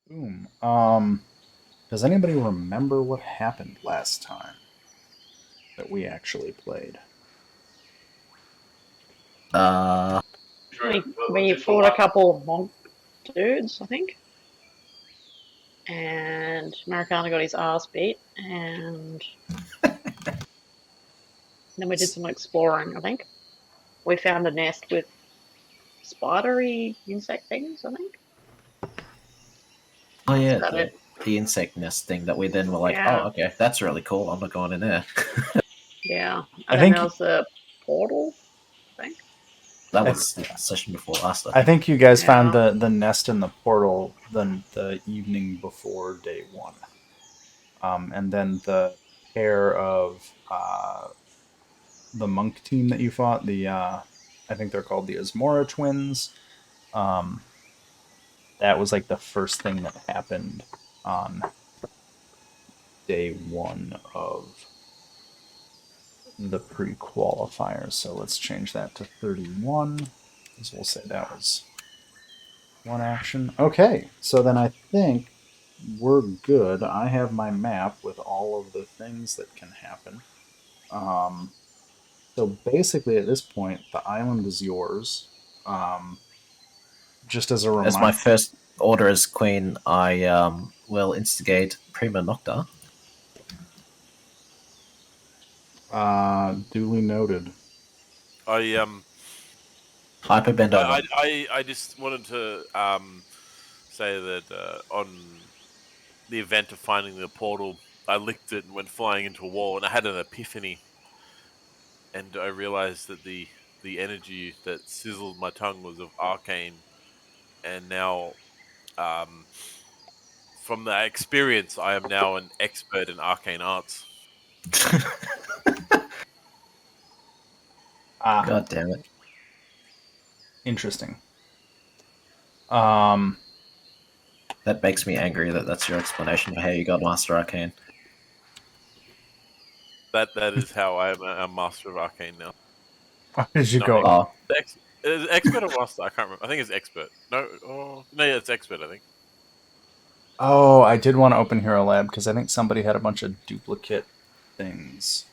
Boom. Does anybody remember what happened last time that we actually played? Uh, We fought a couple of monk dudes, I think, and Americana got his ass beat, and then we did some exploring. I think we found a nest with spidery insect things. I think oh that's yeah, about it. the insect nest thing that we then were like, oh Yeah, okay, that's really cool. I'm not going in there. yeah, I and then there think was the portal. I think. That I, th- was the session before last, I I think. think you guys found Yeah, the nest in the portal the evening before day one, and then the pair of the monk team that you fought, the I think they're called the Asmora twins. Um, that was like the first thing that happened on day one of the pre-qualifiers. So let's change that to 31, because we'll say that was one action. Okay, so then I think we're good. I have my map with all of the things that can happen. Um, so basically, at this point, the island is yours. Um, just as a As my reminder, first order as queen, I will instigate Prima Nocta. duly noted. I um Hyper bend over. I just wanted to say that on the event of finding the portal, I licked it and went flying into a wall, and I had an epiphany, and I realized that the energy that sizzled my tongue was of arcane, and now um from that experience, I am now an expert in arcane arts. Ah, God damn it. interesting. Um, That makes me angry that that's your explanation for how you got Master Arcane. That is how I am a master of arcane now. where did you Not go? Oh, is it expert or master? I can't remember. I think it's expert. No, no, yeah, it's expert. I think. Oh, I did want to open Hero Lab because I think somebody had a bunch of duplicate things.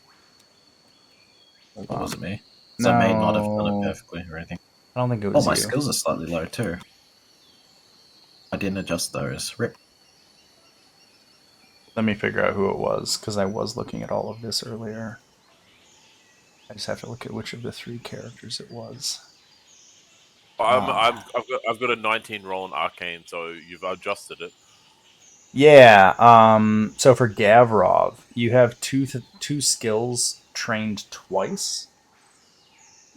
Hold or was on. it me? So I may not have done it No, perfectly or anything. I don't think it Oh, was my you. skills are slightly low too. I didn't adjust those. Rip. Let me figure out who it was because I was looking at all of this earlier. I just have to look at which of the three characters it was. I've got a 19 roll in arcane, so you've adjusted it. Yeah. So for Gavrov, you have two skills trained twice,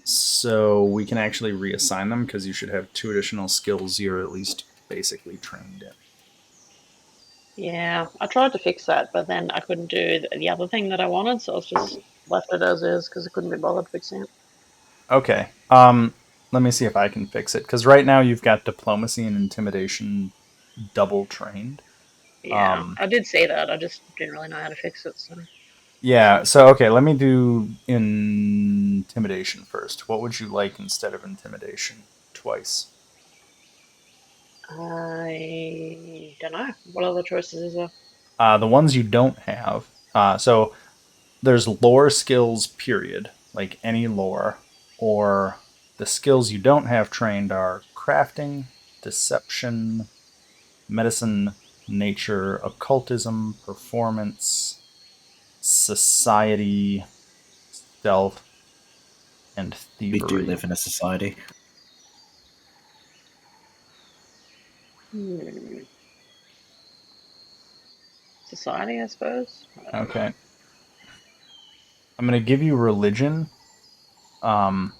so we can actually reassign them because you should have two additional skills you're at least basically trained in. yeah. I tried to fix that, but then I couldn't do the other thing that I wanted, so I was just left it as is because I couldn't be bothered fixing it. Okay. Let me see if I can fix it because right now you've got diplomacy and intimidation double trained. Yeah, Um, I did see that. I just didn't really know how to fix it. So yeah. So okay, let me do intimidation first. What would you like instead of intimidation twice? I don't know what other choices is there. The ones you don't have. So there's lore skills. Period. Like any lore, or the skills you don't have trained are crafting, deception, medicine, nature, occultism, performance, society, stealth, and We do thievery. live in a society. Hmm. Society, I suppose. I don't know. Okay. I'm going to give you religion. Um,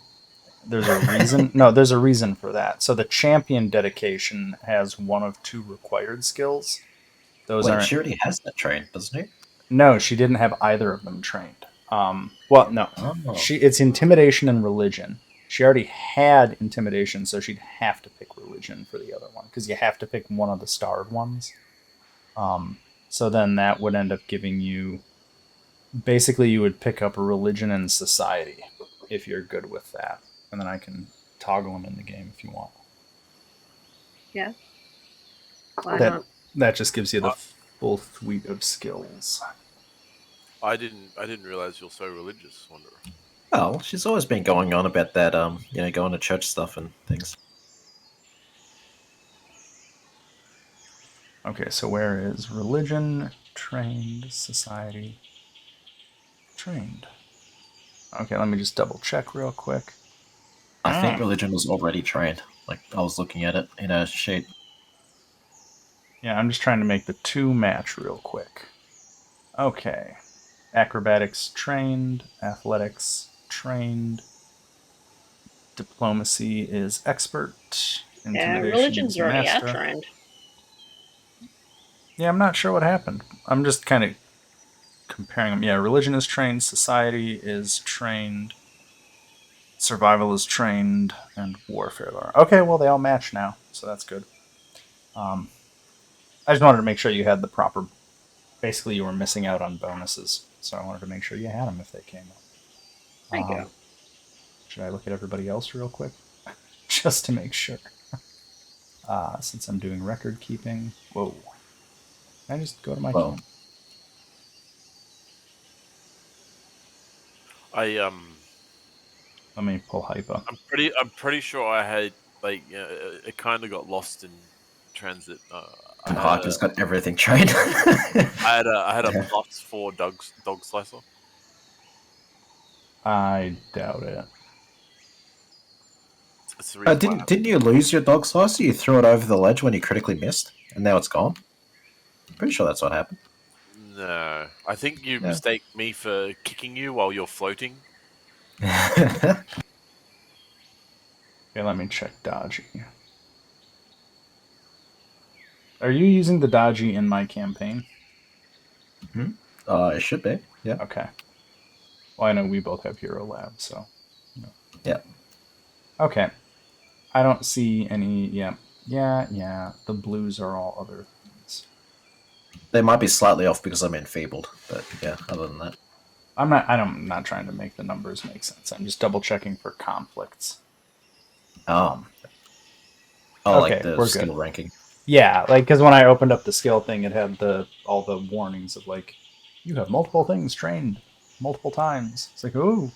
there's a reason. No, there's a reason for that. So the champion dedication has one of two required skills. Those Wait, aren't. she already has that train, doesn't she? No, she didn't have either of them trained. Well, no, Oh. she it's intimidation and religion. She already had intimidation, so she'd have to pick religion for the other one because you have to pick one of the starred ones. Um, so then that would end up giving you basically you would pick up religion and society if you're good with that, and then I can toggle them in the game if you want. Yeah, why That not? that just gives you the I, full suite of skills. I didn't realize you're so religious, Wanderer. Oh, she's always been going on about that, going to church stuff and things. Okay, so where is religion, trained, society, trained? Okay, let me just double check real quick. I think religion was already trained. Like, I was looking at it in a sheet. Yeah, I'm just trying to make the two match real quick. Okay. Acrobatics trained, athletics trained, diplomacy is expert, Yeah, intimidation is religion's already master. outtrained. Yeah, I'm not sure what happened. I'm just kind of comparing them. Yeah, religion is trained, society is trained, survival is trained, and warfare lore. Okay, well they all match now, so that's good. Um, I just wanted to make sure you had the proper. Basically, you were missing out on bonuses, so I wanted to make sure you had them if they came up. Thank you. Should I look at everybody else real quick, just to make sure? Since I'm doing record keeping. Whoa! Can I just go to my Well, camp? I Let me pull hyper. I'm pretty sure I had like it kind of got lost in transit. and Harker's got everything trained. I had a Yeah. +4 dog slicer. I doubt it. It's the reason why. Didn't you lose your dog slicer? You threw it over the ledge when you critically missed, and now it's gone. Pretty sure that's what happened. No, I think you Yeah. mistake me for kicking you while you're floating. Okay, let me check dodgy. Are you using the dodgy in my campaign? It should be. Yeah. Okay. Well, I know we both have Hero Lab, so. Yeah. Okay. I don't see any. Yeah. Yeah. The blues are all other things. They might be slightly off because I'm enfeebled, but yeah, other than that. I'm not trying to make the numbers make sense. I'm just double checking for conflicts. Oh. Okay, like the we're skill good. ranking. Yeah, like because when I opened up the skill thing, it had all the warnings of like, you have multiple things trained multiple times. It's like, ooh,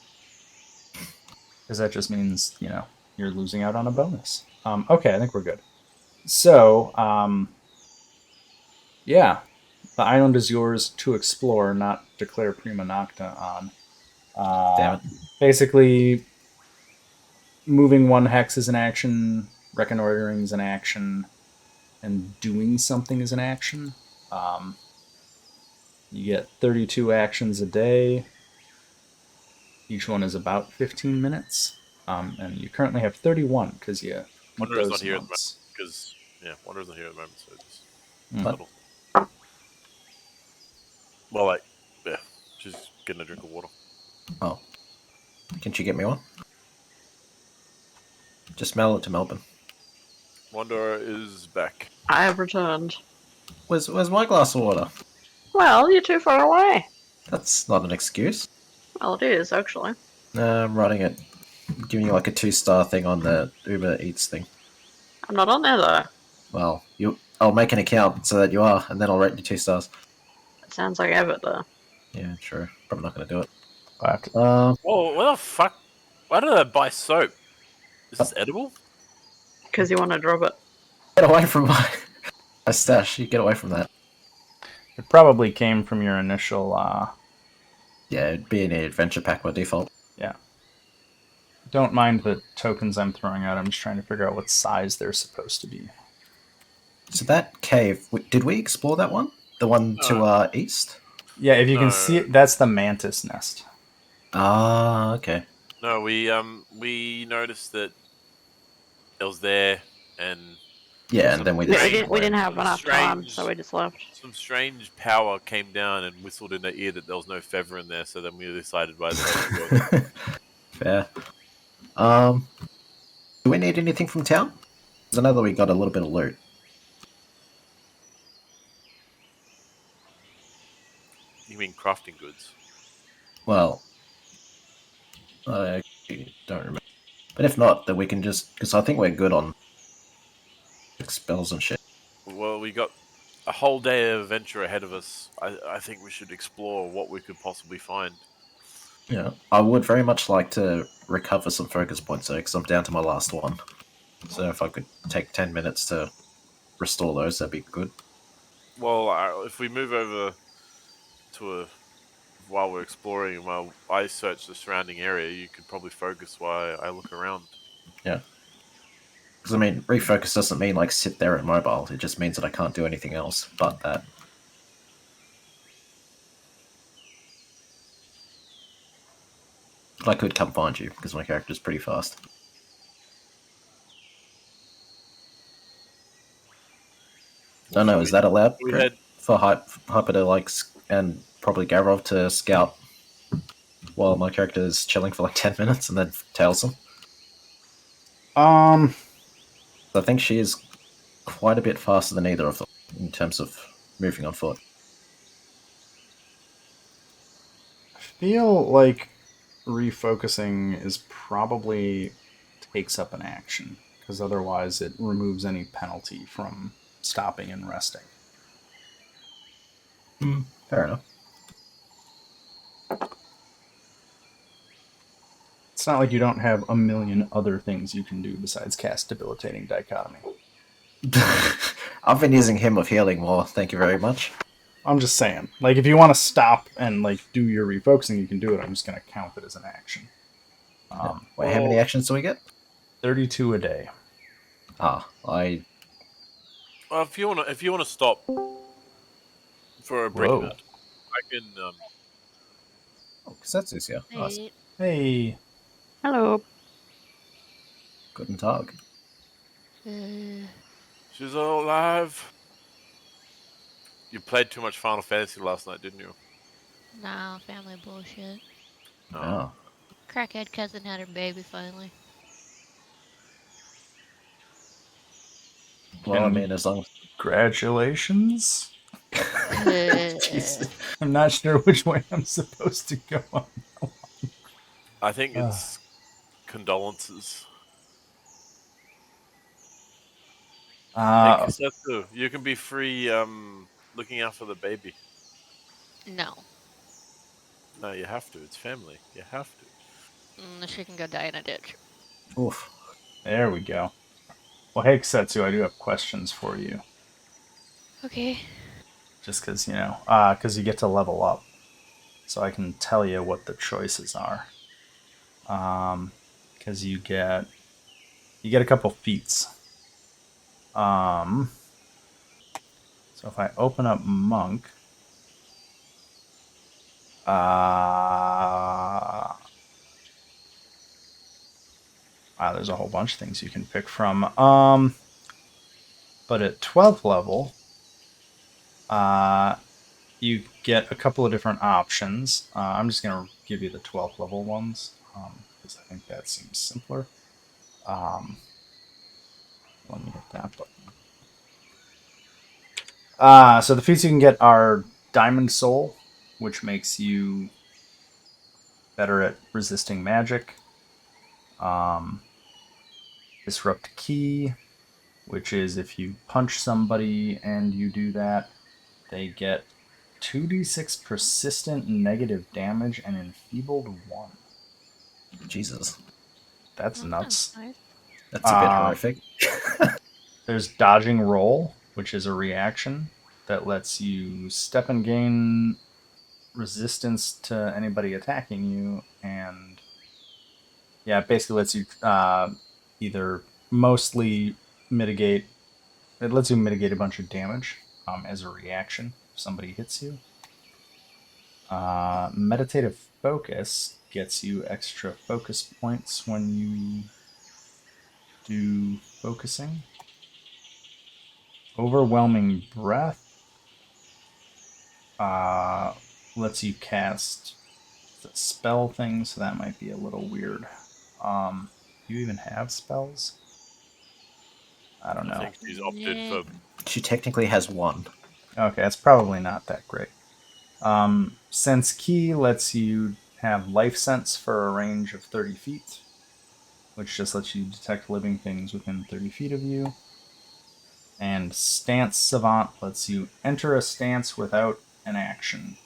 because that just means you're losing out on a bonus. Okay, I think we're good. So, yeah, the island is yours to explore, not declare prima nocta on. Damn it. Basically, moving one hex is an action, reconnoitering is an action, and doing something is an action. Um, you get 32 actions a day. Each one is about 15 minutes. And you currently have 31 because you eat Wanderer's not those here at the moment months. because Wanderer's not here at the moment, so just Mm. What? little. Well, like yeah, she's getting a drink of water. Oh. Can you get me one? Just mail it to Melbourne. Wanderer is back. I have returned. Where's my glass of water? Well, you're too far away. That's not an excuse. Well, it is, actually. I'm writing it, giving you like a 2-star thing on the Uber Eats thing. I'm not on there, though. Well, I'll make an account so that you are, and then I'll rate you 2 stars. It sounds like Everett, though. Yeah, true. Probably not going to do it. I have to, Oh, what the fuck? Why did I buy soap? Is this edible? Because you want to drop it. Get away from my stash. You get away from that. it probably came from your initial. Yeah, it'd be in an adventure pack by default. Yeah. Don't mind the tokens I'm throwing out. I'm just trying to figure out what size they're supposed to be. So that cave, did we explore that one? The one to our east? Yeah, if you can No. see it, that's the mantis nest. Ah, okay. No, we noticed that it was there, and Yeah, Some and then we We just didn't have enough time, strange- so we just left. some strange power came down and whistled in their ear that there was no feather in there. So then we decided by the Fair. Do we need anything from town? Because I know that we got a little bit of loot. You mean crafting goods? Well, I don't remember. But if not, then we can just... Because I think we're good on spells and shit. Well, we got a whole day of adventure ahead of us. I think we should explore what we could possibly find. Yeah, I would very much like to recover some focus points though, because I'm down to my last one. So if I could take 10 minutes to restore those, that'd be good. Well, if we move over to a while we're exploring, while I search the surrounding area, you could probably focus while I look around. Yeah, because I mean, refocus doesn't mean like sit there and mobile. It just means that I can't do anything else but that. But I could come find you because my character's pretty fast. Well, No, no, shall is that allowed, we Greg? head? For Hyper to like, and probably Garov to scout while my character is chilling for like 10 minutes and then tails them? Um, I think she is quite a bit faster than either of them in terms of moving on foot. I feel like refocusing is probably takes up an action because otherwise it removes any penalty from stopping and resting. Fair enough. It's not like you don't have a million other things you can do besides cast Debilitating Dichotomy. I've been using Hymn of Healing more, thank you very much. I'm just saying, like, if you want to stop and like do your refocusing, you can do it. I'm just going to count it as an action. Wait, how many Well, actions do we get? 32 a day. I... if you wanna stop for a brief Whoa. minute, I can. Oh, Kasetsu's here. Nice. Wait. Hey. Hello. Guten Tag. She's all alive. You played too much Final Fantasy last night, didn't you? Nah, family bullshit. Oh. Crackhead cousin had her baby finally. Well, I mean, as long Congratulations. Jesus. I'm not sure which way I'm supposed to go on. I think it's condolences. Hey, Uh, Kasetsu, you can be free looking after the baby. No. No, you have to. It's family. You have to. She can go die in a ditch. Oof. there we go. Well, hey, Setsu, I do have questions for you. Okay. Just because, because you get to level up. So I can tell you what the choices are. Because you get a couple feats. So if I open up Monk, there's a whole bunch of things you can pick from. But at 12th level, you get a couple of different options. I'm just going to give you the 12th level ones because I think that seems simpler. Let me hit that button. So the feats you can get are Diamond Soul, which makes you better at resisting magic. Disrupt Key, which is if you punch somebody and you do that, they get 2d6 persistent negative damage and enfeebled 1. Jesus. That's That sounds nuts. nice. That's a bit horrific. There's Dodging Roll, which is a reaction that lets you step and gain resistance to anybody attacking you, and yeah, it basically lets you either mostly mitigate. It lets you mitigate a bunch of damage as a reaction if somebody hits you. Meditative Focus gets you extra focus points when you do focusing. Overwhelming Breath lets you cast the spell thing, so that might be a little weird. Do you even have spells? I don't I know. think she's opted for. She technically has one. Okay, it's probably not that great. Sense Key lets you have Life Sense for a range of 30 feet, which just lets you detect living things within 30 feet of you. And Stance Savant lets you enter a stance without an action.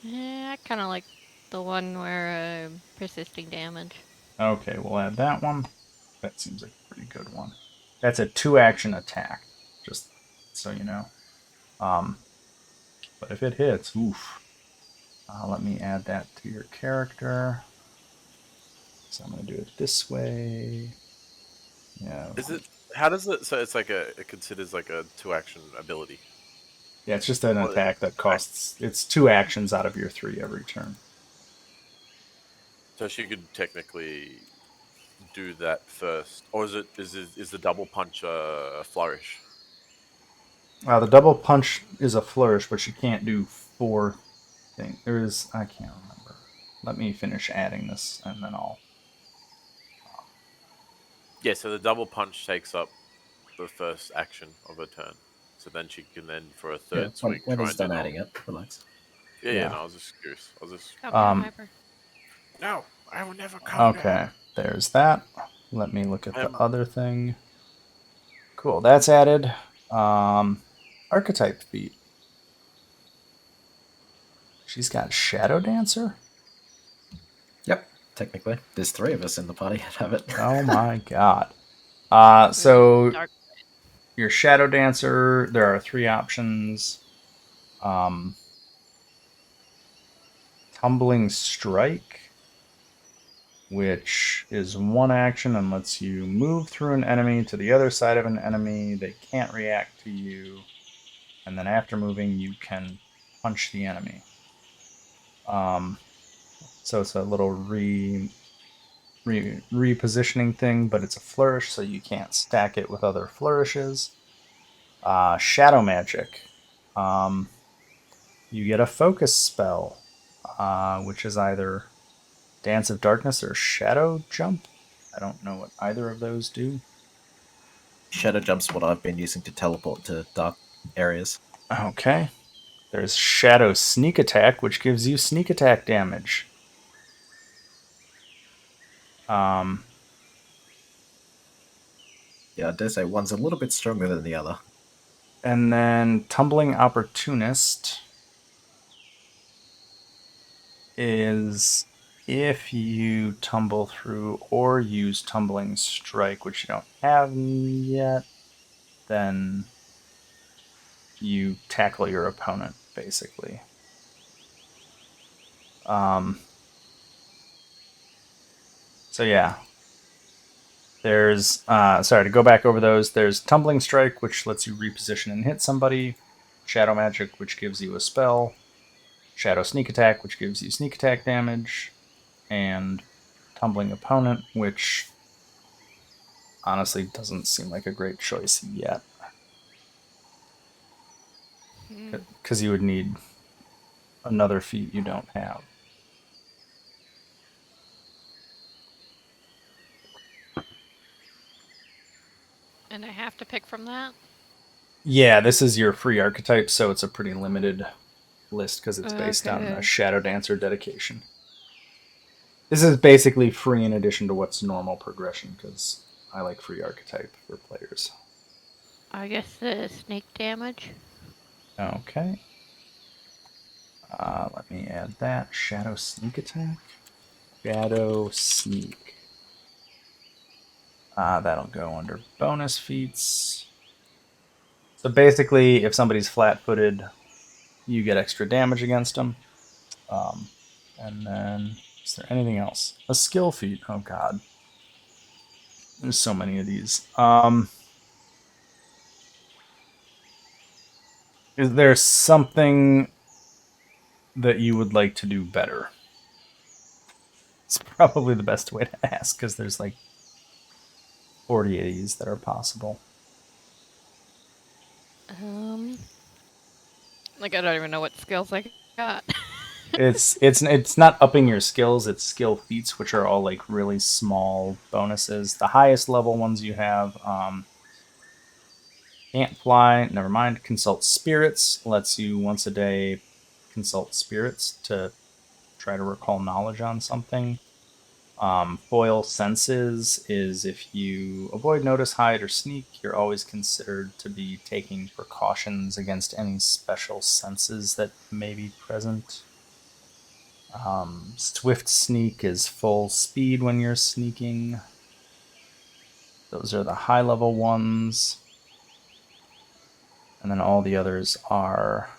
I kind of like the one where persisting damage. Okay, we'll add that one. That seems like a pretty good one. That's a 2-action attack, just so you know. But if it hits, oof. Let me add that to your character. So I'm going to do it this way. Yeah. Is it? How does it? So it's like it considers like a 2-action ability. Yeah, it's just an Or attack that costs. It's 2 actions out of your 3 every turn. so she could technically do that first, or is the double punch a flourish? The double punch is a flourish, but she can't do 4 things. There is. I can't remember. Let me finish adding this, and then I'll. Yeah. So the double punch takes up the first action of her turn. So then she can for a Yeah, third swing when try he's and do done the. adding it, relax. Yeah, yeah. Yeah. No, I was just curious. I was just. Calm down, Um, Hyper. No, I will never calm okay, down. there's that. Let me look at the Um, other thing. Cool, that's added. Archetype feat. She's got Shadow Dancer? Yep, technically. There's 3 of us in the party that have it. Oh my god. Ooh, So dark. your Shadow Dancer, there are 3 options. Um, Tumbling Strike, which is 1 action and lets you move through an enemy to the other side of an enemy. They can't react to you. And then after moving, you can punch the enemy. So it's a little repositioning thing, but it's a flourish, so you can't stack it with other flourishes. Shadow Magic. Um, you get a focus spell, which is either Dance of Darkness or Shadow Jump. I don't know what either of those do. Shadow Jump's what I've been using to teleport to dark areas. Okay. There's Shadow Sneak Attack, which gives you sneak attack damage. Um, Yeah, I dare say one's a little bit stronger than the other. and then Tumbling Opportunist is if you tumble through or use Tumbling Strike, which you don't have yet, then you tackle your opponent, basically. Um, so yeah, there's sorry to go back over those. There's Tumbling Strike, which lets you reposition and hit somebody. Shadow Magic, which gives you a spell. Shadow Sneak Attack, which gives you sneak attack damage, and Tumbling Opponent, which honestly doesn't seem like a great choice yet, because you would need another feat you don't have. And I have to pick from that? Yeah, this is your free archetype, so it's a pretty limited list because it's based on a Okay. Shadow Dancer dedication. This is basically free in addition to what's normal progression because I like free archetype for players. I guess the snake damage. Okay. Let me add that. Shadow Sneak Attack. Shadow Sneak. That'll go under bonus feats. So basically, if somebody's flat-footed, you get extra damage against them. And then, is there anything else? A skill feat. Oh god, there's so many of these. Is there something that you would like to do better? It's probably the best way to ask because there's like 40 of these that are possible. Um, like I don't even know what skills I got. It's not upping your skills, it's skill feats, which are all like really small bonuses. The highest level ones you have, can't fly, never mind. Consult spirits lets you once a day consult spirits to try to recall knowledge on something. Foil senses is if you avoid, notice, hide, or sneak, you're always considered to be taking precautions against any special senses that may be present. Swift sneak is full speed when you're sneaking. Those are the high level ones. And then all the others are.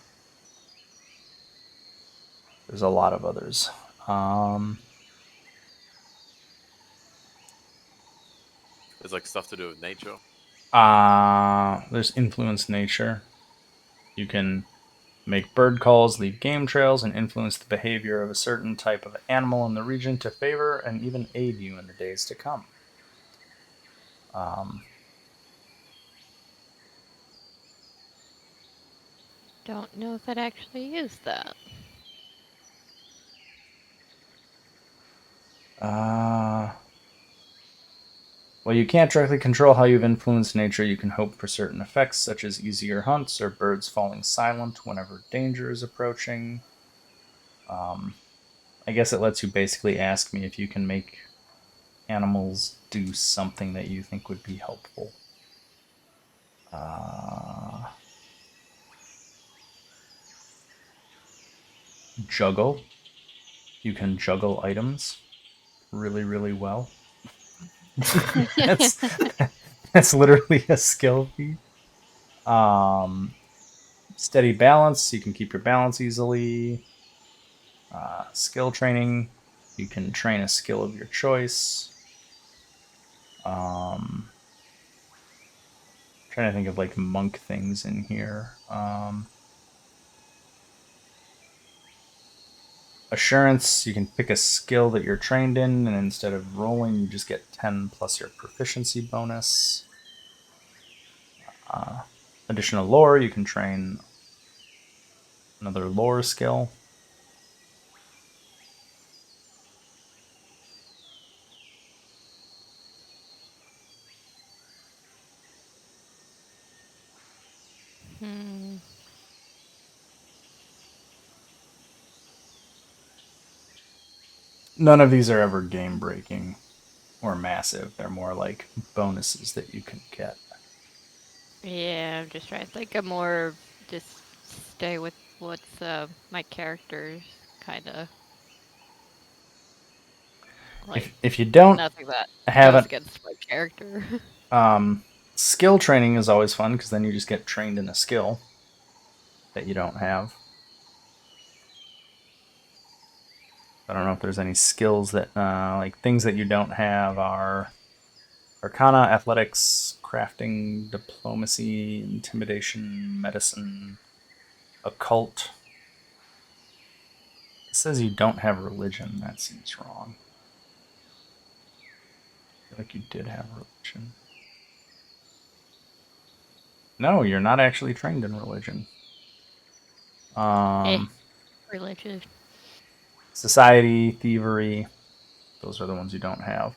There's a lot of others. There's like stuff to do with nature. There's influence nature. You can make bird calls, leave game trails, and influence the behavior of a certain type of animal in the region to favor and even aid you in the days to come. Um, Don't know if it actually is that. well, you can't directly control how you've influenced nature. You can hope for certain effects, such as easier hunts or birds falling silent whenever danger is approaching. Um, I guess it lets you basically ask me if you can make animals do something that you think would be helpful. Juggle. You can juggle items really, really well. that's that's literally a skill feat. Steady balance. You can keep your balance easily. Skill training. You can train a skill of your choice. Trying to think of like monk things in here. Assurance, you can pick a skill that you're trained in, and instead of rolling, you just get 10 plus your proficiency bonus. Additional lore, you can train another lore skill. Hmm. None of these are ever game breaking or massive. They're more like bonuses that you can get. Yeah, I'm just trying to think of more. Just stay with what's my character's kind of like. If you don't Nothing that have goes it, against my character. skill training is always fun because then you just get trained in a skill that you don't have. I don't know if there's any skills that, like things that you don't have are Arcana, Athletics, Crafting, Diplomacy, Intimidation, Medicine, Occult. It says you don't have Religion. That seems wrong. I feel like you did have Religion. No, you're not actually trained in Religion. Eh, Um, religious. Society, Thievery, those are the ones you don't have.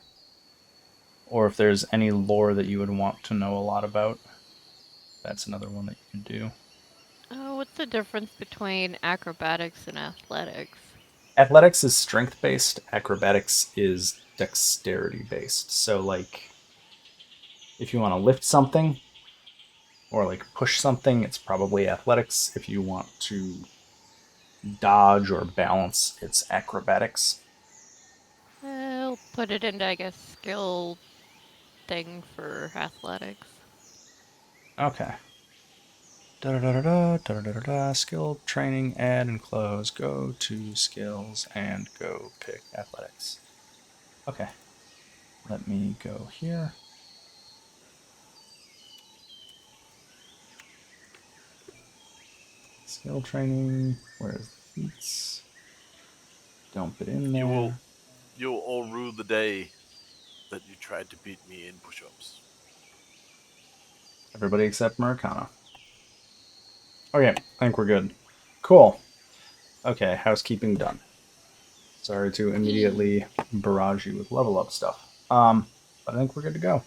Or if there's any lore that you would want to know a lot about, that's another one that you can do. Oh, what's the difference between acrobatics and athletics? Athletics is strength based, acrobatics is dexterity based. So, like, if you want to lift something or like push something, it's probably athletics. If you want to dodge or balance, it's acrobatics. I'll put it into, I guess, skill thing for athletics. Okay. Da-da-da-da-da, skill training, add and close. Go to skills and go pick athletics. Okay. Let me go here. Skill training. Where's the feats? Dump it in You will there. all rue the day that you tried to beat me in push-ups. Everybody except Maricana. Okay, I think we're good. Cool. Okay, housekeeping done. Sorry to Yee. immediately barrage you with level up stuff. But I think we're good to go.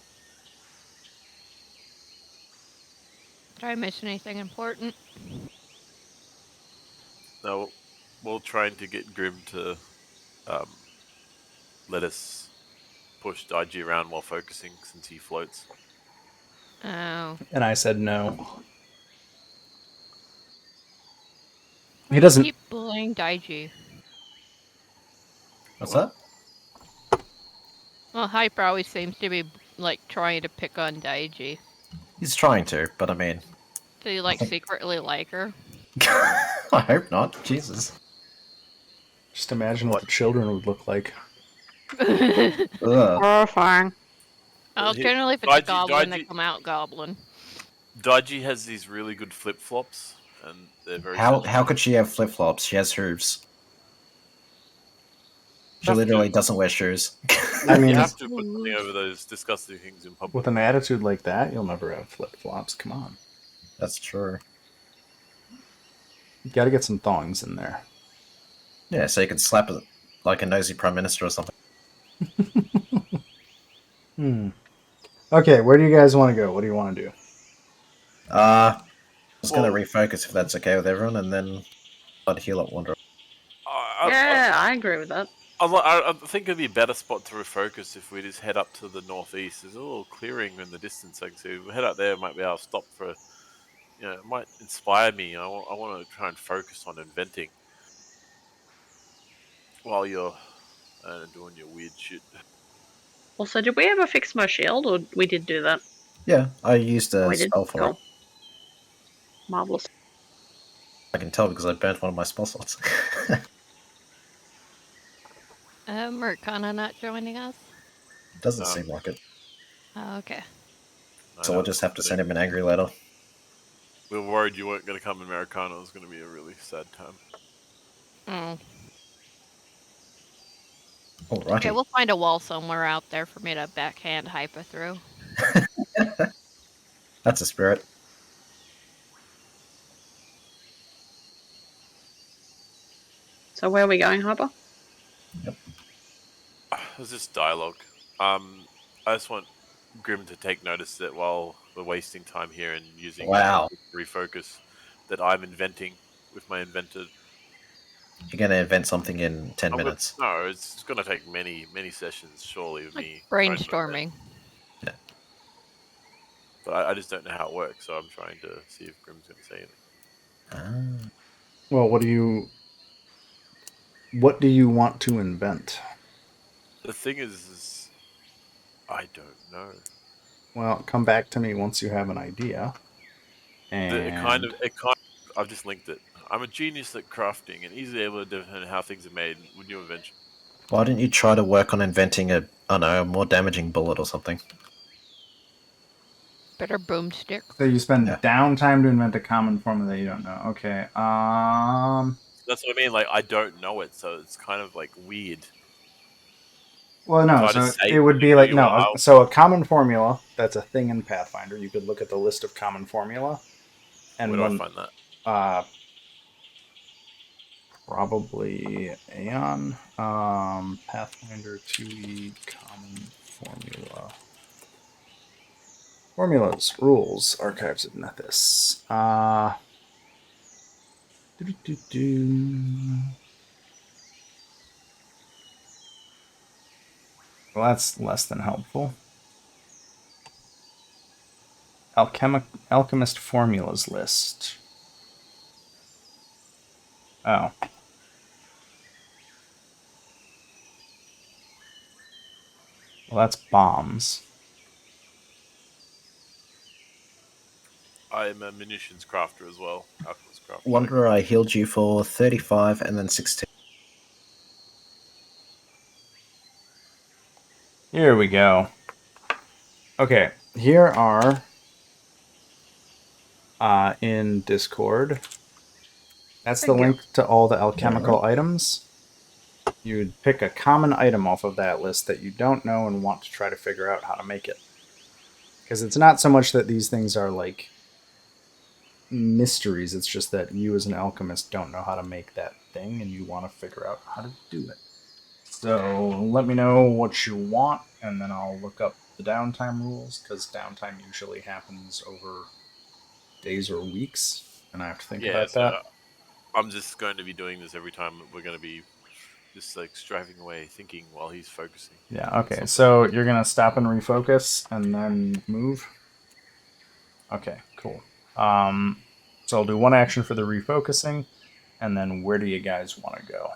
Did I miss anything important? Now, we're trying to get Grim to um, let us push Daiji around while focusing since he floats. Oh. And I said no. Why He do you doesn't. keep bullying Daiji? What's What? that? Well, Hyper always seems to be like trying to pick on Daiji. He's trying to, but I mean, Do you I like think- secretly like her? I hope not. Jesus. Just imagine what What? the children would look like. Ugh. Horrifying. Well, He- generally, if it's a Daiji, goblin, they Daiji, come out goblin. Daiji has these really good flip flops, and they're very How sensitive. could she have flip flops? She has hooves. She Have literally to. doesn't wear shoes. I You mean, have to put something over those disgusting things in public. with an attitude like that, you'll never have flip flops. Come on. That's true. You got to get some thongs in there. Yeah, so you can slap it like a nosy prime minister or something. Okay, where do you guys want to go? What do you want to do? I was Well, gonna refocus if that's okay with everyone, and then I'd heal up Wanderer. Yeah, I agree with that. I think it'd be a better spot to refocus if we just head up to the northeast. There's a little clearing in the distance I can see. If we head up there, might be able to stop for. It might inspire me. I want to try and focus on inventing while you're doing your weird shit. Also, did we ever fix my shield, or we did do that? Yeah, I used Oh, a we did. spell for it. Cool. Marvelous. I can tell because I burnt one of my spell slots. Murkana not joining us? Doesn't No, seem like it. Oh, okay. I So we'll know. just have to But send him an angry letter. we were worried you weren't going to come in Americana. It was going to be a really sad time. Mm. Alrighty. Okay, we'll find a wall somewhere out there for me to backhand Hyper through. That's a spirit. So where are we going, Harper? There's this dialogue. I just want Grim to take notice that while we're wasting time here and using Wow. refocus, that I'm inventing with my invented. You're gonna invent something in 10 minutes. No, it's going to take many sessions, surely, of Like me trying to invent. brainstorming. Yeah. But I just don't know how it works, so I'm trying to see if Grim's going to say anything. Ah. Well, what do you want to invent? The thing is I don't know. Well, come back to me once you have an idea. It kind And of, I've just linked it. I'm a genius at crafting and easily able to determine how things are made with new invention. Why didn't you try to work on inventing I don't know, a more damaging bullet or something? Better boomstick. so you spend Yeah. downtime to invent a common formula that you don't know. Okay. That's what I mean. Like I don't know it, so it's kind of like weird. Well, no. So I So just say it would be whatever like you no. want. So a common formula that's a thing in Pathfinder. You could look at the list of common formula, Where and do I when find that? probably Aeon Pathfinder 2e common formula. Formulas, rules, archives of Nethys. Do-do-do-do. Well, that's less than helpful. Alchemist formulas list. Oh. Well, that's bombs. I am a munitions crafter as well. Alchemist crafter. Wanderer, I healed you for 35 and then 16. Here we go. Okay, here are in Discord. That's the Thank you. link to all the alchemical items. You'd pick a common item off of that list that you don't know and want to try to figure out how to make it. Because it's not so much that these things are like mysteries, it's just that you as an alchemist don't know how to make that thing and you want to figure out how to do it. So let me know what you want, and then I'll look up the downtime rules, because downtime usually happens over days or weeks, and I have to think Yeah, about so that. I'm just going to be doing this every time we're going to be just like striving away, thinking while he's focusing. Yeah, on okay. something. So you're going to stop and refocus and then move? Okay, cool. So I'll do one action for the refocusing, and then where do you guys want to go?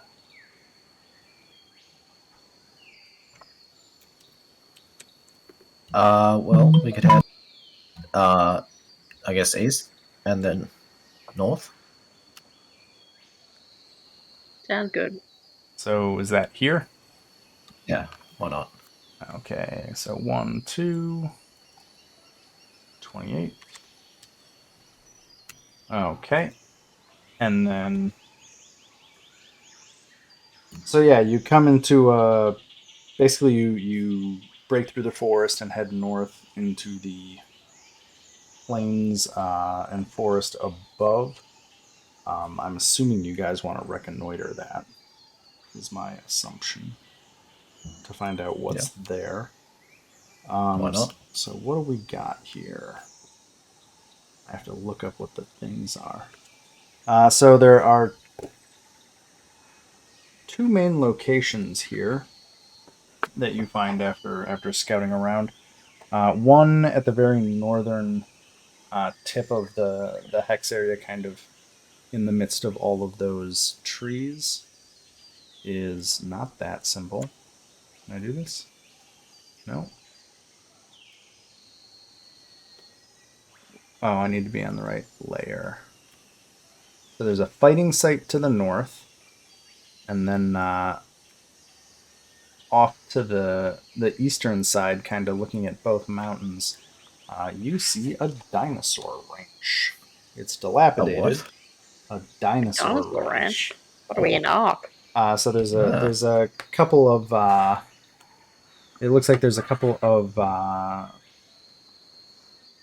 Well, we could head, uh, I guess east and then north. Sounds good. So is that here? Yeah, why not? Okay, so 1, 2, 28. Okay. And then, so yeah, you come into basically you break through the forest and head north into the plains and forest above. I'm assuming you guys want to reconnoiter that, is my assumption, to find out Yeah, what's there. why not? So what do we got here? I have to look up what the things are. So there are two main locations here that you find after scouting around. One at the very northern tip of the hex area, kind of in the midst of all of those trees, is not that symbol. Can I do this? No. Oh, I need to be on the right layer. So there's a fighting site to the north, and then off to the eastern side, kind of looking at both mountains, you see a dinosaur ranch. It's A dilapidated. what? A dinosaur Dinosaur ranch. Ranch. What are we in Ark? So there's a Ah, there's a couple of. It looks like there's a couple of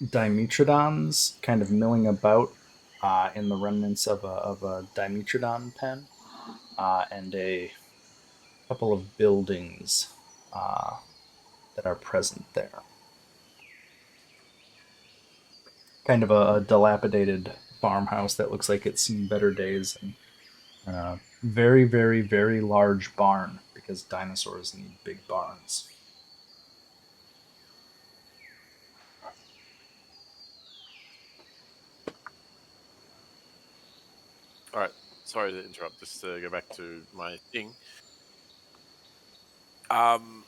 Dimetrodons kind of milling about in the remnants of a Dimetrodon pen, and a couple of buildings uh, that are present there. Kind of a dilapidated farmhouse that looks like it's seen better days, and a very, very, very large barn because dinosaurs need big barns. All right. Sorry to interrupt. Just to go back to my thing. Um,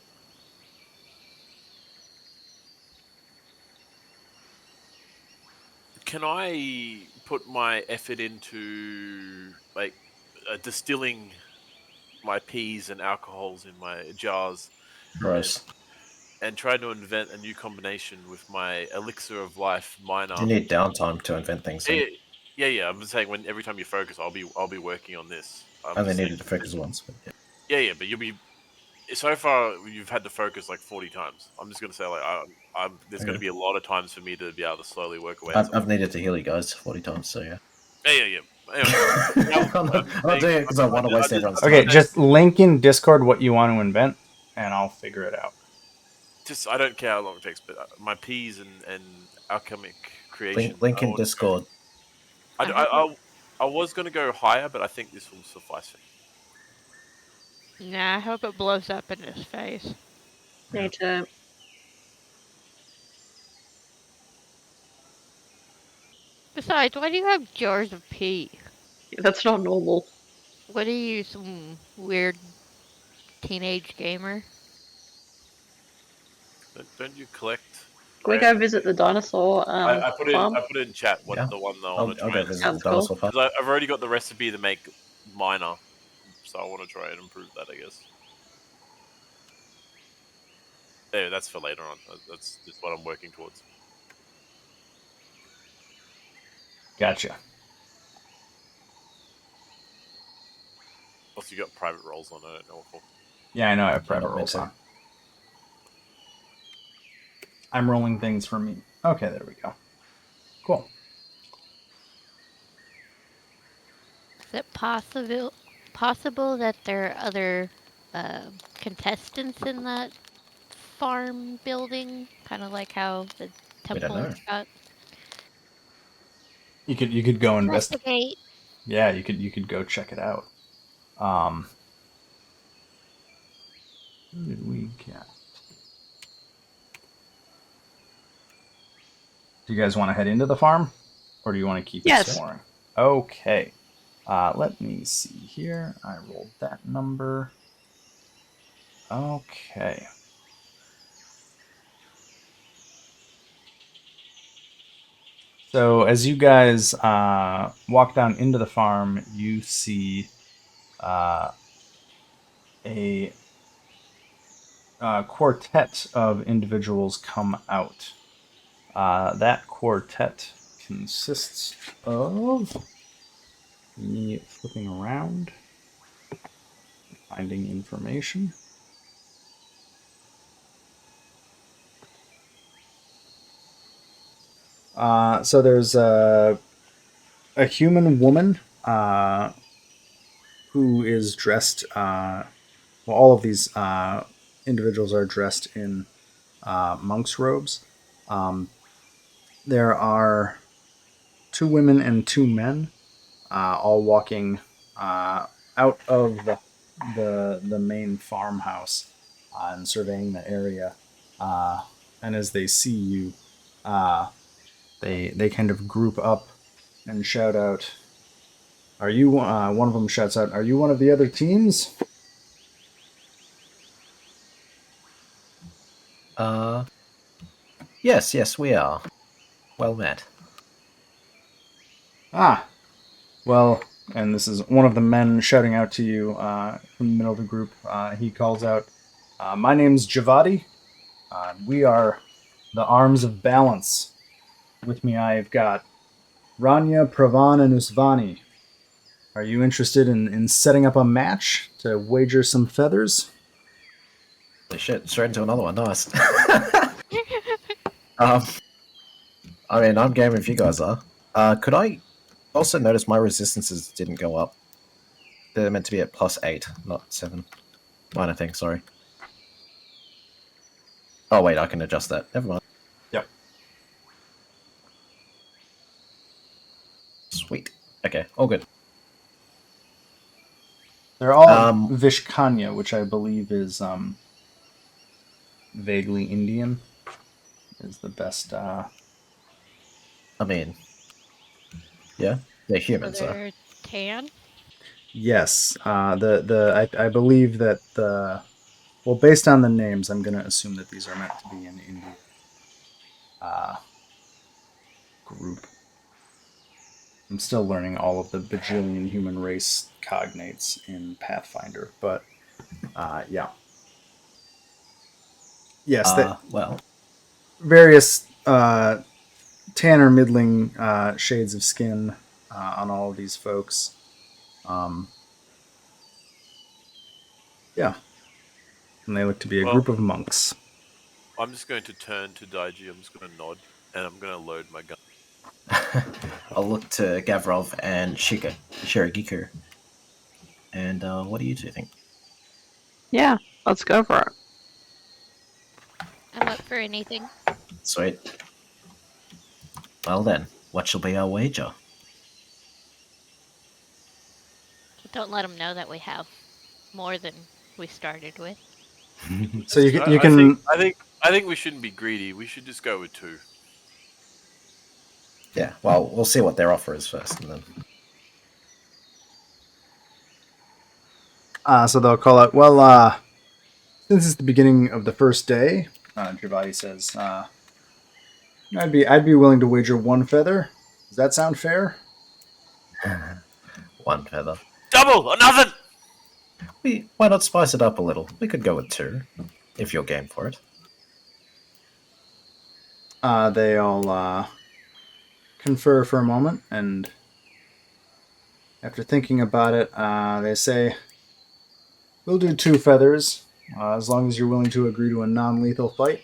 can I put my effort into like distilling my peas and alcohols in my jars and gross. try to invent a new combination with my elixir of life You minor? need downtime to invent things. Yeah, So yeah. I'm just saying when every time you focus, I'll be working on this. I I'm only just saying. needed to focus once, but yeah. Yeah, but you'll be so far. You've had to focus like 40 times. I'm just gonna say like there's gonna Okay. be a lot of times for me to be able to slowly work away at I've something. needed to heal you guys 40 times, so yeah. Yeah. Anyway, I'm I'm just not saying. doing it because I want to waste everyone's I'm just Okay, time. saying. just link in Discord what you want to invent, and I'll figure it out. Just I don't care how long it takes, but my peas and alchemic Link, creation. link in Discord. I, I I, hope it. I, I was gonna go higher, but I think this will suffice for Nah, I hope it blows up in his face. Me too. Besides, why do you have jars of pee? That's not normal. What are you, some weird teenage gamer? Don't you collect Can we random? go visit the dinosaur farm? I put it in chat what Yeah, the one that I want to I'll try go and visit the Sounds cool. dinosaur farm. because I've already got the recipe to make minor, so I want to try and improve that. I guess. Yeah, that's for later on. That's just what I'm working towards. Gotcha. Also, you got private roles on. I don't know what for. Yeah, I know I have Yeah, private not me rolls too. on. I'm rolling things for me. Okay, there we go. Cool. Is it possible that there are other contestants in that farm building? Kind of like how the We don't Templars know. got. You could go invest. Investigate. Yeah, you could go check it out. Um, Who did we get? Do you guys want to head into the farm, or do you want to keep Yes. exploring? Okay. Let me see here. I rolled that number. Okay. So as you guys walk down into the farm, you see uh, a quartet of individuals come out. That quartet consists of me flipping around, finding information. So there's a human woman who is dressed. Well, all of these individuals are dressed in monk's robes. Um, there are two women and two men, all walking out of the main farmhouse and surveying the area. And as they see you, uh, they kind of group up and shout out, "Are you?" One of them shouts out, "Are you one of the other teams?" Uh, yes, yes, we are. Well met. Ah, well, and this is one of the men shouting out to you from the middle of the group. He calls out, "My name's Javadi. We are the Arms of Balance. With me, I've got Rania, Pravan, and Usvani. Are you interested in setting up a match to wager some feathers?" Holy shit, straight into another one. Nice. um, I mean, I'm game if you guys are. Could I also notice my resistances didn't go up? They're meant to be at +8, not 7. Minor thing, sorry. Oh, wait, I can adjust that. Never mind. Yep. Sweet. Okay, all good. They're all Um, Vishkanya, which I believe is vaguely Indian, is the best. I mean, yeah, they're So humans, so. they're tan. Yes, I believe that the well, based on the names, I'm going to assume that these are meant to be an Indian uh, group. I'm still learning all of the bajillion human race cognates in Pathfinder, but yeah, yes, that Well, various tan or middling shades of skin on all of these folks. Um, yeah, and they look to be a Well, group of monks. I'm just going to turn to Daiji. I'm just going to nod, and I'm going to load my gun. I'll look to Gavrov and Shiragiku. And what do you two think? Yeah, let's go for it. I'm up for anything. Sweet. Well then, what shall be our wager? Don't let them know that we have more than we started with. So you I, you I think can I think I think we shouldn't be greedy. We should just go with 2. Yeah, well, we'll see what their offer is first, and then. so they'll call out. Well, since it's the beginning of the first day, Javadi says, I'd be willing to wager one feather. Does that sound fair? One feather. Double or nothing. Why not spice it up a little? We could go with 2, if you're game for it. They all confer for a moment, and after thinking about it, they say, "We'll do 2 feathers, as long as you're willing to agree to a non-lethal fight."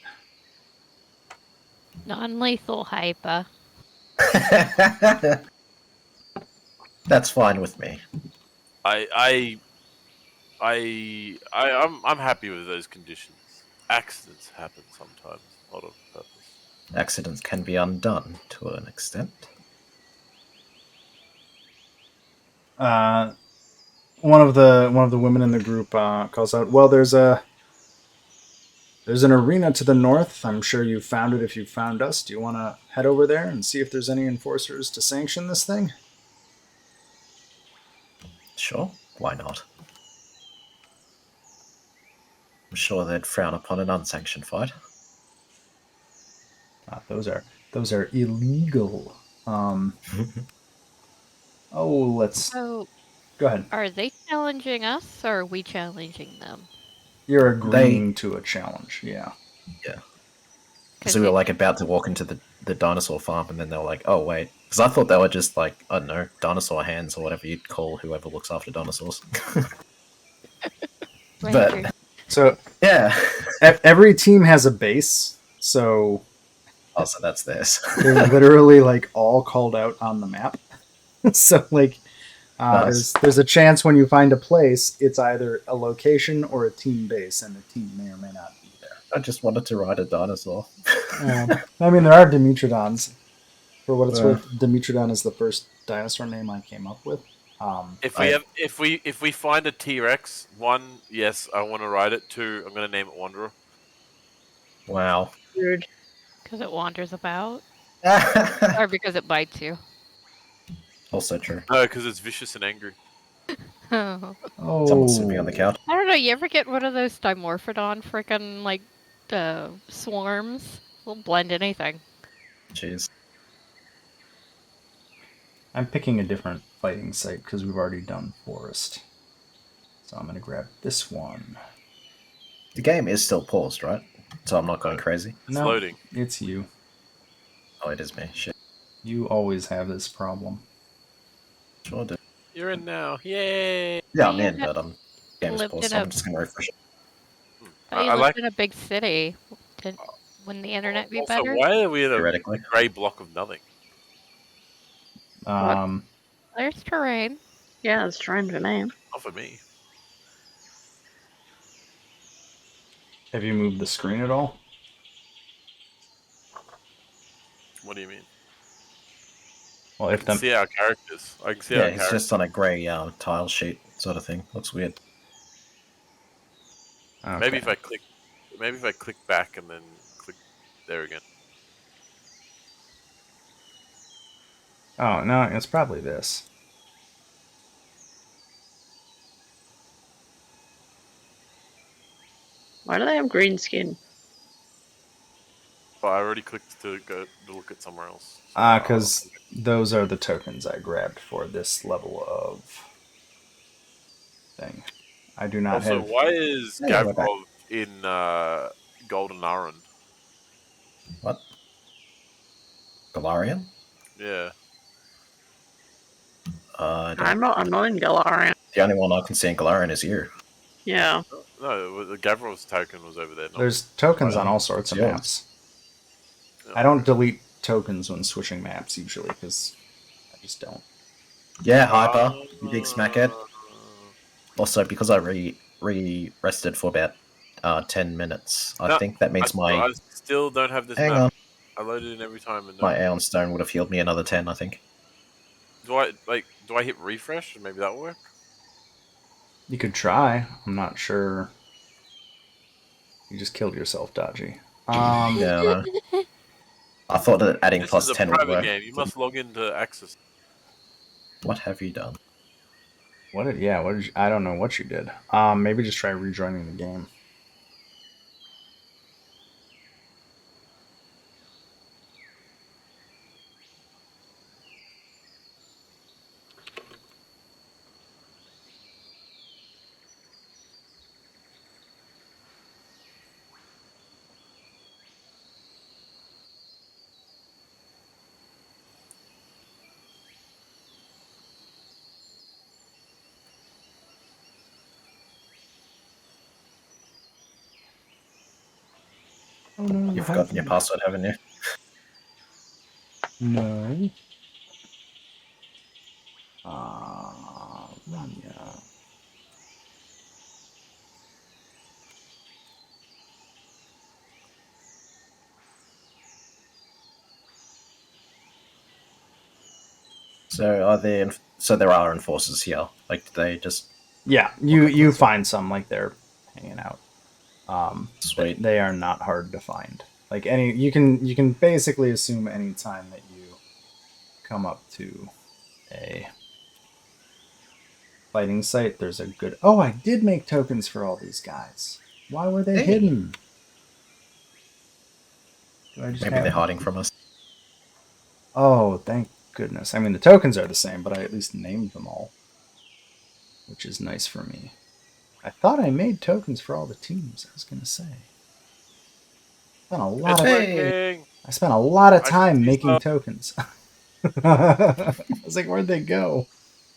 Non-lethal hypa. That's fine with me. I I'm happy with those conditions. Accidents happen sometimes, not on purpose. Accidents can be undone to an extent. Uh, one of the women in the group calls out, "Well, there's There's an arena to the north. I'm sure you found it if you found us. Do you want to head over there and see if there's any enforcers to sanction this thing? Sure, why not? I'm sure they'd frown upon an unsanctioned fight. Those are illegal. Let's So, go ahead. are they challenging us or are we challenging them? You're agreeing to a challenge. Yeah. Because So we were like about to walk into the dinosaur farm, and then they were like, "Oh wait," because I thought they were just like, I don't know, dinosaur hands or whatever you'd call whoever looks after dinosaurs. Rangers. So Yeah. every team has a base. So Oh, so that's theirs. they're literally like all called out on the map. So like Nice. there's a chance when you find a place, it's either a location or a team base, and the team may or may not be there. I just wanted to ride a dinosaur. I mean, there are Dimetrodons. For what it's Yeah. worth, Dimetrodon is the first dinosaur name I came up with. If we find a T-Rex, one, yes, I want to ride it. Two, I'm going to name it Wanderer. Wow. Weird. Because it wanders about? Or because it bites you? Also true. No, because it's vicious and angry. I Someone's sitting on the couch. don't know, you ever get one of those Dimorphodon frickin' like swarms? Will blend anything. Jeez. I'm picking a different fighting site because we've already done forest. So I'm going to grab this one. The game is still paused, right? So I'm not going crazy. It's loading. It's you. Oh, it is me. Shit. You always have this problem. Sure do. You're in now. Yay! Yeah, I'm Yeah, in, but game is lived paused, in so a- I'm just going to refresh it. But you I lived like. in a big city. Wouldn't the internet be Also, better? why are we in a Theoretically. grey block of nothing? There's terrain. Yeah, it's trying for me. Not for me. Have you moved the screen at all? What do you mean? Well, I if can the see our characters. I can see Yeah, our it's characters. just on a grey tile sheet sort of thing. Looks weird. okay. Maybe if I click back and then click there again. Oh no, it's probably this. Why do they have green skin? But I already clicked to go to look at somewhere else. So Because those are the tokens I grabbed for this level of thing. I do not also, have. why is Yeah, we're back. Gavrov in Golden Aron? What? Galarian? Yeah. I'm not in Galarian. The only one I can see in Galarian is you. Yeah. No, the Gavrov's token was over there. Not There's tokens Right on on. all sorts of Yours. maps. no. I don't delete tokens when switching maps usually because I just don't. Yeah, Hyper. You big smackhead. Uh, Also, because I rested for about 10 minutes, I No, think that means I still don't have this Hang map. on. I loaded in every time and My Aeon Stone would have healed me another 10, I think. do I hit refresh and maybe that'll work? You could try. I'm not sure. You just killed yourself, Dodgy. Yeah, I know. I thought that adding This plus is a 10 would private work. game. You must log into Access. What have you done? What did you, I don't know what you did. Maybe just try rejoining the game. Oh no! You've forgotten your password, haven't you? No. Rania. So there are enforcers here. Like, do they just... Yeah, you find some like they're hanging out. Sweet. They are not hard to find. Like you can basically assume any time that you come up to a fighting site, there's a good. Oh, I did make tokens for all these guys. Why were they Hey. hidden? Do I just Maybe have? they're hiding from us. Oh, thank goodness. I mean, the tokens are the same, but I at least named them all, which is nice for me. I thought I made tokens for all the teams. I was gonna say. Spent a lot It's of. Hey, working. I spent a lot of I can time see making stuff. tokens. I was like, where'd they go?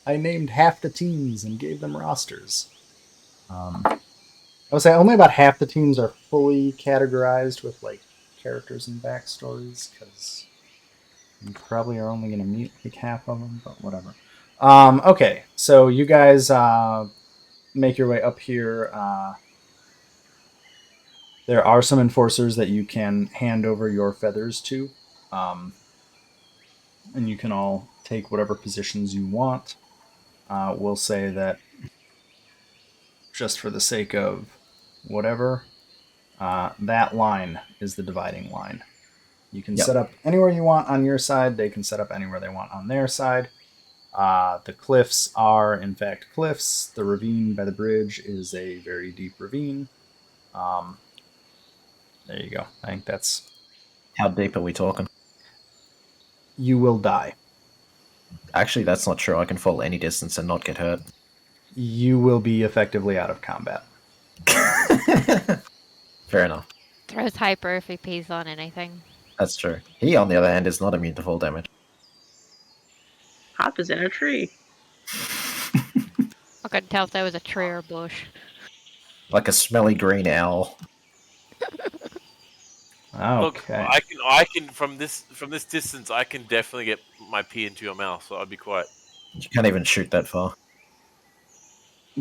I named half the teams and gave them rosters. I would say only about half the teams are fully categorized with like characters and backstories because you probably are only going to meet like half of them, but whatever. Okay, so you guys make your way up here. There are some enforcers that you can hand over your feathers to, um, and you can all take whatever positions you want. We'll say that just for the sake of whatever, that line is the dividing line. You can yep. set up anywhere you want on your side. They can set up anywhere they want on their side. The cliffs are, in fact, cliffs. The ravine by the bridge is a very deep ravine. Um, there you go. I think that's. How deep are we talking? You will die. Actually, that's not true. I can fall any distance and not get hurt. You will be effectively out of combat. Fair enough. Throws hyper if he pees on anything. That's true. He, on the other hand, is not immune to fall damage. Harper's in a tree. I couldn't tell if that was a tree or a bush. Like a smelly green owl. Look, Okay. I can from this distance, I can definitely get my pee into your mouth. So I'd be quiet. You can't even shoot that far.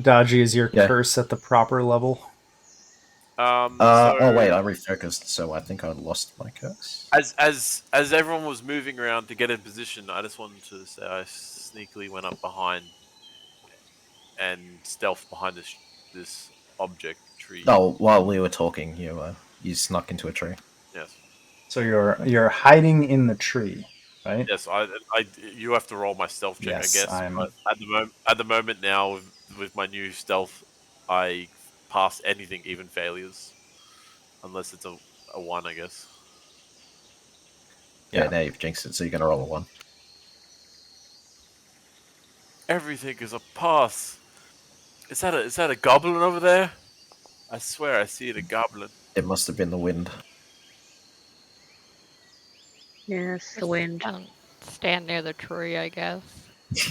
Dodgy, is your Yeah. curse at the proper level? So Oh wait, I refocused, so I think I lost my curse. as everyone was moving around to get in position, I just wanted to say I sneakily went up behind and stealth behind this object tree. Oh, while we were talking, you snuck into a tree. Yes, So you're hiding in the tree, right? yes. You have to roll my stealth check, I Yes, guess. I'm. But at the moment now, with my new stealth, I pass anything, even failures, unless it's a one, I guess. Yeah, Yeah. now you've jinxed it, so you're gonna roll a 1. Everything is a pass. Is that a goblin over there? I swear I see it, a goblin. It must have been the wind. Yes, the wind. Stand near the tree, I guess.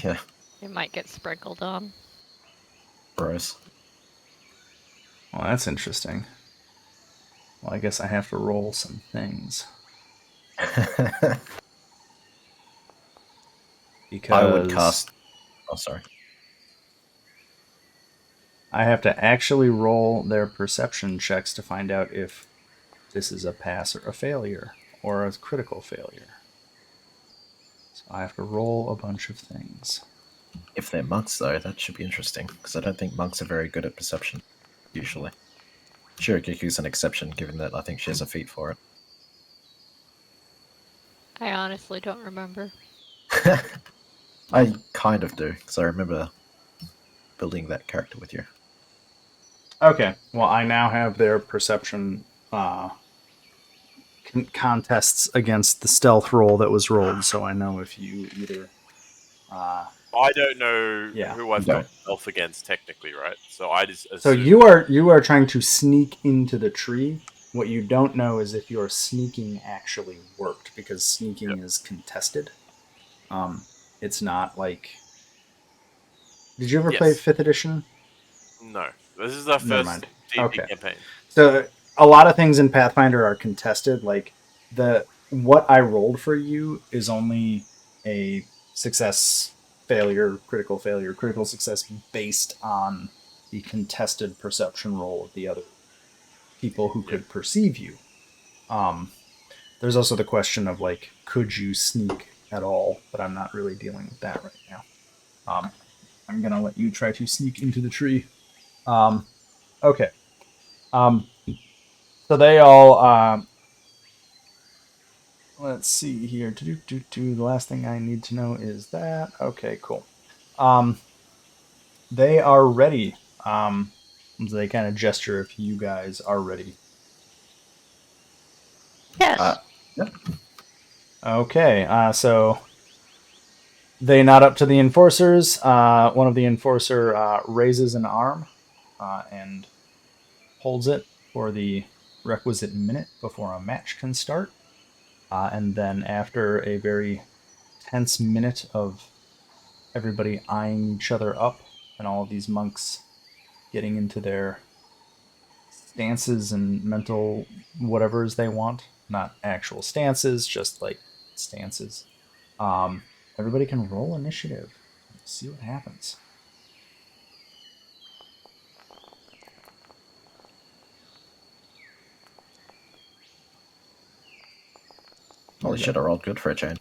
Yeah, It might get sprinkled on. gross. Well, that's interesting. Well, I guess I have to roll some things because I would cast. Oh, sorry. I have to actually roll their perception checks to find out if this is a pass or a failure or a critical failure. So I have to roll a bunch of things. If they're monks, though, that should be interesting, because I don't think monks are very good at perception, usually. Shirogiku's an exception, given that I think she has a feat for it. I honestly don't remember. I kind of do, because I remember building that character with you. Okay, well, I now have their perception contests against the stealth roll that was rolled, so I know if you either. I don't know Yeah. who I've You got don't. stealth against technically, right? So I just So assume. you are trying to sneak into the tree. What you don't know is if your sneaking actually worked because sneaking Yep. is contested. It's not like. Did you ever play Yes. Fifth Edition? No. This is our Never first mind. D&D Okay. campaign. So a lot of things in Pathfinder are contested. Like what I rolled for you is only a success, failure, critical success based on the contested perception roll of the other people who Yeah. could perceive you. Um, there's also the question of like, could you sneak at all? But I'm not really dealing with that right now. I'm gonna let you try to sneak into the tree. Okay. Um, So they all. Let's see here. The last thing I need to know is that. Okay, cool. Um, they are ready. They kind of gesture if you guys are ready. Uh, Yes. yep. Okay. So they nod up to the enforcers. One of the enforcer raises an arm and holds it for the requisite minute before a match can start. And then after a very tense minute of everybody eyeing each other up and all of these monks getting into their stances and mental whatevers they want, not actual stances, just like stances. Um, Everybody can roll initiative. See what happens. Holy shit, I rolled good for a change.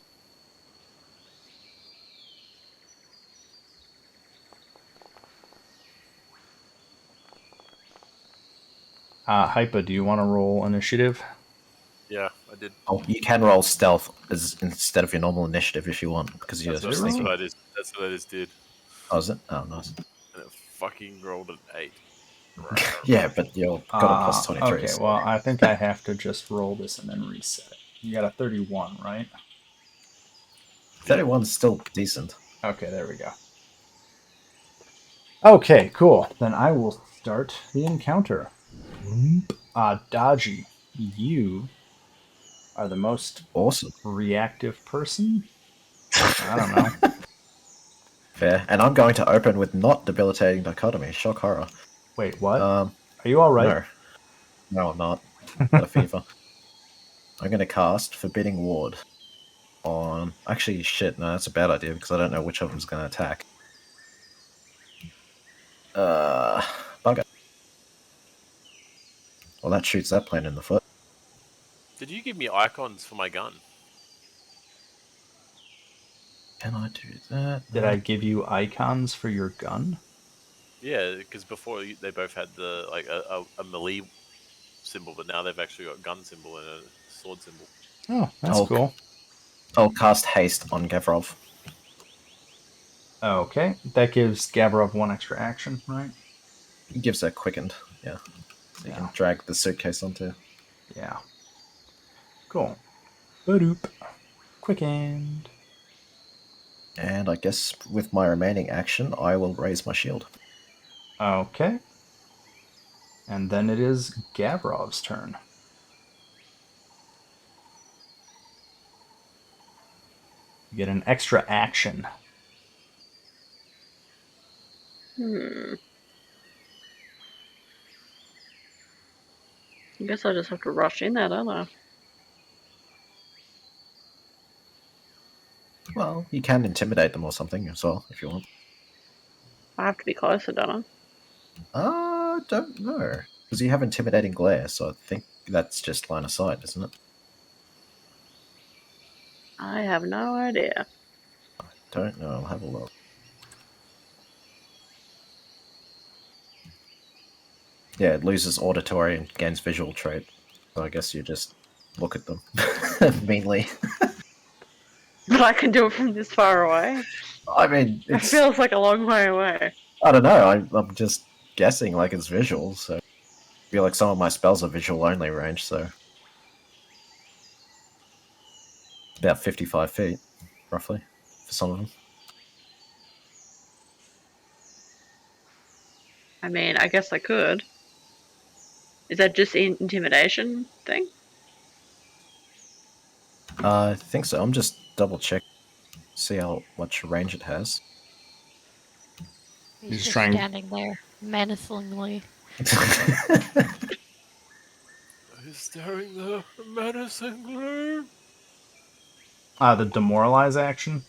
Hypa, do you want to roll initiative? Yeah, I did. Oh, you can roll stealth as instead of your normal initiative if you want, because you're That's what it sneaky. rolled. That's what I just did. Oh, is it? Oh, nice. And it fucking rolled an 8. Yeah, but you got a plus 23. Okay, So. well, I think I have to just roll this and then reset it. You got a 31, right? 31 is still decent. Okay, there we go. Okay, cool. Then I will start the encounter. Dodgy, you are the most Awesome. reactive person. I don't know. Fair. And I'm going to open with not debilitating dichotomy. Shock horror. Wait, what? Um, Are you all right? no. No, I'm not. Got a fever. I'm going to cast Forbidding Ward on... Actually, shit, no, that's a bad idea because I don't know which of them's going to attack. Uh, Bugger. Well, that shoots that plane in the foot. Did you give me icons for my gun? Can I do that? Did I give you icons for your gun? Yeah, because before they both had the like a melee symbol, but now they've actually got gun symbol and a sword symbol. Oh, that's cool. I'll cast Haste on Gavrov. Okay, that gives Gavrov one extra action, right? It gives a quickened, yeah. So you Yeah. can drag the suitcase onto. Yeah. Cool. Badoop. Quickened. And I guess with my remaining action, I will raise my shield. Okay. And then it is Gavrov's turn. You get an extra action. I guess I just have to rush in there, don't I? Well, you can intimidate them or something as well, if you want. I have to be closer, don't Don't know. Because you have intimidating glare, so I think that's just line of sight, isn't it? I? I have no idea. Don't know. I'll have a look. Yeah, it loses auditory and gains visual trait. So I guess you just look at them meanly. But I can do it from this far away. I mean, It it's... feels like a long way away. I don't know. I'm just guessing like it's visual, so... I feel like some of my spells are visual only range, so... About 55 feet, roughly, for some of them. I mean, I guess I could. Is that just an intimidation thing? I think so. I'm just double check, see how much range it has. He's He's just trying- standing there menacingly. He's staring the menacingly. The demoralize action.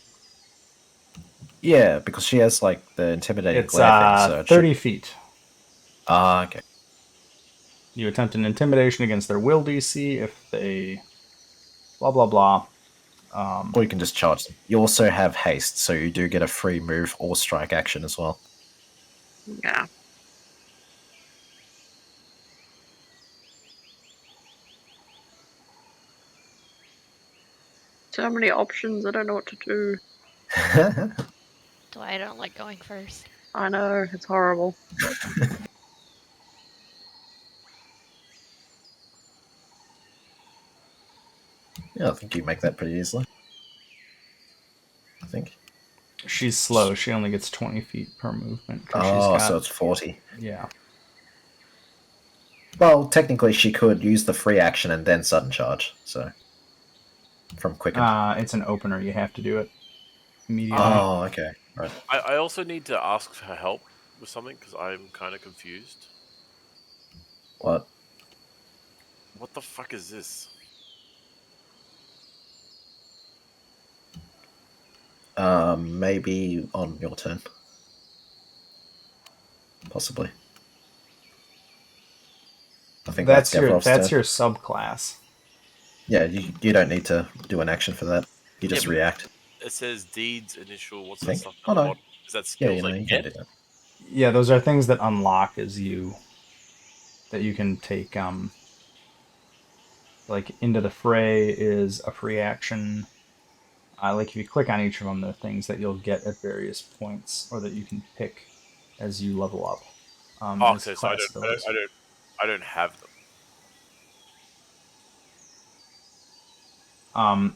Yeah, because she has like the intimidating It's glare thing, so it 30 should... feet. Okay. You attempt an intimidation against their will DC if they blah blah blah. Or you can just charge them. You also have haste, so you do get a free move or strike action as well. Yeah. so many options. I don't know what to do. That's why I don't like going first. I know, it's horrible. Yeah, I think you make that pretty easily. I think. She's slow. She only gets 20 feet per movement because she's Oh, got. so it's 40. Yeah. Well, technically, she could use the free action and then sudden charge. So, from quicken. It's an opener. You have to do it immediately. Oh, okay. Right. I also need to ask for help with something because I'm kind of confused. What? What the fuck is this? Maybe on your turn. Possibly. I think that's Gavrov's that's turn. your subclass. Yeah, you don't need to do an action for that. You just but react. it says deeds initial. What's I that think. stuff Oh at the no. bottom? Is that Yeah, skills I you can get? do that. Yeah, those are things that unlock as you that you can take. Like into the fray is a free action. Like if you click on each of them, they're things that you'll get at various points, or that you can pick as you level up. Oh, As okay, so class abilities. I don't have them. Um,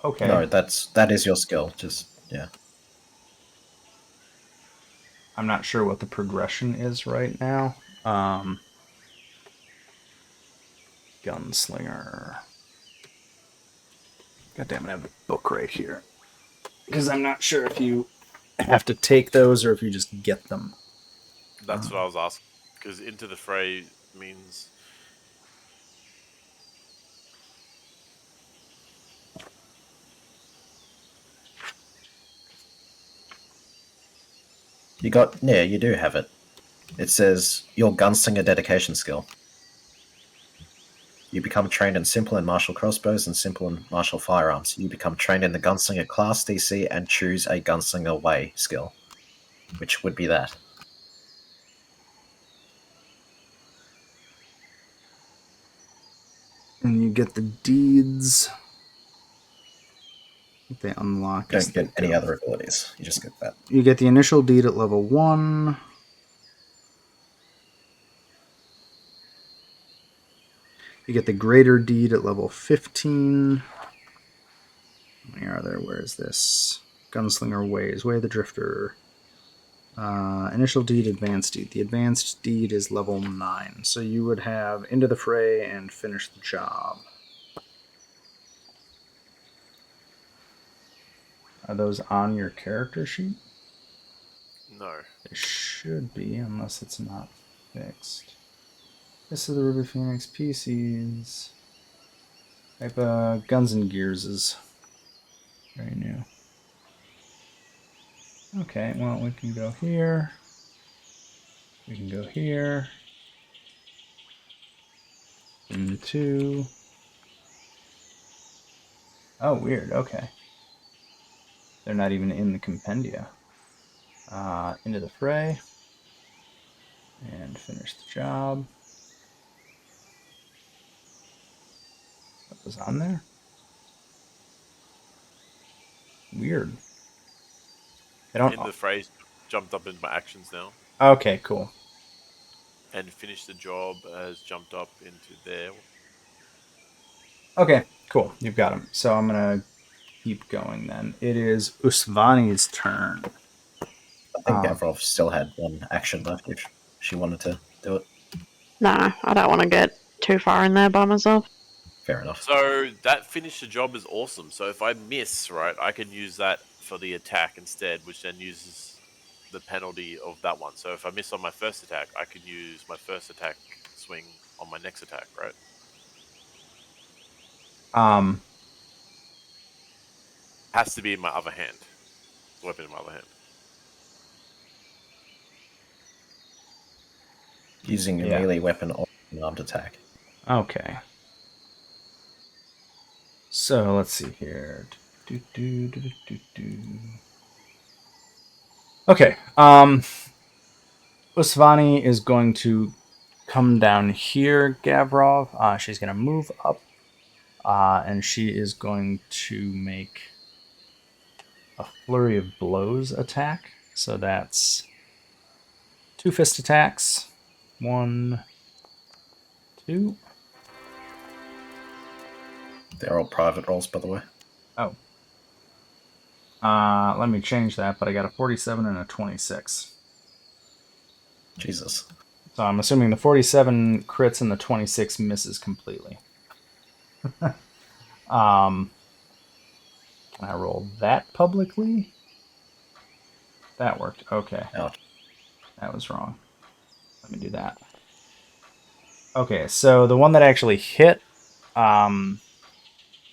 okay, No, that is your skill. Just yeah. I'm not sure what the progression is right now. Gunslinger. God damn it, I have the book right here. Because I'm not sure if you have to take those or if you just get them. That's what I was asking. Because into the fray means You do have it. It says your gunslinger dedication skill. You become trained in simple and martial crossbows and simple and martial firearms. You become trained in the gunslinger class DC and choose a gunslinger way skill, which would be that. And you get the deeds. They unlock You as don't they get any go. other abilities. You just get that. You get the initial deed at level 1. You get the greater deed at level 15. How many are there? Where is this? Gunslinger Ways. Way of the Drifter. Initial deed, advanced deed. The advanced deed is level 9. So you would have Into the Fray and Finish the Job. Are those on your character sheet? no. They should be, unless it's not fixed. This is the Ruby Phoenix PCs. Type Guns and Gears is very new. Okay, well, we can go here. We can go here. Into. Oh, weird. Okay. They're not even in the compendia. Into the fray. And finish the job. What was on there? Weird. They don't. In the phrase jumped up into my actions now. Okay, cool. And finish the job has jumped up into there. Okay, cool. You've got them. So I'm gonna keep going then. It is Usvani's turn. I think Gavrov still had one action left if she wanted to do it. No, I don't want to get too far in there by myself. Fair enough. So that finish the job is awesome. So if I miss, right, I can use that for the attack instead, which then uses the penalty of that one. So if I miss on my first attack, I can use my first attack swing on my next attack, right? Um, Has to be in my other hand. The weapon in my other hand. Using a Yeah. melee weapon or an armed attack. Okay. So let's see here. Okay. Usvani is going to come down here, Gavrov. She's going to move up and she is going to make a flurry of blows attack. So that's 2 fist attacks. 1, 2. They're all private rolls, by the way. Oh. Let me change that, but I got a 47 and a 26. Jesus. So I'm assuming the 47 crits and the 26 misses completely. Can I roll that publicly? That worked. Okay. Ouch. That was wrong. Let me do that. Okay, so the one that actually hit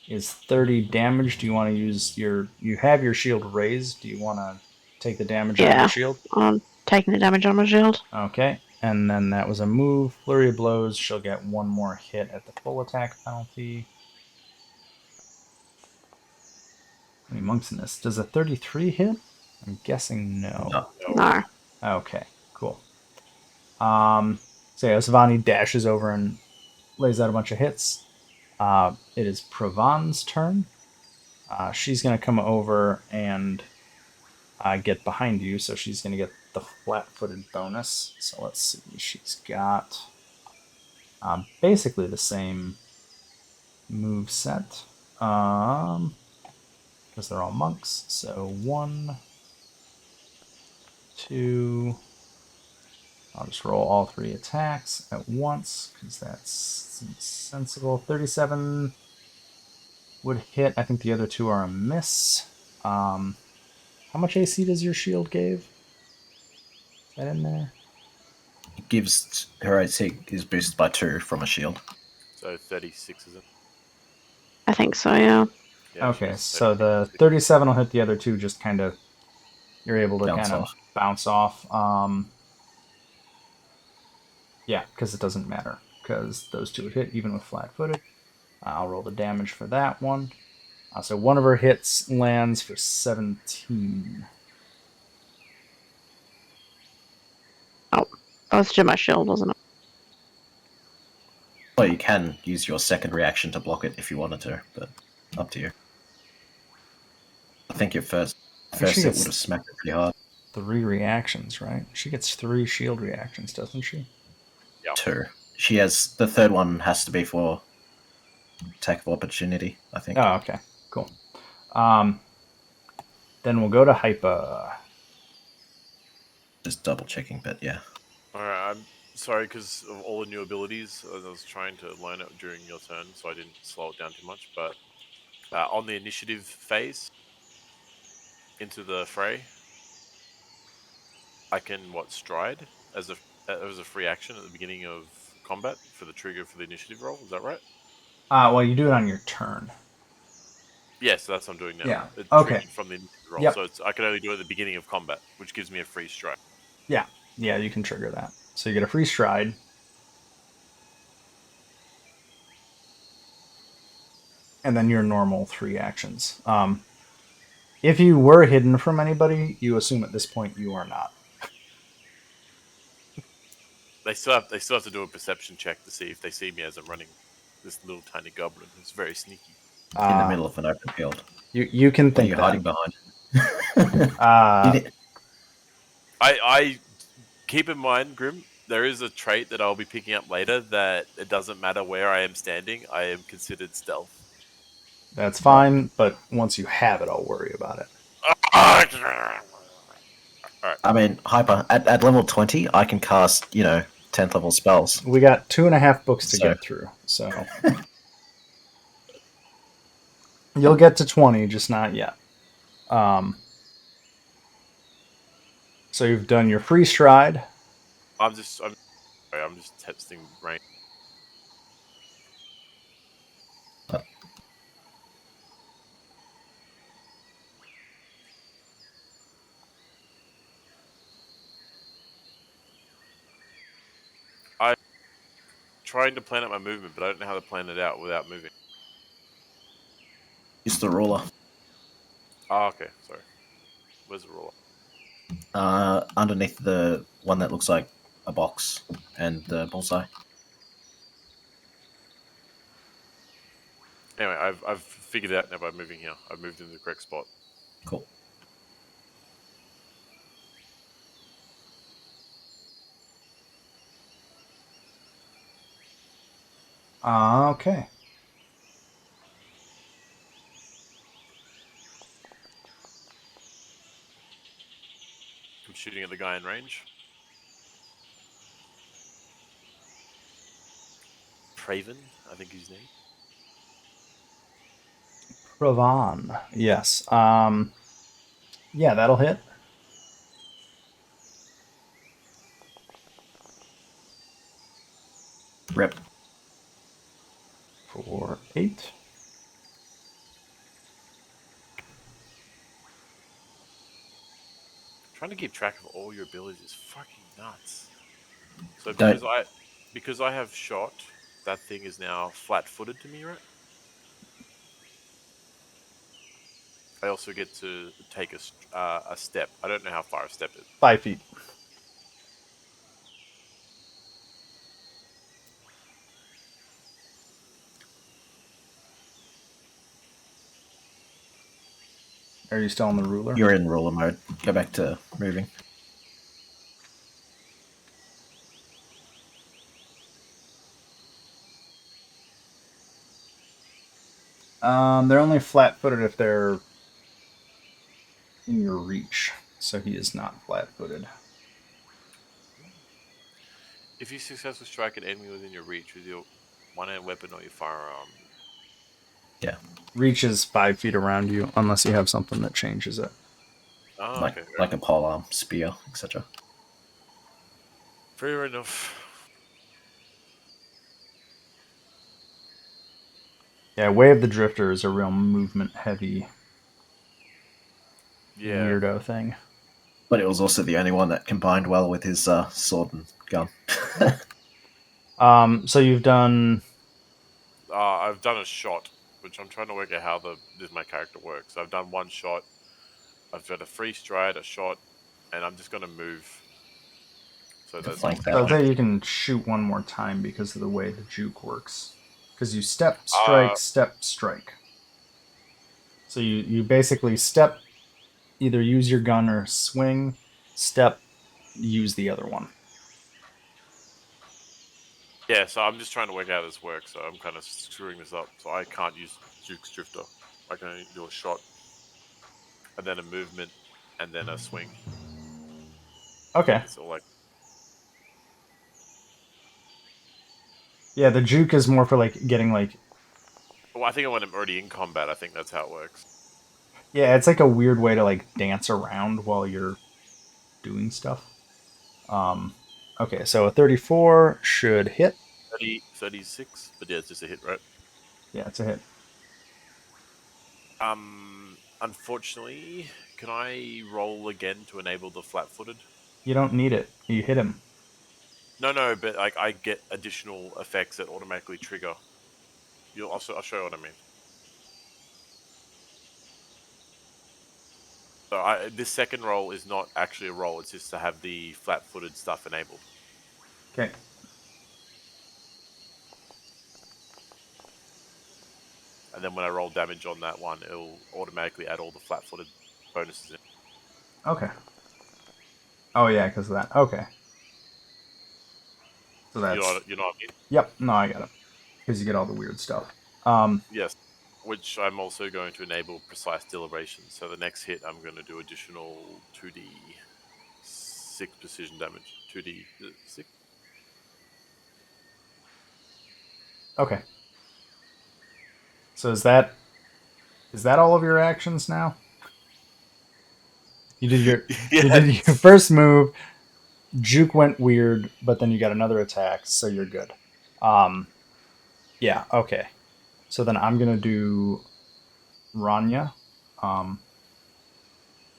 is 30 damage. Do you want to use your... You have your shield raised. Do you want to take the damage on your Yeah, shield? I'm taking the damage on my shield. Okay, and then that was a move. Flurry of blows. She'll get one more hit at the full attack penalty. How many monks in this? Does a 33 hit? I'm guessing no. No. No. Okay, cool. So yeah, Savani dashes over and lays out a bunch of hits. It is Pravan's turn. She's going to come over and get behind you, so she's going to get the flat-footed bonus. So let's see. She's got basically the same move set because they're all monks. So 1, 2. I'll just roll all 3 attacks at once because that's sensible. 37 would hit. I think the other 2 are a miss. How much AC does your shield give? Is that in there? It gives her AC is boosted by 2 from a shield. So 36 is it? I think so, yeah. Yeah, Okay, she's so 36. the 37 will hit the other 2. Just kind of, you're able to Bounce kind of off. bounce off. Yeah, because it doesn't matter because those 2 would hit even with flat-footed. I'll roll the damage for that one. So one of her hits lands for 17. Oh, that was just my shield, wasn't it? Well, you can use your second reaction to block it if you wanted to, but up to you. I think your first I think she hit would gets have smacked it pretty hard. 3 reactions, right? She gets 3 shield reactions, doesn't she? 2. She has the third one has to be for attack of opportunity, I think. Oh, okay, cool. Then we'll go to Hypa. Just double checking, but yeah. Alright, I'm sorry because of all the new abilities. I was trying to learn it during your turn, so I didn't slow it down too much. But on the initiative phase into the fray, I can stride as a free action at the beginning of combat for the trigger for the initiative roll. Is that right? Well, you do it on your turn. Yes, that's what I'm doing now. Yeah. It Okay. triggered from the initiative roll, Yep. so I can only do it at the beginning of combat, which gives me a free strike. Yeah. Yeah, you can trigger that. So you get a free stride. And then your normal 3 actions. If you were hidden from anybody, you assume at this point you are not. They still have to do a perception check to see if they see me as I'm running this little tiny goblin who's very sneaky. In the middle of an open field. You can What are think you that. hiding behind? Uh, I keep in mind, Grim, there is a trait that I'll be picking up later that it doesn't matter where I am standing, I am considered stealth. that's fine, but once you have it, I'll worry about it. I mean, Hyper, at level 20, I can cast, 10th level spells. We got 2.5 books to So- get through, so you'll get to 20, just not yet. So you've done your free stride. I'm just testing range. I'm trying to plan out my movement, but I don't know how to plan it out without moving. Use the ruler. Oh, okay, sorry. Where's the ruler? Underneath the one that looks like a box and the bullseye. Anyway, I've figured it out now by moving here. I've moved into the correct spot. Cool. Okay. I'm shooting at the guy in range. Praven, I think his name. Pravan. Yes. Yeah, that'll hit. Rip. For 8. Trying to keep track of all your abilities is fucking nuts. So Don't. because I have shot, that thing is now flat-footed to me, right? I also get to take a step. I don't know how far a step is. 5 feet. Are you still on the ruler? You're in ruler mode. Go back to moving. They're only flat-footed if they're in your reach, so he is not flat-footed. If you successfully strike an enemy within your reach with your one-hand weapon or your firearm, Yeah. Reach is 5 feet around you, unless you have something that changes it. oh, Like okay, like a polearm, spear, etc. fair enough. Yeah, Way of the Drifter is a real movement-heavy Yeah, weirdo thing. But it was also the only one that combined well with his sword and gun. So you've done. I've done a shot, which I'm trying to work out how my character works. I've done one shot. I've got a free stride, a shot, and I'm just going to move. So To that flank So that I'd one. say you can shoot one more time because of the way the juke works. Because you step, uh, strike, step, strike. So you basically step, either use your gun or swing, step, use the other one. yeah. So I'm just trying to work out how this works. So I'm kind of screwing this up. So I can't use Duke's Drifter. I can only do a shot, and then a movement, and then a swing. Okay. It's all like Yeah, the juke is more for like getting like. well, I think when I'm already in combat, I think that's how it works. Yeah, it's like a weird way to like dance around while you're doing stuff. Um, okay, so a 34 should hit. 36, but yeah, it's just a hit, right? Yeah, it's a hit. Unfortunately, can I roll again to enable the flat-footed? You don't need it. You hit him. No, but like I get additional effects that automatically trigger. I'll show you what I mean. So this second roll is not actually a roll; it's just to have the flat-footed stuff enabled. Okay. And then when I roll damage on that one, it'll automatically add all the flat-footed bonuses in. Okay. Oh yeah, because of that. Okay. So that's. You know what I mean? Yep. No, I got it. Because you get all the weird stuff. Yes. Which I'm also going to enable precise deliberation. So the next hit, I'm going to do additional 2d6 precision damage. 2d6. Okay. So is that all of your actions now? You did your you did your Yes. first move. Juke went weird, but then you got another attack, so you're good. Um, yeah. Okay. So then I'm gonna do Ranya. Um,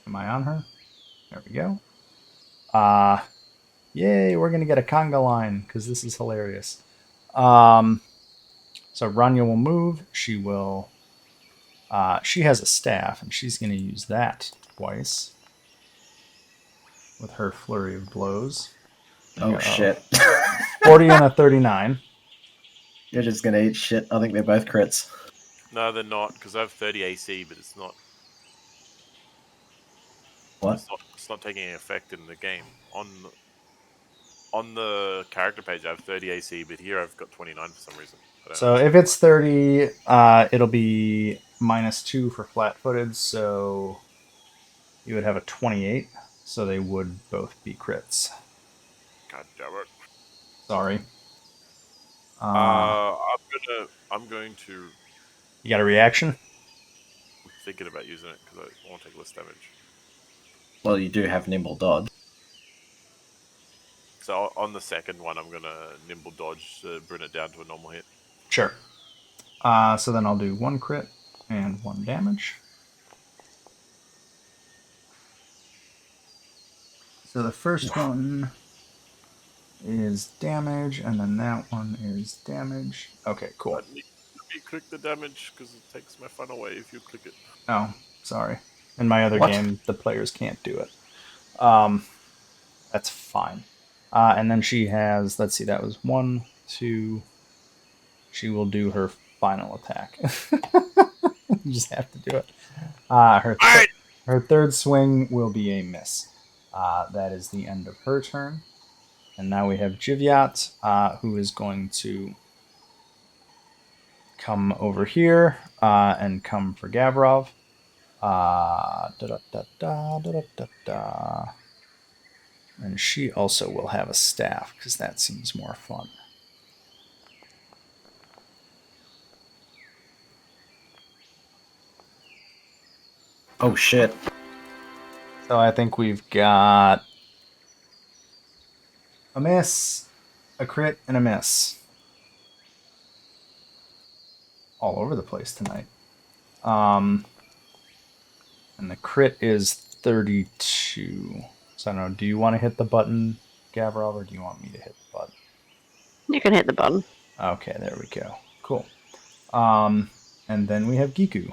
am I on her? There we go. Yay! We're gonna get a conga line because this is hilarious. Um, so Ranya will move. She will. She has a staff, and she's gonna use that twice with her flurry of blows. Oh shit. 40 and a 39. You're just gonna eat shit. I think they're both crits. No, they're not because I have 30 AC, but it's not. What? It's not taking any effect in the game. On the character page, I have 30 AC, but here I've got 29 for some reason. I don't So if understand why. it's 30, it'll be -2 for flat-footed. So you would have a 28. So they would both be crits. God damn it. Sorry. Uh, I'm going to. you got a reaction? I'm thinking about using it because I want to take less damage. Well, you do have nimble dodge. So on the second one, I'm gonna nimble dodge to bring it down to a normal hit. Sure. So then I'll do 1 crit and 1 damage. So the first one is damage, and then that one is damage. Okay, cool. But you click the damage because it takes my fun away if you click it. Oh, sorry. In my other What? game, the players can't do it. Um, that's fine. And then she has, let's see, that was 1, 2. She will do her final attack. You just have to do it. Alright! Her third swing will be a miss. That is the end of her turn. And now we have Jivyat, who is going to come over here and come for Gavrov. Da, da, da, da, da, da, da. And she also will have a staff because that seems more fun. Oh shit. So I think we've got a miss, a crit, and a miss. All over the place tonight. And the crit is 32. So I don't know. Do you want to hit the button, Gavrov, or do you want me to hit the button? You can hit the button. Okay, there we go. Cool. And then we have Giku.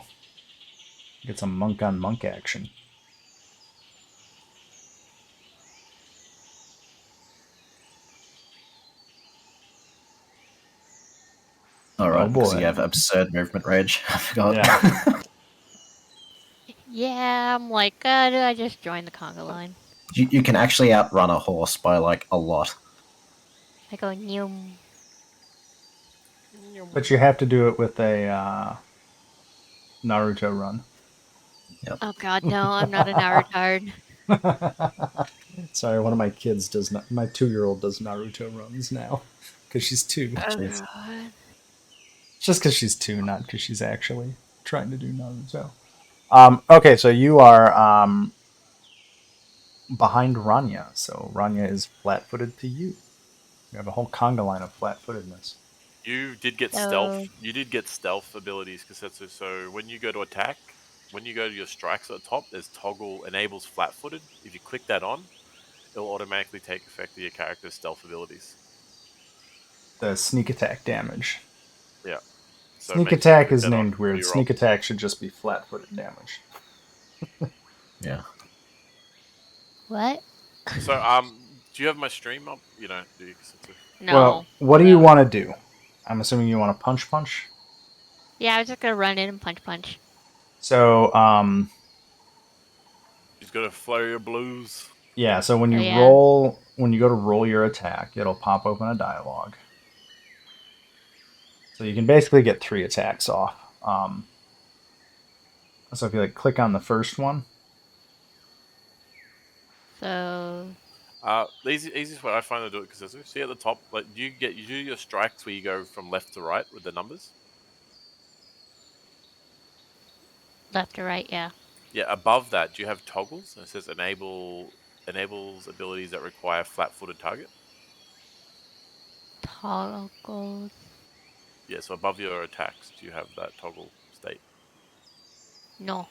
Get some monk on monk action. Alright, because boy. you have absurd movement rage. I forgot. Yeah. Yeah, I'm like, did I just join the conga line? You can actually outrun a horse by like a lot. I go, Nyum. But you have to do it with a Naruto run. Oh god, no, I'm not an hour tired. Sorry, one of my kids does not. My 2-year-old does Naruto runs now because she's 2. Oh Jeez. god. Just because she's 2, not because she's actually trying to do Naruto. Okay, so you are behind Ranya. So Ranya is flat-footed to you. You have a whole conga line of flat-footedness. You did get stealth. So, You did get stealth abilities, Kasetsu. So when you go to attack, when you go to your strikes at the top, there's toggle enables flat-footed. If you click that on, it'll automatically take effect of your character's stealth abilities. The sneak attack damage. Yeah. So Sneak make sure you attack click is that on named before weird. you roll. Sneak attack should just be flat-footed damage. Yeah. what? So do you have my stream up? You don't, do you, Kasetsu? Well, No. what do you No. want to do? I'm assuming you want to punch. Yeah, I was just gonna run in and punch. So, She's got a flurry of blues. yeah. So when Oh you yeah. roll, when you go to roll your attack, it'll pop open a dialogue. So you can basically get 3 attacks off. So if you like click on the first one, So, The easiest way I find to do it, Kasetsu, see at the top, like you do your strikes where you go from left to right with the numbers. left to right, yeah. Yeah, above that, do you have toggles? And it says enables abilities that require flat-footed target. Toggles. Yeah, so above your attacks, do you have that toggle state? No.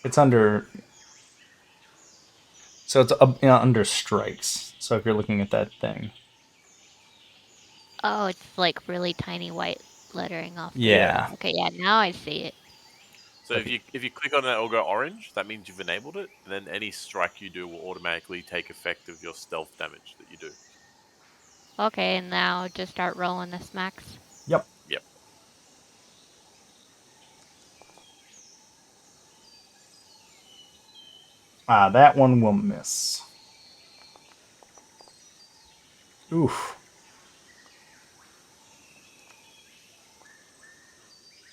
it's under. So it's under strikes. So if you're looking at that thing, Oh, it's like really tiny white lettering off the. Yeah. yeah. Okay, yeah, now I see it. So if you click on it, it'll go orange. That means you've enabled it. And then any strike you do will automatically take effect of your stealth damage that you do. Okay, and now just start rolling the smacks. Yep. Yep. That one will miss. Oof.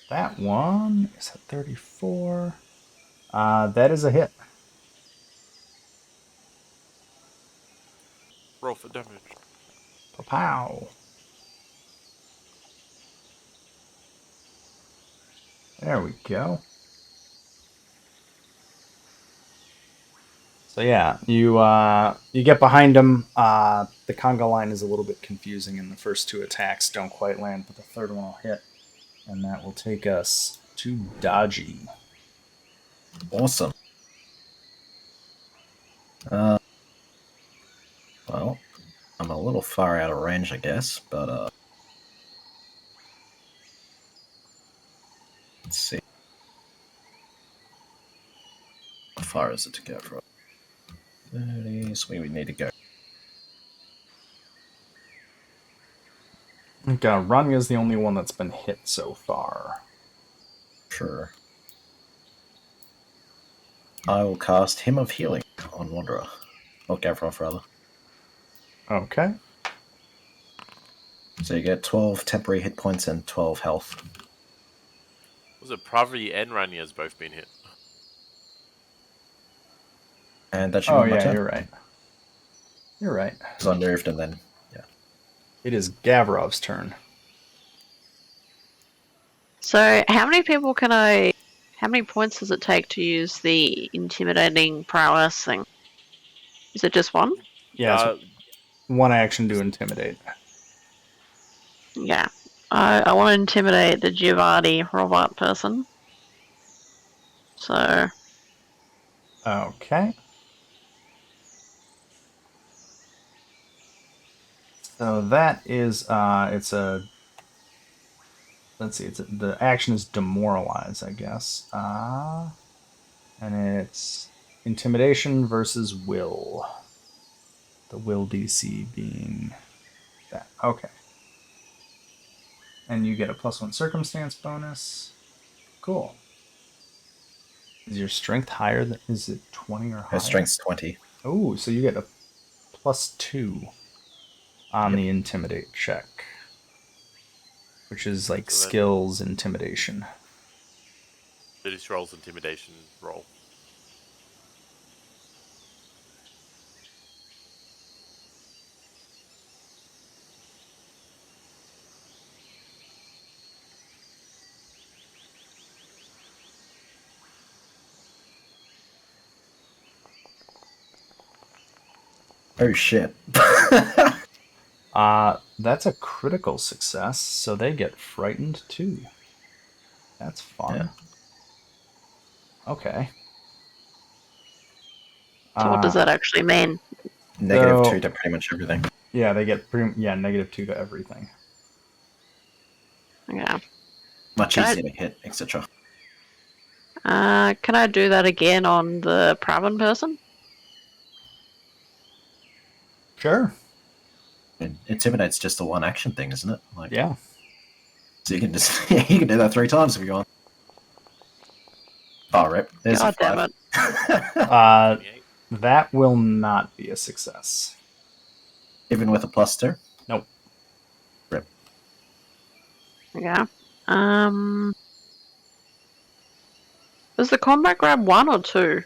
That one is at 34. That is a hit. Roll for damage. Pow. There we go. So yeah, you get behind him. The conga line is a little bit confusing, and the first two attacks don't quite land, but the third one will hit, and that will take us to Dodgy. Awesome. Well, I'm a little far out of range, I guess, but let's see. How far is it to go from? 30, so we would need to go. Rania is the only one that's been hit so far. Sure. I will cast Hymn of Healing on Wanderer. Or Gavroff, rather. Okay. So you get 12 temporary hit points and 12 health. Was it Pravi and Ranya's both been hit? And that should Oh be my yeah, turn. you're right. You're right. So I moved and then, yeah. It is Gavrov's turn. So, how many people can I? How many points does it take to use the intimidating prowess thing? Is it just one? Yeah, it's one action to intimidate. Yeah. I want to intimidate the Giovanni robot person. So, Okay. So that is it's a let's see, the action is demoralize, I guess. And it's intimidation versus will. The will DC being that. Okay. And you get a +1 circumstance bonus. Cool. Is your strength higher than is it 20 or Her higher? strength's 20. Oh, so you get a +2 on Yep. the intimidate check. Which is like So then- skills intimidation. It just rolls intimidation roll. Oh shit. That's a critical success, so they get frightened too. That's fun. Yeah. Okay. so what does that actually mean? Negative So- 2 to pretty much everything. Yeah, they get -2 to everything. Yeah. Much Can I- easier to hit, etc. Can I do that again on the Pravin person? Sure. Intimidate's just a one action thing, isn't it? Like, Yeah. so you can just you can do that 3 times if you want. Oh, rip. There's God a damn 5. Uh, 28. that will not be a success. Even with a +2. Nope. Rip. Yeah. Was the combat grab 1 or 2?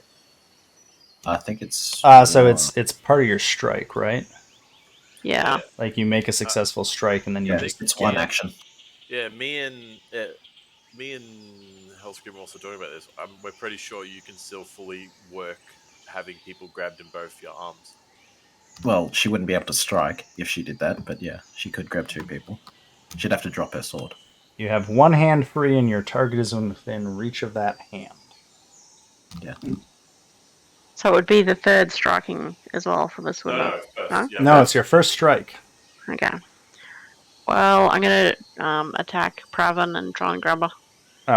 I think it's. So one. it's part of your strike, right? Yeah. Like you make a successful strike and then you Yeah, just it's one yeah. action. Yeah, me and Hellscream are also talking about this. We're pretty sure you can still fully work having people grabbed in both your arms. Well, she wouldn't be able to strike if she did that, but yeah, she could grab 2 people. She'd have to drop her sword. you have one hand free and your target is within reach of that hand. Yeah. So it would be the third striking as well for this, wouldn't it? No? Yeah, No, it's your first strike. Okay. Well, I'm gonna attack Pravin and try and grab her.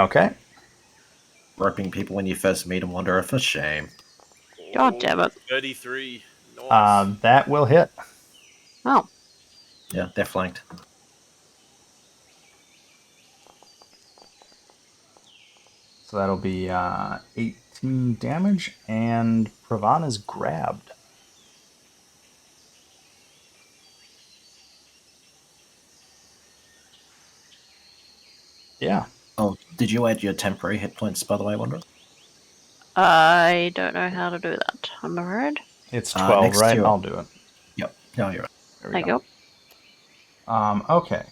Okay. Roping people when you first meet them, Wanderer, for shame. God damn it. 33. Nice. That will hit. Oh, Yeah, they're flanked. So that'll be 18 18 damage, and Pravan is grabbed. Yeah, Oh, did you add your temporary hit points, by the way, Wonder? I don't know how to do that. I'm afraid. it's 12, Next right? to I'll do it. Yep. No, you're right. There we There you go. go. Okay.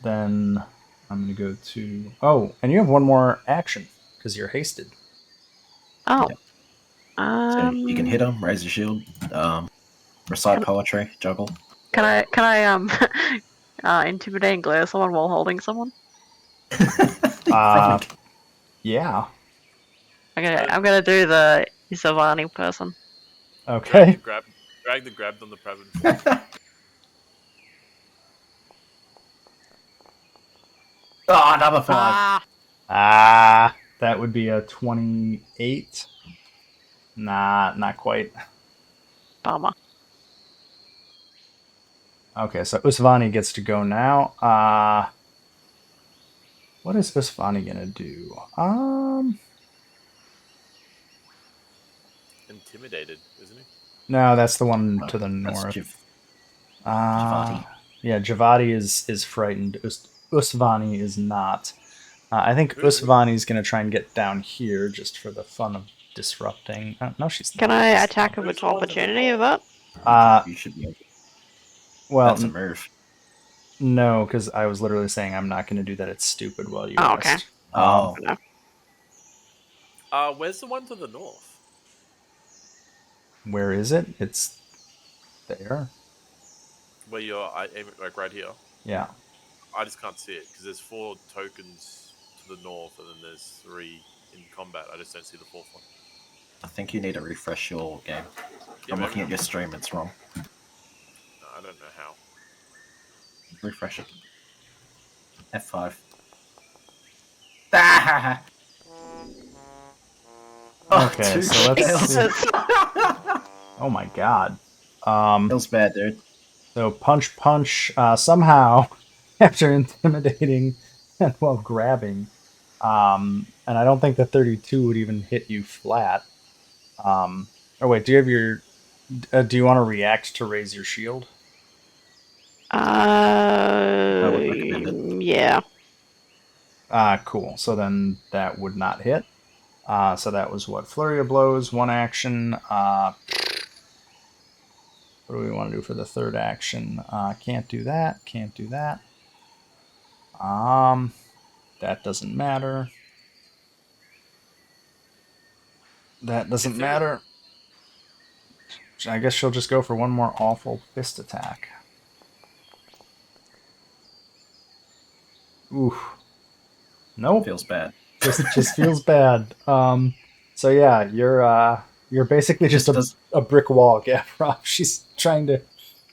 Then I'm going to go to. Oh, and you have one more action because you're hasted. Oh. Yep. So you can hit Um. him, raise your shield, recite Can, poetry, juggle. can I intimidate and glare someone while holding someone? You Uh, probably can. yeah. I'm gonna do the Isavani person. Okay. Drag the grabbed on the Praven. Oh, number 5. Ah, That would be a 28. Nah, not quite. bummer. Okay, so Usvani gets to go now. What is Usvani gonna do? Intimidated, isn't he? No, that's the one to the That's north. Javati. Yeah, Javati is frightened. Usvani is not. I think Who? Usvani is gonna try and get down here just for the fun of disrupting. No, she's Can not. I She's attack fine. her Who's with the one to the opportunity of north? that? You should be able to. Well, That's a move. no, because I was literally saying I'm not going to do that. It's stupid while you Oh, okay. rest. Oh, No. Where's the one to the north? Where is it? It's there. Where you're aiming, like right here. Yeah. I just can't see it because there's 4 tokens to the north, and then there's 3 in combat. I just don't see the 4th one. I think you need to refresh your game. Yeah, I'm but looking at your stream, it's wrong. no, I don't know how. Refresh it. F5. Ah! Oh, Okay, 2 so let's fails. see. Oh my god. Feels bad, dude. So punch, punch. Somehow, after intimidating and while grabbing, and I don't think the 32 would even hit you flat. Oh wait, do you have your? Do you want to react to raise your shield? I would recommend it. Yeah. Cool. So then that would not hit. So that was what? Flurry of blows, one action. What do we want to do for the third action? Can't do that. Can't do that. Um, that doesn't matter. That If doesn't there was, matter. I guess she'll just go for one more awful fist attack. Oof. Nope. Feels bad. Just feels bad. So yeah, you're basically just Just does a brick wall, Gavrov. She's trying to.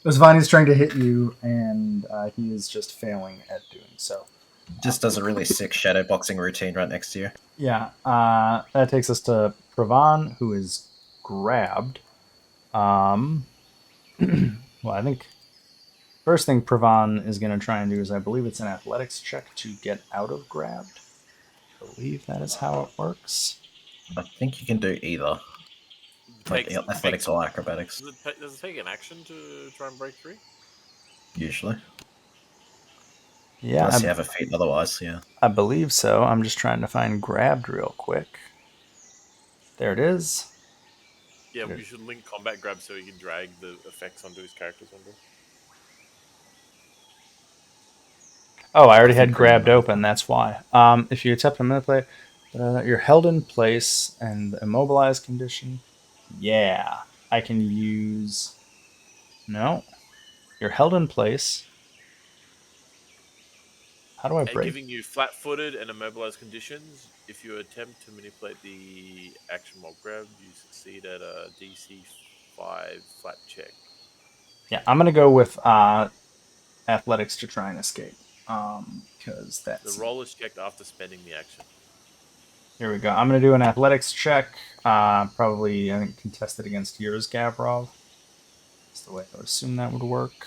Osvani's trying to hit you, and he is just failing at doing so. just does a really sick shadow boxing routine right next to you. Yeah, that takes us to Pravan, who is grabbed. Um, well, I think first thing Pravan is going to try and do is, I believe it's an athletics check to get out of grabbed. I believe that is how it works. I think you can do either, like takes athletics or acrobatics, does it take an action to try and break free? usually. Yeah, Unless you have a feat otherwise, yeah. I believe so. I'm just trying to find grabbed real quick. There it is. Yeah, we should link combat grab so he can drag the effects onto his character's window. Oh, I I already think had grabbed pretty much. open. That's why. If you attempt to manipulate, you're held in place and the immobilized condition. Yeah, I can use. No, you're held in place. How do I And break? giving you flat-footed and immobilized conditions. If you attempt to manipulate the action while grabbed, you succeed at a DC 5 flat check. Yeah, I'm gonna go with athletics to try and escape. Because The that's roll is checked after spending the action. here we go. I'm gonna do an athletics check. Probably I think contested against yours, Gavrov. That's the way I would assume that would work.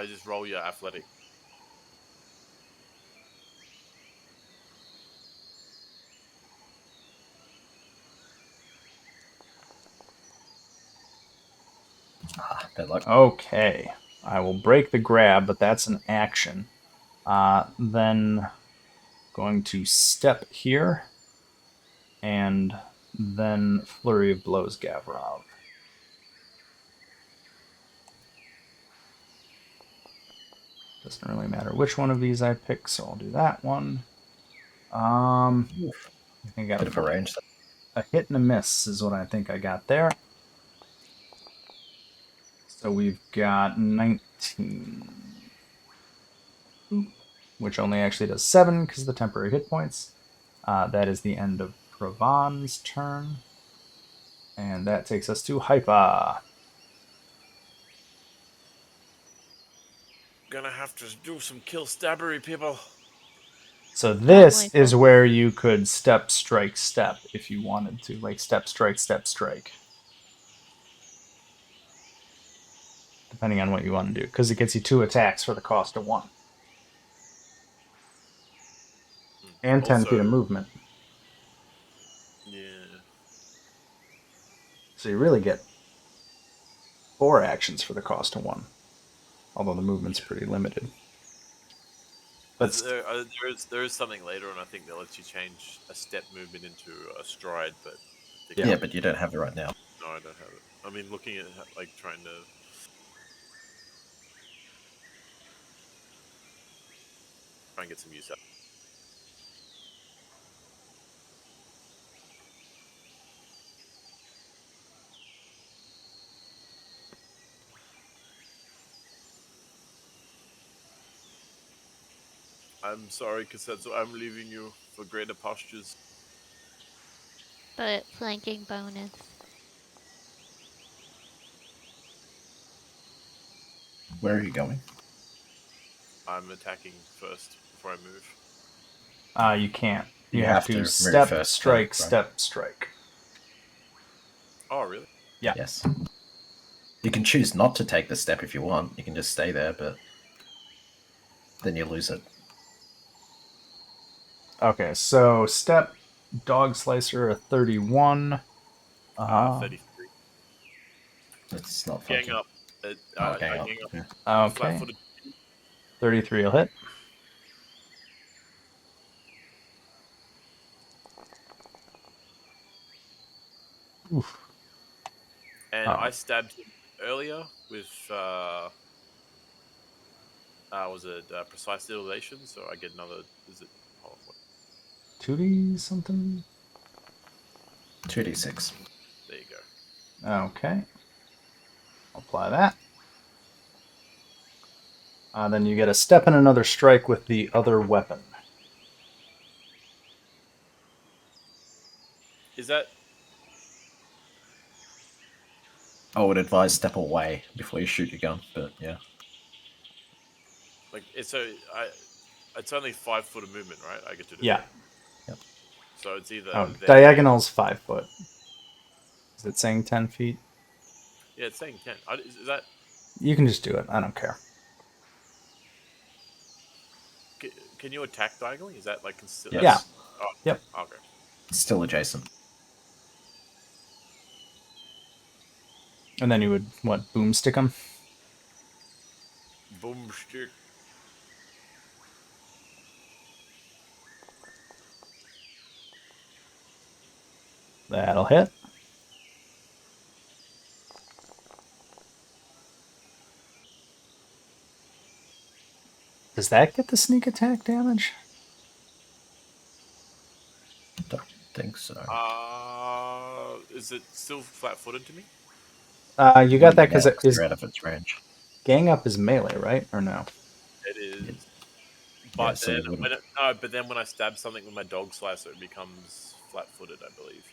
Just roll your athletic. Bad luck. Okay. I will break the grab, but that's an action. Then going to step here, and then Flurry of Blows Gavrov. Doesn't really matter which one of these I pick, so I'll do that one. I think I Bit got of a range. a hit and a miss is what I think I got there. So we've got 19, which only actually does 7 because of the temporary hit points. That is the end of Pravan's turn. And that takes us to Hypa. Gonna have to do some kill stabbery, people. So Not this is lethal. where you could step, strike, step if you wanted to. Like step, strike, step, strike. Depending on what you want to do. Because it gets you 2 attacks for the cost of 1. And 10 feet of Also, movement. yeah. So you really get 4 actions for the cost of 1. Although the movement's pretty limited. But There is something later, and I think that lets you change a step movement into a stride. But I think Yeah. Yeah, but you don't have it right now. no, I don't have it. I mean, looking at like trying to try and get some use out. I'm sorry, Kasetsu. I'm leaving you for greater postures. But flanking bonus. Where are you going? I'm attacking first before I move. you can't. You You have have to to move step, first, strike, right? step, strike. Oh, really? Yeah. Yes. You can choose not to take the step if you want. You can just stay there, but then you lose it. Okay, so step, dog slicer, a 31. 33. It's not Gang flanking. up. Oh, gang I up. gang up. Yeah. Okay. Flat-footed. 33 will hit. Oof. And Oh, I stabbed him earlier with was it precise elevation? So I get another. Is it? Hold on, what, 2D something? 2d6. there you go. Okay. Apply that. Then you get a step and another strike with the other weapon. Is that I would advise step away before you shoot your gun, but yeah. like it's so I? It's only 5 foot of movement, right? I get to do. Yeah. Yep. So it's either Oh, there. diagonal's 5 foot. Is it saying 10 feet? Yeah, it's saying 10. Is that? You can just do it. I don't care. Can you attack diagonally? Is that like Yeah. Yes. that's? Oh, Yep. okay. It's still adjacent. And then you would, what, boomstick him? Boomstick. That'll hit. Does that get the sneak attack damage? Don't think so. Is it still flat-footed to me? You got that Now because it is you're out of its range. gang up is melee, right? Or no? It is. Yeah, But so then you wouldn't. no, but then when I stab something with my dog slicer, it becomes flat-footed, I believe.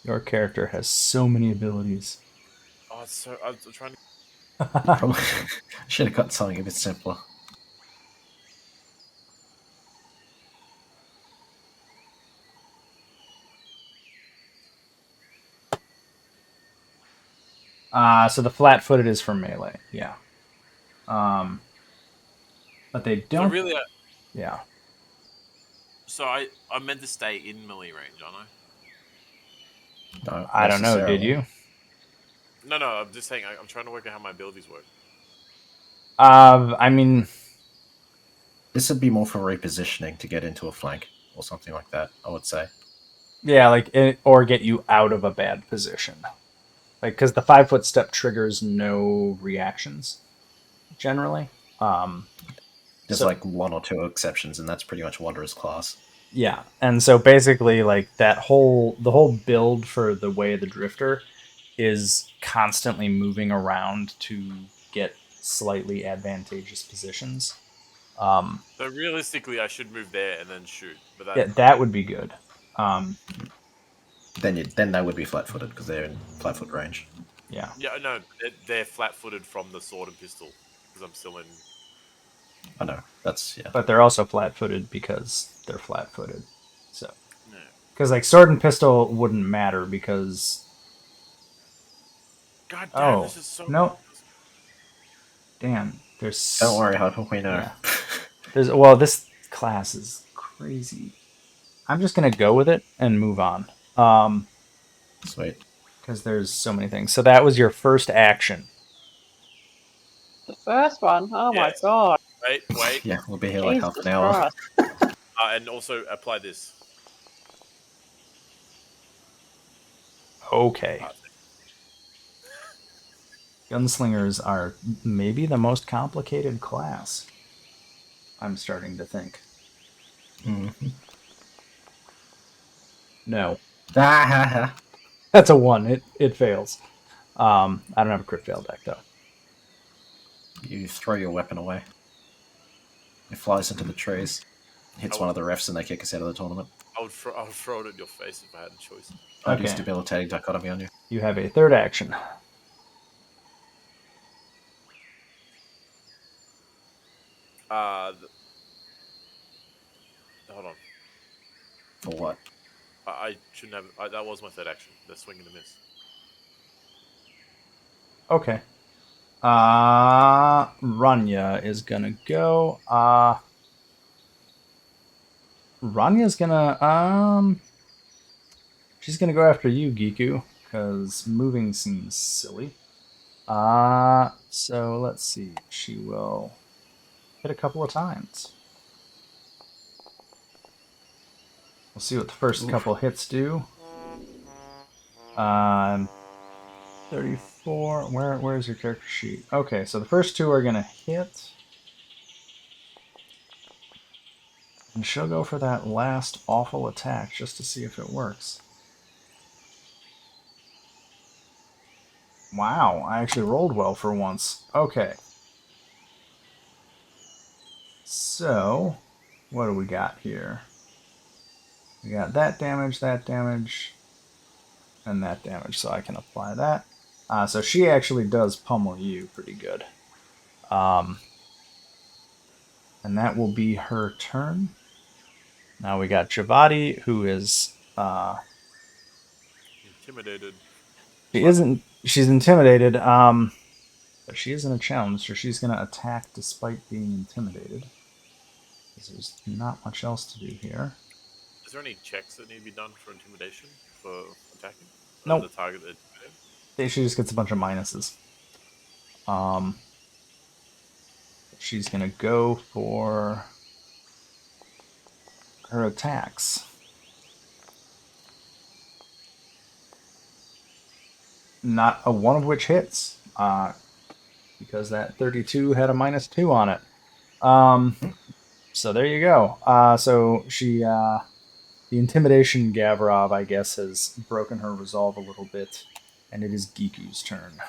Your character has so many abilities. Oh, it's so I was trying to. Probably should have got something a bit simpler. So the flat-footed is for melee. Yeah. But they So don't. really, Yeah. I meant to stay in melee range, aren't I? Not I don't know. Did necessarily. you? No, no. I'm just saying. I'm trying to work out how my abilities work. I mean, This would be more for repositioning to get into a flank or something like that, I would say. yeah, like or get you out of a bad position, like because the 5 foot step triggers no reactions generally. Um, There's so like one or two exceptions, and that's pretty much Wanderer's class. yeah, and so basically, like the whole build for the way of the drifter is constantly moving around to get slightly advantageous positions. Um, So realistically, I should move there and then shoot. But that, yeah, that would be good. Um, Then they would be flat-footed because they're in flat-foot range. yeah, yeah, no, they're flat-footed from the sword and pistol because I'm still in. I know that's yeah. but they're also flat-footed because they're flat-footed. So, No. because like sword and pistol wouldn't matter because God damn, oh this is so. no, damn, Don't there's worry, Hyper, we know. yeah, there's well this class is crazy. I'm just gonna go with it and move on. Sweet. Because there's so many things. So that was your first action. The first one, oh my Yes. god, Wait, wait, Yeah, we'll be here like half Jesus an hour. Christ. and also apply this. Okay. Uh, Gunslingers are maybe the most complicated class. I'm starting to think. Mhm. No. Ah, ha, ha. That's a one. It fails. I don't have a crit fail deck though. You throw your weapon away. It flies into the trees, I hits one would, of the refs, and they kick us out of the tournament. I would throw it at your face if I had a choice. I'd use Okay. debilitating dichotomy on you. You have a third action. Th- hold on. For what? I shouldn't have. That was my third action. The swing and a miss. Okay. Ranya is gonna go. Ranya's gonna she's gonna go after you, Giku, because moving seems silly. So let's see. She will hit a couple of times. We'll see what the first Oof. couple hits do. Um, 34. Where's your character sheet? Okay, so the first two are gonna hit, and she'll go for that last awful attack just to see if it works. Wow, I actually rolled well for once. Okay. So, what do we got here? We got that damage, and that damage, so I can apply that. So she actually does pummel you pretty good. Um, and that will be her turn. Now we got Javati, who is Intimidated. she But isn't she's intimidated, but she isn't a challenge, so she's gonna attack despite being intimidated. Because there's not much else to do here. is there any checks that need to be done for intimidation for attacking? The Nope, target that intimidated? she just gets a bunch of minuses. Um, she's gonna go for her attacks. Not a one of which hits, because that 32 had a -2 on it. So there you go. So the intimidation Gavrov, I guess, has broken her resolve a little bit, and it is Giku's turn.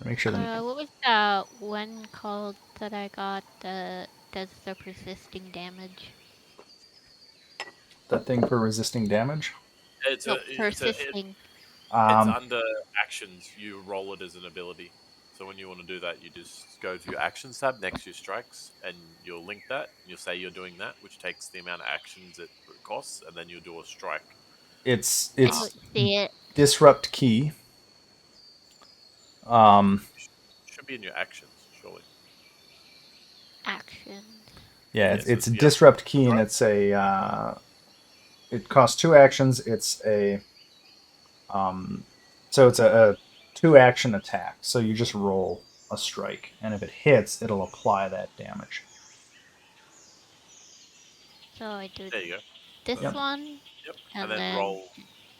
Make sure that What was that one called that I got that does the persisting damage? that thing for resisting damage. It's a No, it's a persisting. it's Um, under actions. You roll it as an ability. So when you want to do that, you just go to your actions tab next to your strikes, and you'll link that. You'll say you're doing that, which takes the amount of actions it costs, and then you'll do a strike. it's I it's don't see it. disrupt key. Um, Should be in your actions, surely. Actions. yeah, Yeah. it's So it's it's, you have disrupt key, and strike. it's a it costs two actions. It's a So it's a 2 action attack. So you just roll a strike, and if it hits, it'll apply that damage. So I do There you go. this Yep. one, Yep. And and then then roll.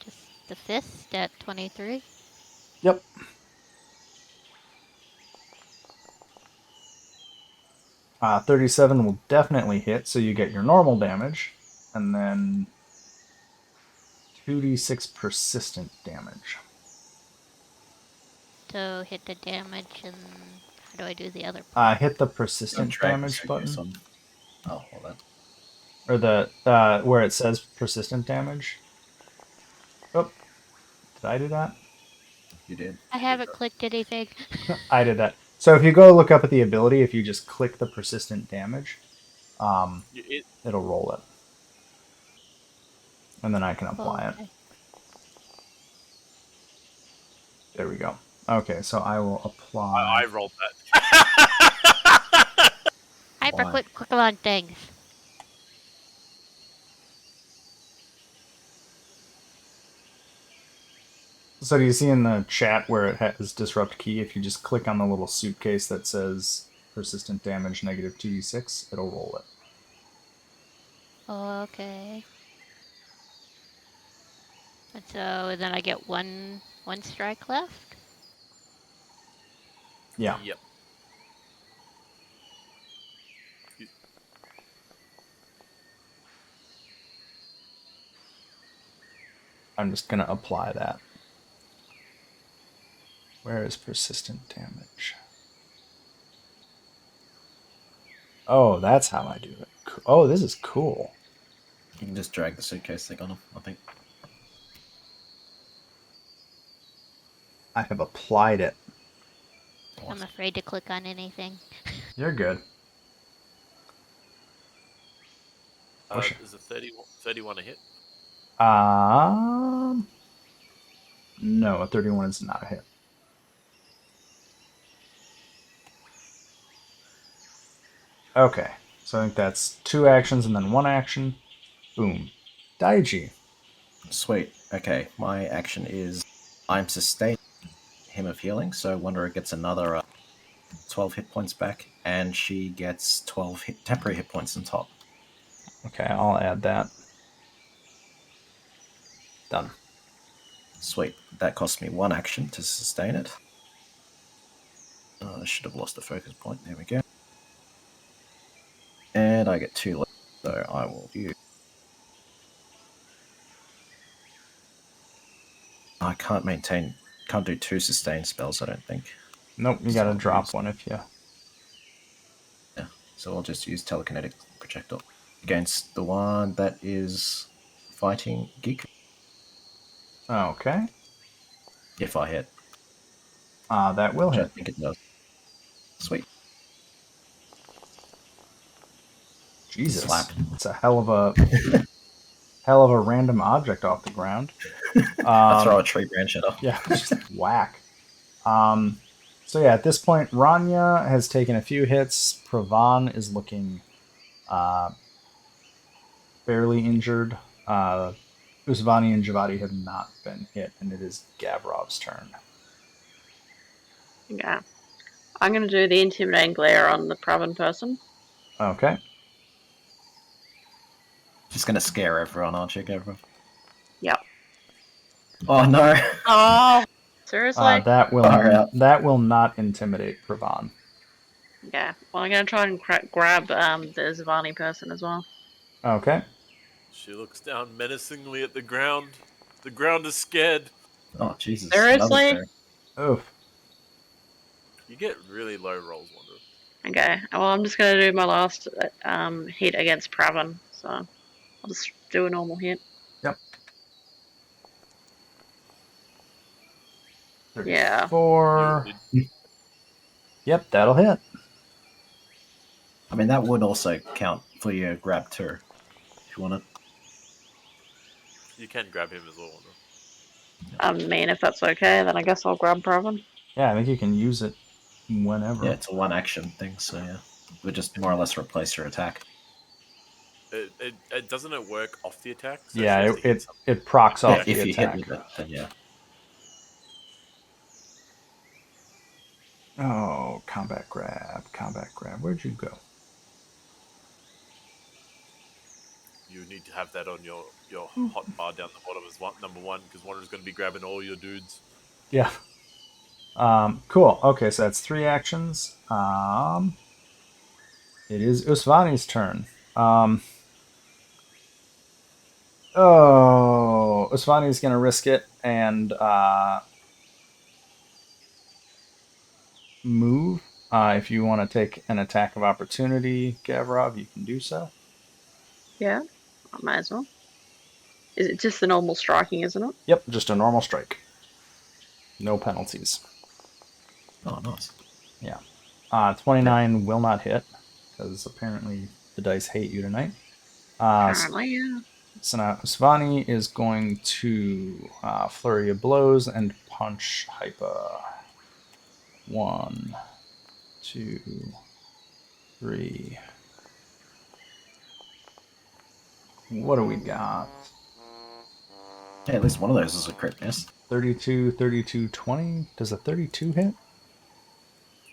just the fist at 23. Yep. 37 will definitely hit, so you get your normal damage, and then 2d6 persistent damage. So hit the damage, and how do I do the other Hit the Don't persistent drag the damage suitcase button, on. Oh, well then. or the where it says persistent damage. Oh, did I do that? You did. I haven't clicked anything. I did that. So if you go look up at the ability, if you just click the persistent damage, It, it'll roll it, and then I can Oh, apply it. okay. There we go. Okay, so I will apply. I rolled that. Hyper Why? click on things. So do you see in the chat where it has disrupt key? If you just click on the little suitcase that says persistent damage negative 2d6, it'll roll it. Okay. And so then I get one strike left. Yeah, Yep. I'm just gonna apply that. Where is persistent damage? Oh, that's how I do it. Oh, this is cool. You can just drag the suitcase thing on him, I think. I have applied it. I'm afraid to click on anything. You're good. Push it. Is a 31 a hit? Um, no, a 31 is not a hit. Okay, so I think that's 2 actions and then 1 action. Boom. Daiji. Sweet. Okay, my action is I'm sustaining him of healing, so Wanderer gets another 12 hit points back, and she gets 12 temporary hit points on top. Okay, I'll add that. Done. Sweet. That cost me 1 action to sustain it. I should have lost the focus point. There we go. And I get 2 left, so I will use. I can't do 2 sustained spells, I don't think. Nope, you So gotta I'll drop use- one if you. Yeah, so I'll just use telekinetic projectile against the one that is fighting Geek. Okay. If I hit, That will which I hit. think it does. Sweet. Jesus, Slap. it's a hell of a random object off the ground. I throw a tree branch at her. Yeah, just whack. So yeah, at this point, Ranya has taken a few hits. Pravan is looking barely injured. Usvani and Javadi have not been hit, and it is Gavrov's turn. Yeah. I'm going to do the intimidating glare on the Pravan person. Okay. Just gonna scare everyone, aren't you, Gabriel? Yep. Oh no! Oh, seriously? That Far out. will not intimidate Pravan. Yeah. Well, I'm going to try and grab the Zavani person as well. Okay. She looks down menacingly at the ground. The ground is scared. Oh Jesus! Another Seriously? turn. Oof. You get really low rolls, Wanderer. Okay. Well, I'm just going to do my last hit against Pravan. So I'll just do a normal hit. Yep. Yeah. 34. Yep, that'll hit. I mean, that would also count for your grab too, if you wanted. You can grab him as well, Wanderer. I mean, if that's okay, then I guess I'll grab Pravan. Yeah, I think you can use it whenever. Yeah, it's a 1 action thing, so yeah, it would just more or less replace your attack. It doesn't it work off the attack? So Yeah, she has to hit something. it procs Yeah, off the if you hit attack. with it, then yeah. Oh, combat grab, combat grab. Where'd you go? You need to have that on your hot bar down the bottom as number one, because Wander's going to be grabbing all your dudes. Yeah. Cool. Okay, so that's 3 actions. It is Usvani's turn. Usvani's gonna risk it and move. If you want to take an attack of opportunity, Gavrov, you can do so. Yeah, I might as well. Is it just the normal striking, isn't it? Yep, just a normal strike. No penalties. Oh, nice. Yeah. 29 will not hit, because apparently the dice hate you tonight. Apparently, yeah. So now Svani is going to flurry of blows and punch Hypa. 1, 2, 3. What do we got? Yeah, at least one of those is a crit miss. 32, 32, 20. Does a 32 hit?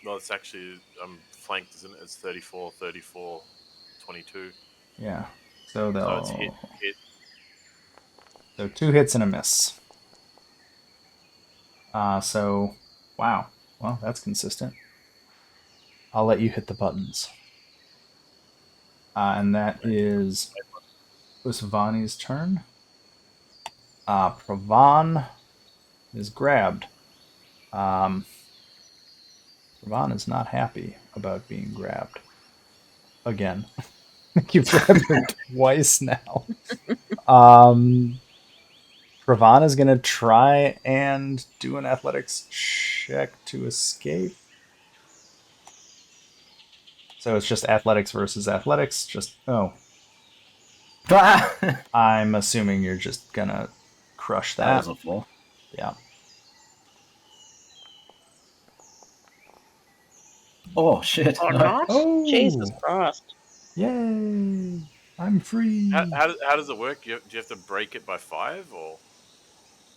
No, it's actually flanked, isn't it? It's 34, 34, 22. Yeah. So So it's hit, they'll. hit. So 2 hits and a miss. So, wow. Well, that's consistent. I'll let you hit the buttons. And that is Usvani's turn. Pravan is grabbed. Pravan is not happy about being grabbed. Again. You've grabbed her twice now. Pravan is going to try and do an athletics check to escape. So it's just athletics versus athletics. I'm assuming you're just going to crush That that. was a four. Yeah. Oh, shit. Or No. not? Jesus Oh, Christ. yay. I'm free. How does it work? Do you have to break it by 5 or?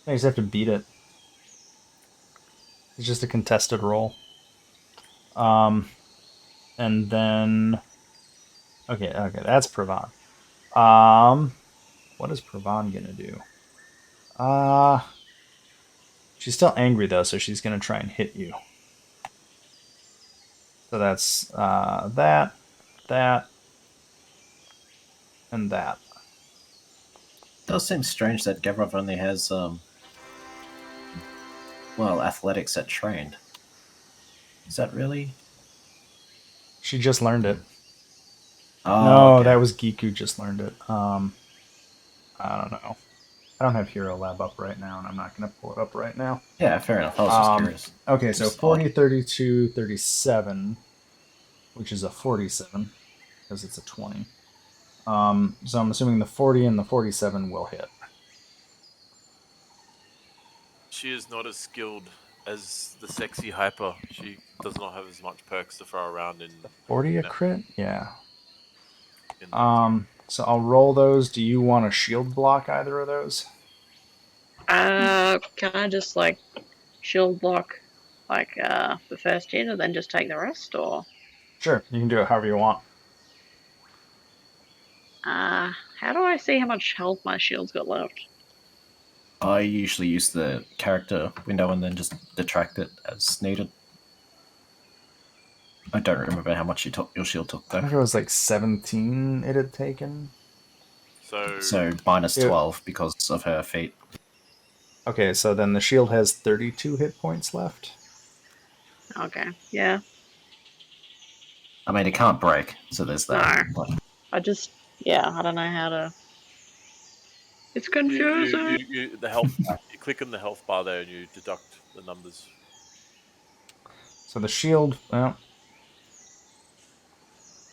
I just have to beat it. It's just a contested roll. And then okay, that's Pravan. What is Pravan gonna do? Uh she's still angry though, so she's gonna try and hit you. So that's that, and that. It does seem strange that Gavrov only has, athletics at trained. Is that really? She just learned it. Oh, No, okay. that was Giku just learned it. I don't know. I don't have Hero Lab up right now, and I'm not gonna pull it up right now. Yeah, fair enough. I was just curious. Okay, so Just 40, odd. 32, 37, which is a 47, because it's a 20. So I'm assuming the 40 and the 47 will hit. She is not as skilled as the sexy hyper. She does not have as much perks to throw around in 40 a that crit? Yeah. in that team. So I'll roll those. Do you want to shield block either of those? Can I just, like, shield block, like, the first hit and then just take the rest, or? Sure, you can do it however you want. How do I see how much health my shield's got left? I usually use the character window and then just detract it as needed. I don't remember how much your shield took, I though. think it was like 17 it had taken. So minus It- 12 because of her feat. Okay, so then the shield has 32 hit points left. Okay, yeah. I mean, it can't break, so there's that. No. I don't know how to. It's You, confusing. the health. You click on the health bar there and you deduct the numbers. So the shield, well,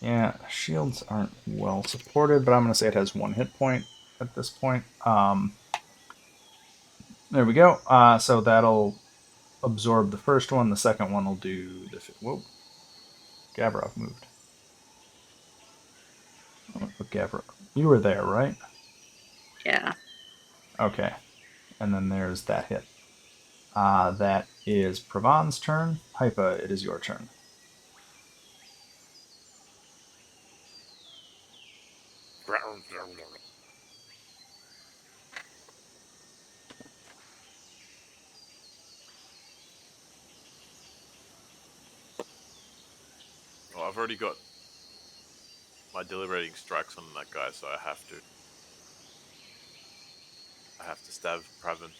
yeah, shields aren't well supported, but I'm going to say it has 1 hit point at this point. There we go. So that'll absorb the first one. The second one will do the. Whoa, Gavrov moved. Oh, Gavrov, you were there, right? Yeah. Okay, and then there's that hit. That is Pravan's turn. Hypa, it is your turn. Well, I've already got my deliberating strikes on that guy, so I have to. I have to stab Pravin.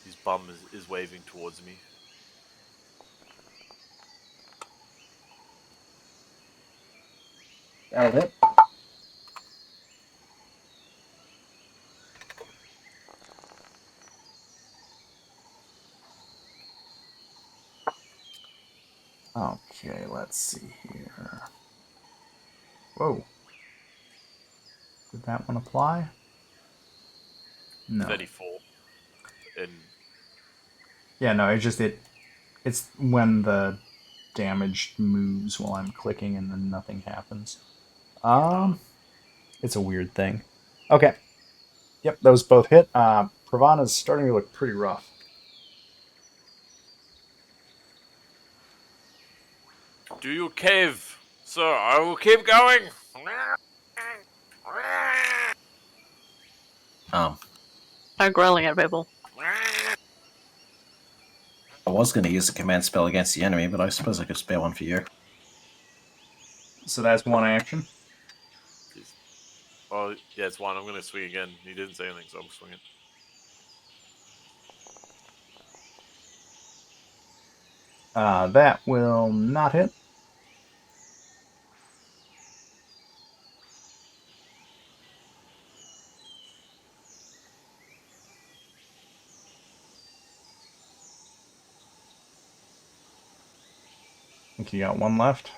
His bum is waving towards me. That'll hit. Okay, let's see here. Whoa. Did that one apply? No. 34. And Yeah, no, it's when the damage moves while I'm clicking and then nothing happens. It's a weird thing. Okay. Yep, those both hit. Pravana's starting to look pretty rough. do you cave, sir? I will keep going. No growling at people. I was going to use a command spell against the enemy, but I suppose I could spare one for you. So that's one action. Oh, yeah, it's one. I'm going to swing again. He didn't say anything, so I'm swinging. That will not hit. I think you got one left.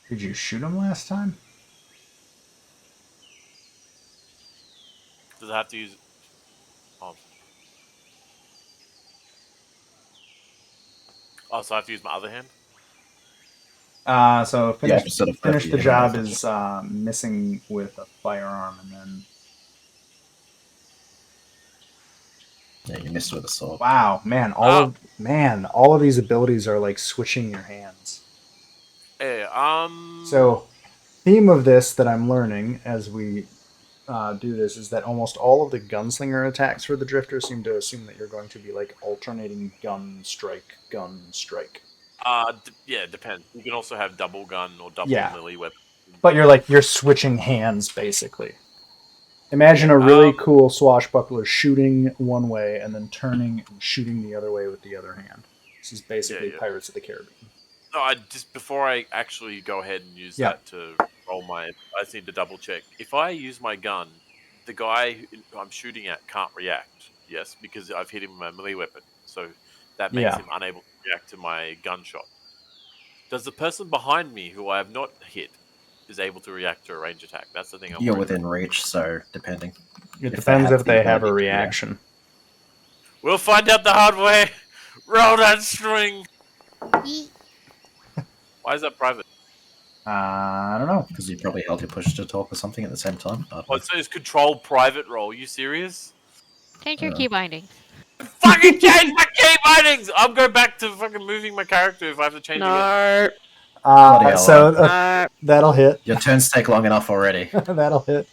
Did you shoot him last time? Does it have to use? Oh. Oh, so I have to use my other hand? So Yeah, finish sort of finish the yeah, job is missing with a firearm, and then Yeah, you missed with a sword. wow, man, Oh. all of these abilities are like switching your hands. Hey, So, theme of this that I'm learning as we do this is that almost all of the gunslinger attacks for the drifter seem to assume that you're going to be like alternating gun strike, gun strike. yeah, it depends. You can also have double gun or double Yeah. melee weapon. But you're switching hands basically. Imagine Yeah. a really cool swashbuckler shooting one way and then turning and shooting the other way with the other hand. This is basically Yeah. Pirates of the Caribbean. No, I just before I actually go ahead and use Yeah. that to roll my, I just need to double check. If I use my gun, the guy who I'm shooting at can't react. Yes, because I've hit him with my melee weapon, so that makes Yeah. him unable to react to my gunshot. Does the person behind me, who I have not hit, is able to react to a range attack? That's the thing I'm You're worried within about. reach, so depending. It If they depends have if the they have a ability to react. reaction. We'll find out the hard way. Roll that string. Yeet. Why is that private? I don't know. Because you probably held your push to talk or something at the same time. I don't Oh, know. it says control private roll. You serious? Change your key bindings. Fucking change my key bindings! I'll go back to fucking moving my character if I have to change again. No. Bloody hell, No. That'll hit. Your turns take long enough already. That'll hit.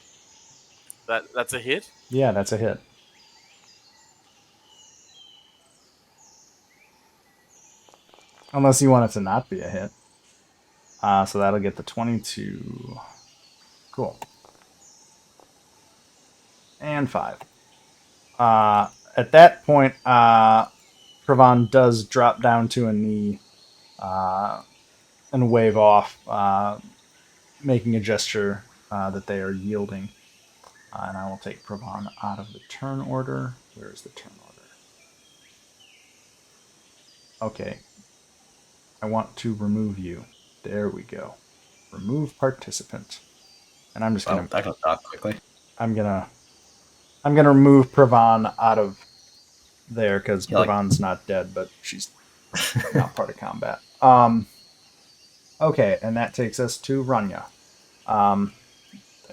That's a hit? Yeah, that's a hit. Unless you want it to not be a hit. So that'll get the 22. Cool. And 5. At that point, Pravan does drop down to a knee and wave off, making a gesture that they are yielding. And I will take Pravan out of the turn order. Where is the turn order? Okay. I want to remove you. There we go. Remove participant. And I'm just Well, gonna that got dark quickly. I'm gonna remove Pravan out of there because Yeah, like- Pravan's not dead, but she's not part of combat. Okay, and that takes us to Ranya. I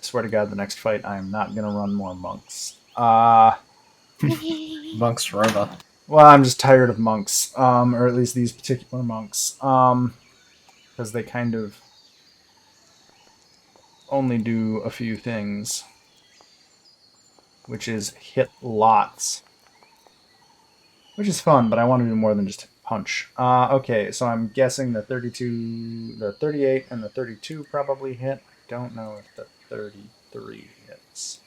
swear to God, the next fight, I am not gonna run more monks. Monks forever. Well, I'm just tired of monks, or at least these particular monks, because they kind of only do a few things, which is hit lots, which is fun, but I want to do more than just punch. Okay, so I'm guessing the 32, the 38, and the 32 probably hit. I don't know if the 33 hits.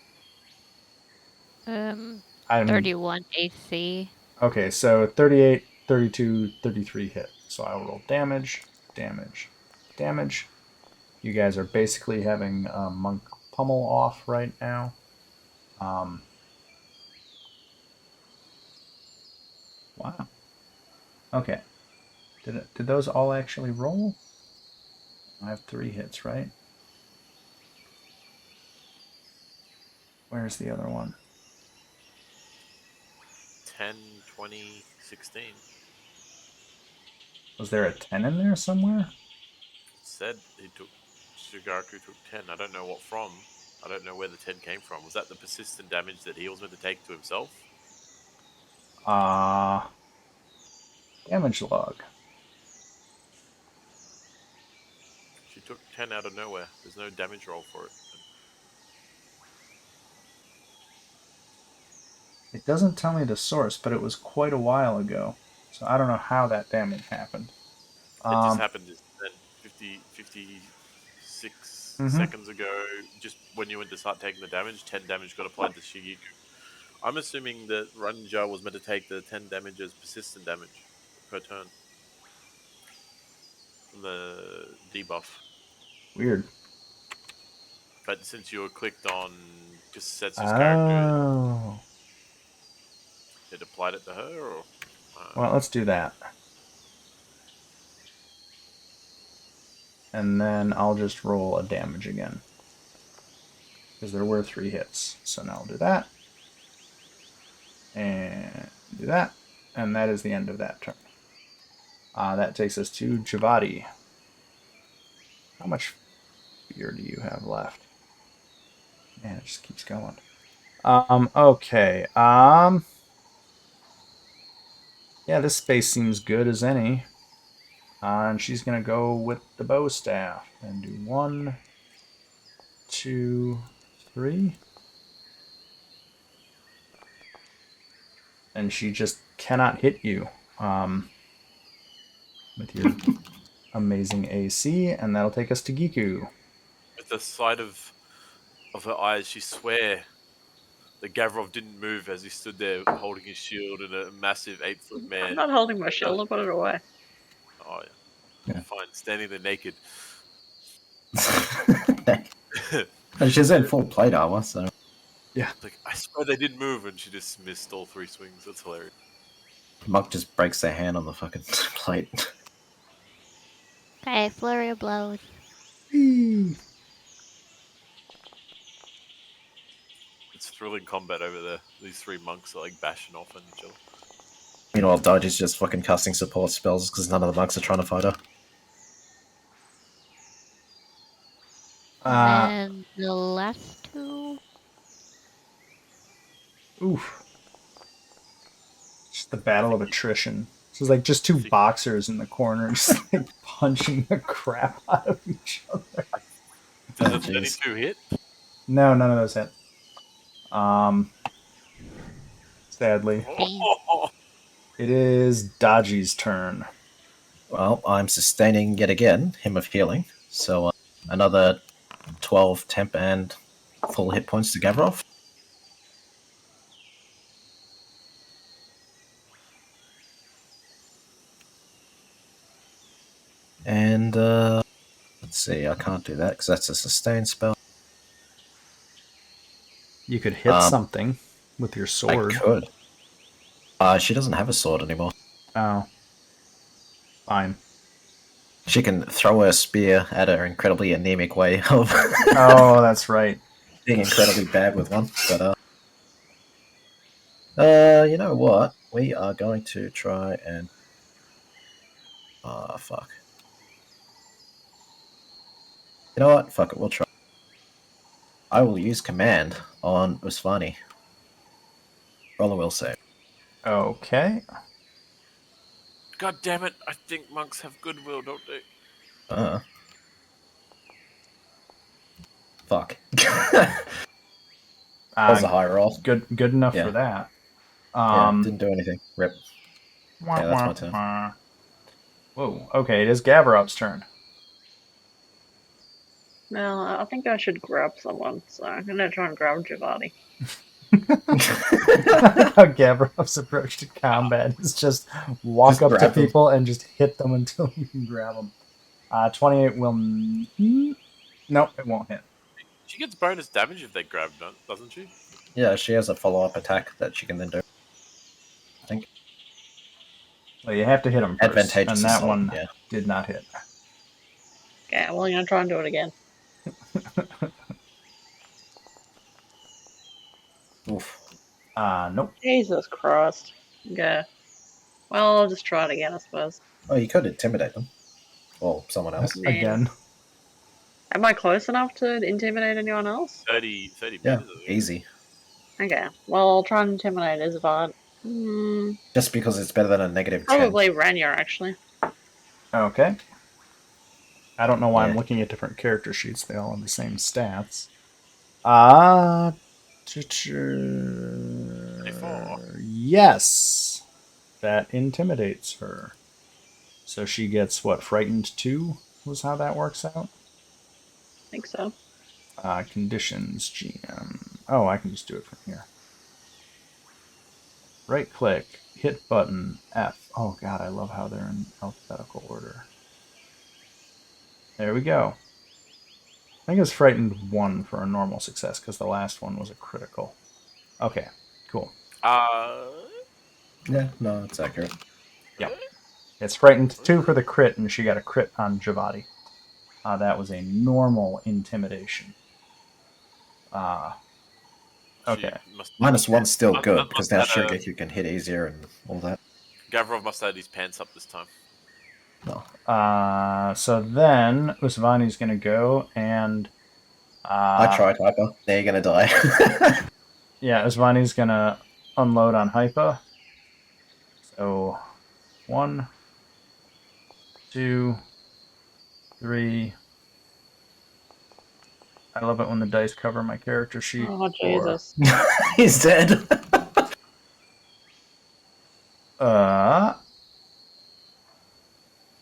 I'm 31 AC. okay, so 38, 32, 33 hit. So I will roll damage, damage, damage. You guys are basically having monk pummel off right now. Um, wow. Okay. Did those all actually roll? I have 3 hits, right? Where's the other one? 10, 20, 16. Was there a 10 in there somewhere? It said he took Shigaku took 10. I don't know what from. I don't know where the 10 came from. Was that the persistent damage that he was meant to take to himself? Uh, damage log. She took 10 out of nowhere. There's no damage roll for it. It doesn't tell me the source, but it was quite a while ago. So I don't know how that damage happened. It just Um, happened then 56 mhm. seconds ago, just when you went to start taking the damage, 10 damage got applied to Shigiku. I'm assuming that Ranja was meant to take the 10 damage as persistent damage per turn from the debuff. Weird. But since you were clicked on just Setsu's character, Oh. it applied it to her, or Well, let's do that. And then I'll just roll a damage again. Because there were 3 hits. So now I'll do that. And do that. And that is the end of that turn. That takes us to Javadi. How much fear do you have left? Man, it just keeps going. Okay. Yeah, this space seems good as any. And she's gonna go with the bow staff and do 1, 2, 3. And she just cannot hit you with your amazing AC, and that'll take us to Giku. with the sight of her eyes, she swear that Gavrov didn't move as he stood there holding his shield and a massive 8-foot I'm man. not holding my shield. I put it away. Oh yeah, Yeah. fine, standing there naked. And she's in full plate armor, so Yeah. Like, I swear they didn't move, and she just missed all 3 swings. That's hilarious. Monk just breaks their hand on the fucking plate. Okay, flurry of blows. Whee! It's thrilling combat over there. These 3 monks are like bashing off on each other. Meanwhile, Dodge's just fucking casting support spells because none of the monks are trying to fight her. And Uh, then the last 2. oof. Just the battle of attrition. This is like just I 2 think, boxers in the corner, just like punching the crap out of each other. does Oh, a jeez. 32 hit? No, none of those hit. Sadly. Oh, It is Dodgy's turn. Well, I'm sustaining yet again, Hymn of Healing. So another 12 temp and full hit points to Gavrov. And let's see, I can't do that because that's a sustain spell. You could hit something with your I sword. could. She doesn't have a sword anymore. Oh. Fine. She can throw her spear at her incredibly anemic way of Oh, that's right. being incredibly bad with one. But you know what? We are going to try and Fuck. You know what? Fuck it, we'll try. I will use command on Usvani. Roll a will save. Okay. God damn it! I think monks have goodwill, don't they? Uh. Fuck. That was a high roll. Good enough for Yeah. that. Yeah, didn't do anything. Rip. Wah, Yeah, that's wah, my turn. wah. Whoa. Okay, it is Gavarov's turn. Well, I think I should grab someone, so I'm gonna try and grab Giovanni. How Gavarov's approach to combat is just walk Just up to grab them. people and just hit them until you can grab them. 28 will. Nope, it won't hit. She gets bonus damage if they grab, doesn't she? Yeah, she has a follow-up attack that she can then do. I think. Well, you have to hit them first, Advantageous and that assault, one yeah. did not hit. Okay, well, I'm gonna try and do it again. Oof. Nope. Jesus Christ. Okay. Well, I'll just try it again, I suppose. Oh, you could intimidate them. Or someone else. Man. Again. Am I close enough to intimidate anyone else? 30 Yeah, meters. easy. Okay. Well, I'll try and intimidate Isvard. Just because it's better than a -10. Probably Ranya, actually. Okay. I don't know why Yeah. I'm looking at different character sheets. They all have the same stats. Ah. 24. Yes. That intimidates her. So she gets what? Frightened 2 was how that works out? I think so. Conditions, GM. Oh, I can just do it from here. Right click, hit button, F. Oh god, I love how they're in alphabetical order. There we go. I think it's frightened 1 for a normal success because the last one was a critical. Okay, cool. Yeah, no, it's accurate. Yep. It's frightened 2 for the crit, and she got a crit on Javati. That was a normal intimidation. Okay. -1's still good, Must because now have she'll had get you can hit easier and all that. Gavrov must have had his pants up this time. No. So then Usvani's going to go and. I tried, Hyper. Now you're gonna die. Yeah, Usvani's going to unload on Hypa. So 1, 2, 3. I love it when the dice cover my character sheet. Oh, 4. Jesus. He's dead.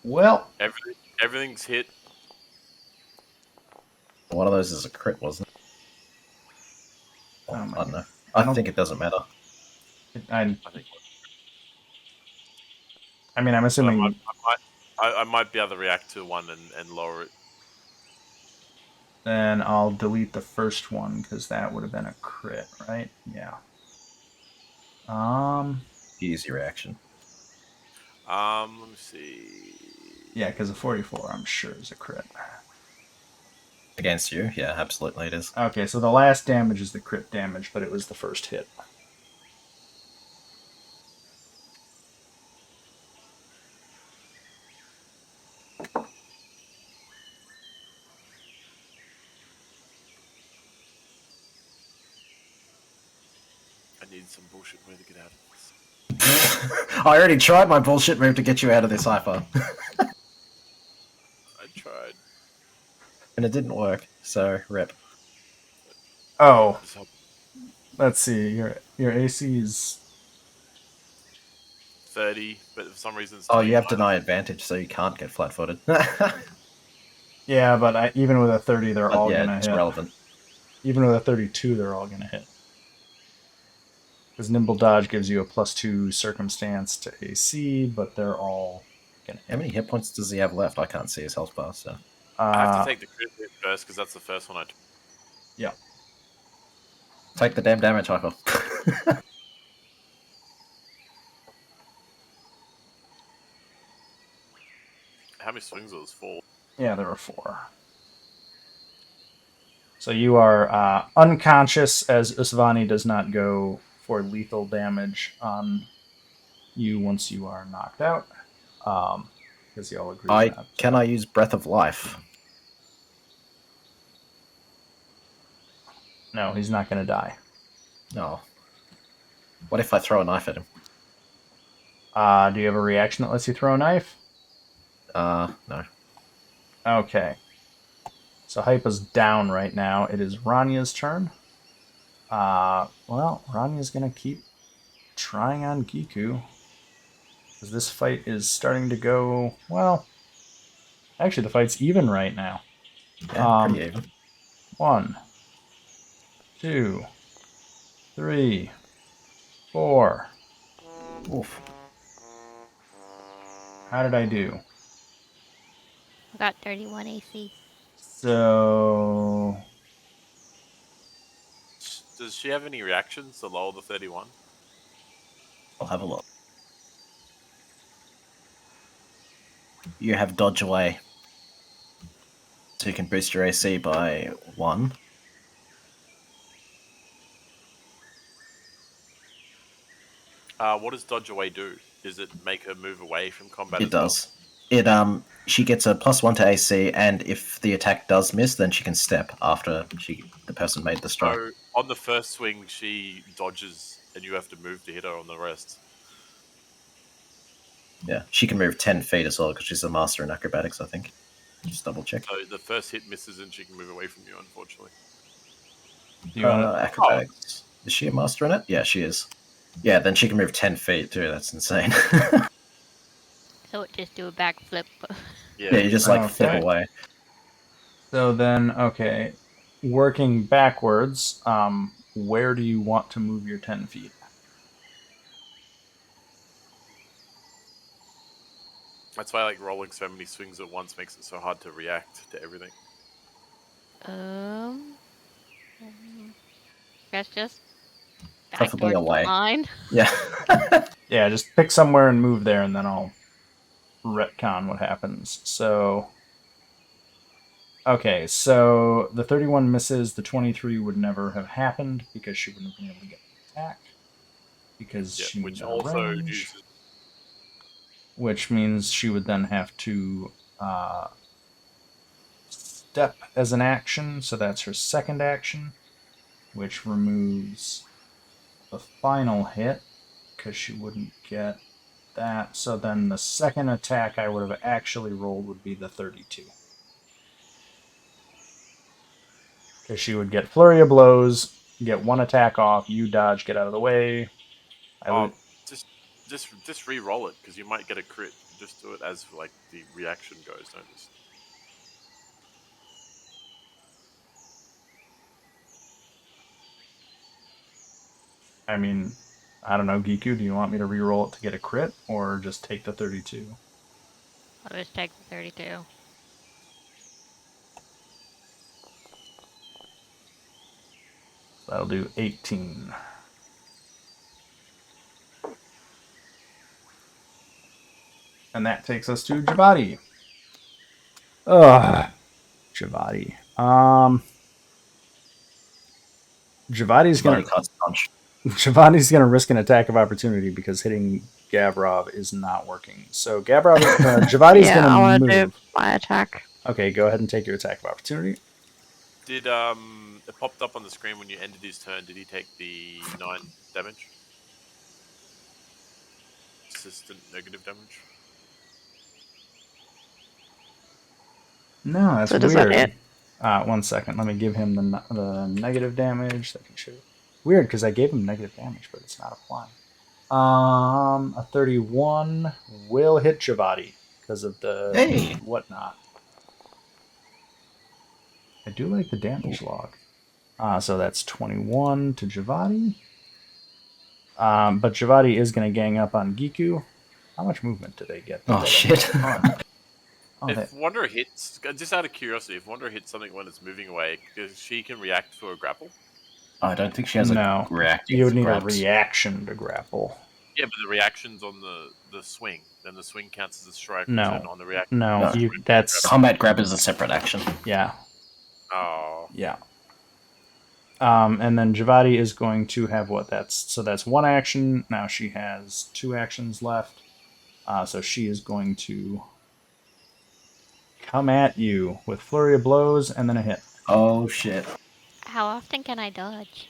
Well, Everything's hit. One of those is a crit, wasn't it? Oh I my don't know. God. I think it doesn't matter. I I mean, I'm assuming. I might be able to react to one and lower it. Then I'll delete the first one because that would have been a crit, right? Yeah. Easy reaction. Let me see. Yeah, because a 44, I'm sure, is a crit. Against you? Yeah, absolutely it is. Okay, so the last damage is the crit damage, but it was the first hit. I need some bullshit way to get out of this. I already tried my bullshit move to get you out of this, Hyper. I tried. And it didn't work, so rip. Oh, Just help. let's see. Your AC is 30, but for some reason it's Oh, telling you have me deny advantage, so you can't get flat-footed. yeah, but even with a 30, they're But all yeah, gonna it's hit. relevant. Even with a 32, they're all gonna hit. Because nimble dodge gives you a +2 circumstance to AC, but they're all gonna How hit. many hit points does he have left? I can't see his health bar, so. I have to take the crit hit first because that's the first one I took. Yeah. Take the damn damage, Hyper. How many swings was 4? Yeah, there were 4. So you are unconscious as Usvani does not go for lethal damage on you once you are knocked out. Because you all agree that. Can I use Breath of Life? No, he's not going to die. No. What if I throw a knife at him? Do you have a reaction that lets you throw a knife? No. Okay. So Hypa's down right now. It is Ranya's turn. Well, Ranya's going to keep trying on Giku. Because this fight is starting to go, well, actually the fight's even right now. Yeah, pretty even. 1, 2, 3, 4. Oof. How did I do? I got 31 AC. So Does she have any reactions to lower the 31? I'll have a look. You have Dodge Away. So you can boost your AC by 1. What does dodge away do? Does it make her move away from combat It as well? does. It she gets a +1 to AC, and if the attack does miss, then she can step after the person made the strike. So on the first swing, she dodges, and you have to move to hit her on the rest. Yeah, she can move 10 feet as well because she's a master in acrobatics, I think. Just double check. So the first hit misses, and she can move away from you. Unfortunately. do you want to? Acrobatics. Is she a master in it? Yeah, she is. Yeah, then she can move 10 feet too. That's insane. So it just do a backflip. Yeah, you just like flip Okay. away. So then, okay, working backwards, where do you want to move your 10 feet? That's why like rolling so many swings at once makes it so hard to react to everything. um, guess just back Preferably towards the away. line. Yeah. Yeah, just pick somewhere and move there, and then I'll retcon what happens. So, okay, so the 31 misses. The 23 would never have happened because she wouldn't have been able to get the attack because Yeah, she which moved out of also range. uses. Which means she would then have to step as an action, so that's her second action, which removes the final hit because she wouldn't get that. So then the second attack I would have actually rolled would be the 32. Because she would get flurry of blows, get one attack off, you dodge, get out of the way. Just re-roll it because you might get a crit. Just do it as like the reaction goes. Don't just. I mean, I don't know, Giku, do you want me to re-roll it to get a crit, or just take the 32? I'll just take the 32. So that'll do 18. And that takes us to Javadi. Ugh. Javadi. Javadi's Body gonna cuts punch. Javadi's gonna risk an attack of opportunity because hitting Gavrov is not working. So Javadi's Yeah, I gonna want to do move. my attack. Okay, go ahead and take your attack of opportunity. Did it popped up on the screen when you ended his turn? Did he take the 9 damage? Persistent negative damage. No, that's So does that weird. hit? 1 second. Let me give him the negative damage. That can show. Weird, because I gave him negative damage, but it's not applying. A 31 will hit Javadi because of the whatnot. I do like the damage log. So that's 21 to Javadi. But Javadi is going to gang up on Giku. How much movement do they get? Oh, shit. If Wanderer hits, just out of curiosity, if Wanderer hits something when it's moving away, she can react to a grapple? I don't think she has a reaction. You would need grabs. a reaction to grapple. Yeah, but the reaction's on the swing. Then the swing counts as a strike. No. On the reaction. No, that's... Combat grab is a separate action. Yeah. Oh. Yeah. And then Javadi is going to have that's one action. Now she has 2 actions left. So she is going to come at you with flurry of blows and then a hit. Oh shit! How often can I dodge?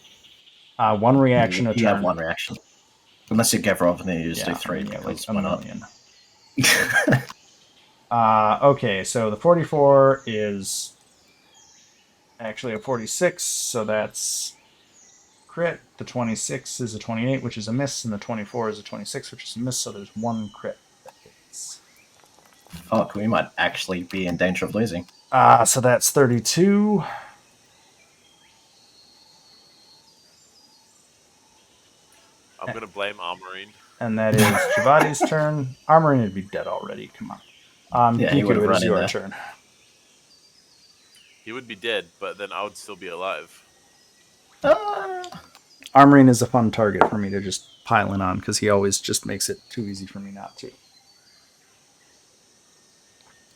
One reaction a You have turn. one reaction, unless you Gavrov, and then you just do Yeah, three and yeah, like because a why not? million. Okay, so the 44 is actually a 46, so that's crit. The 26 is a 28, which is a miss, and the 24 is a 26, which is a miss, so there's one crit that hits. Fuck, we might actually be in danger of losing. So that's 32. I'm gonna blame Armorine. And that is Javadi's turn. Armoring would be dead already. Come on. Yeah, he would Giku, have it run is in your there. turn. He would be dead, but then I would still be alive. Armoring is a fun target for me to just pile in on because he always just makes it too easy for me not to.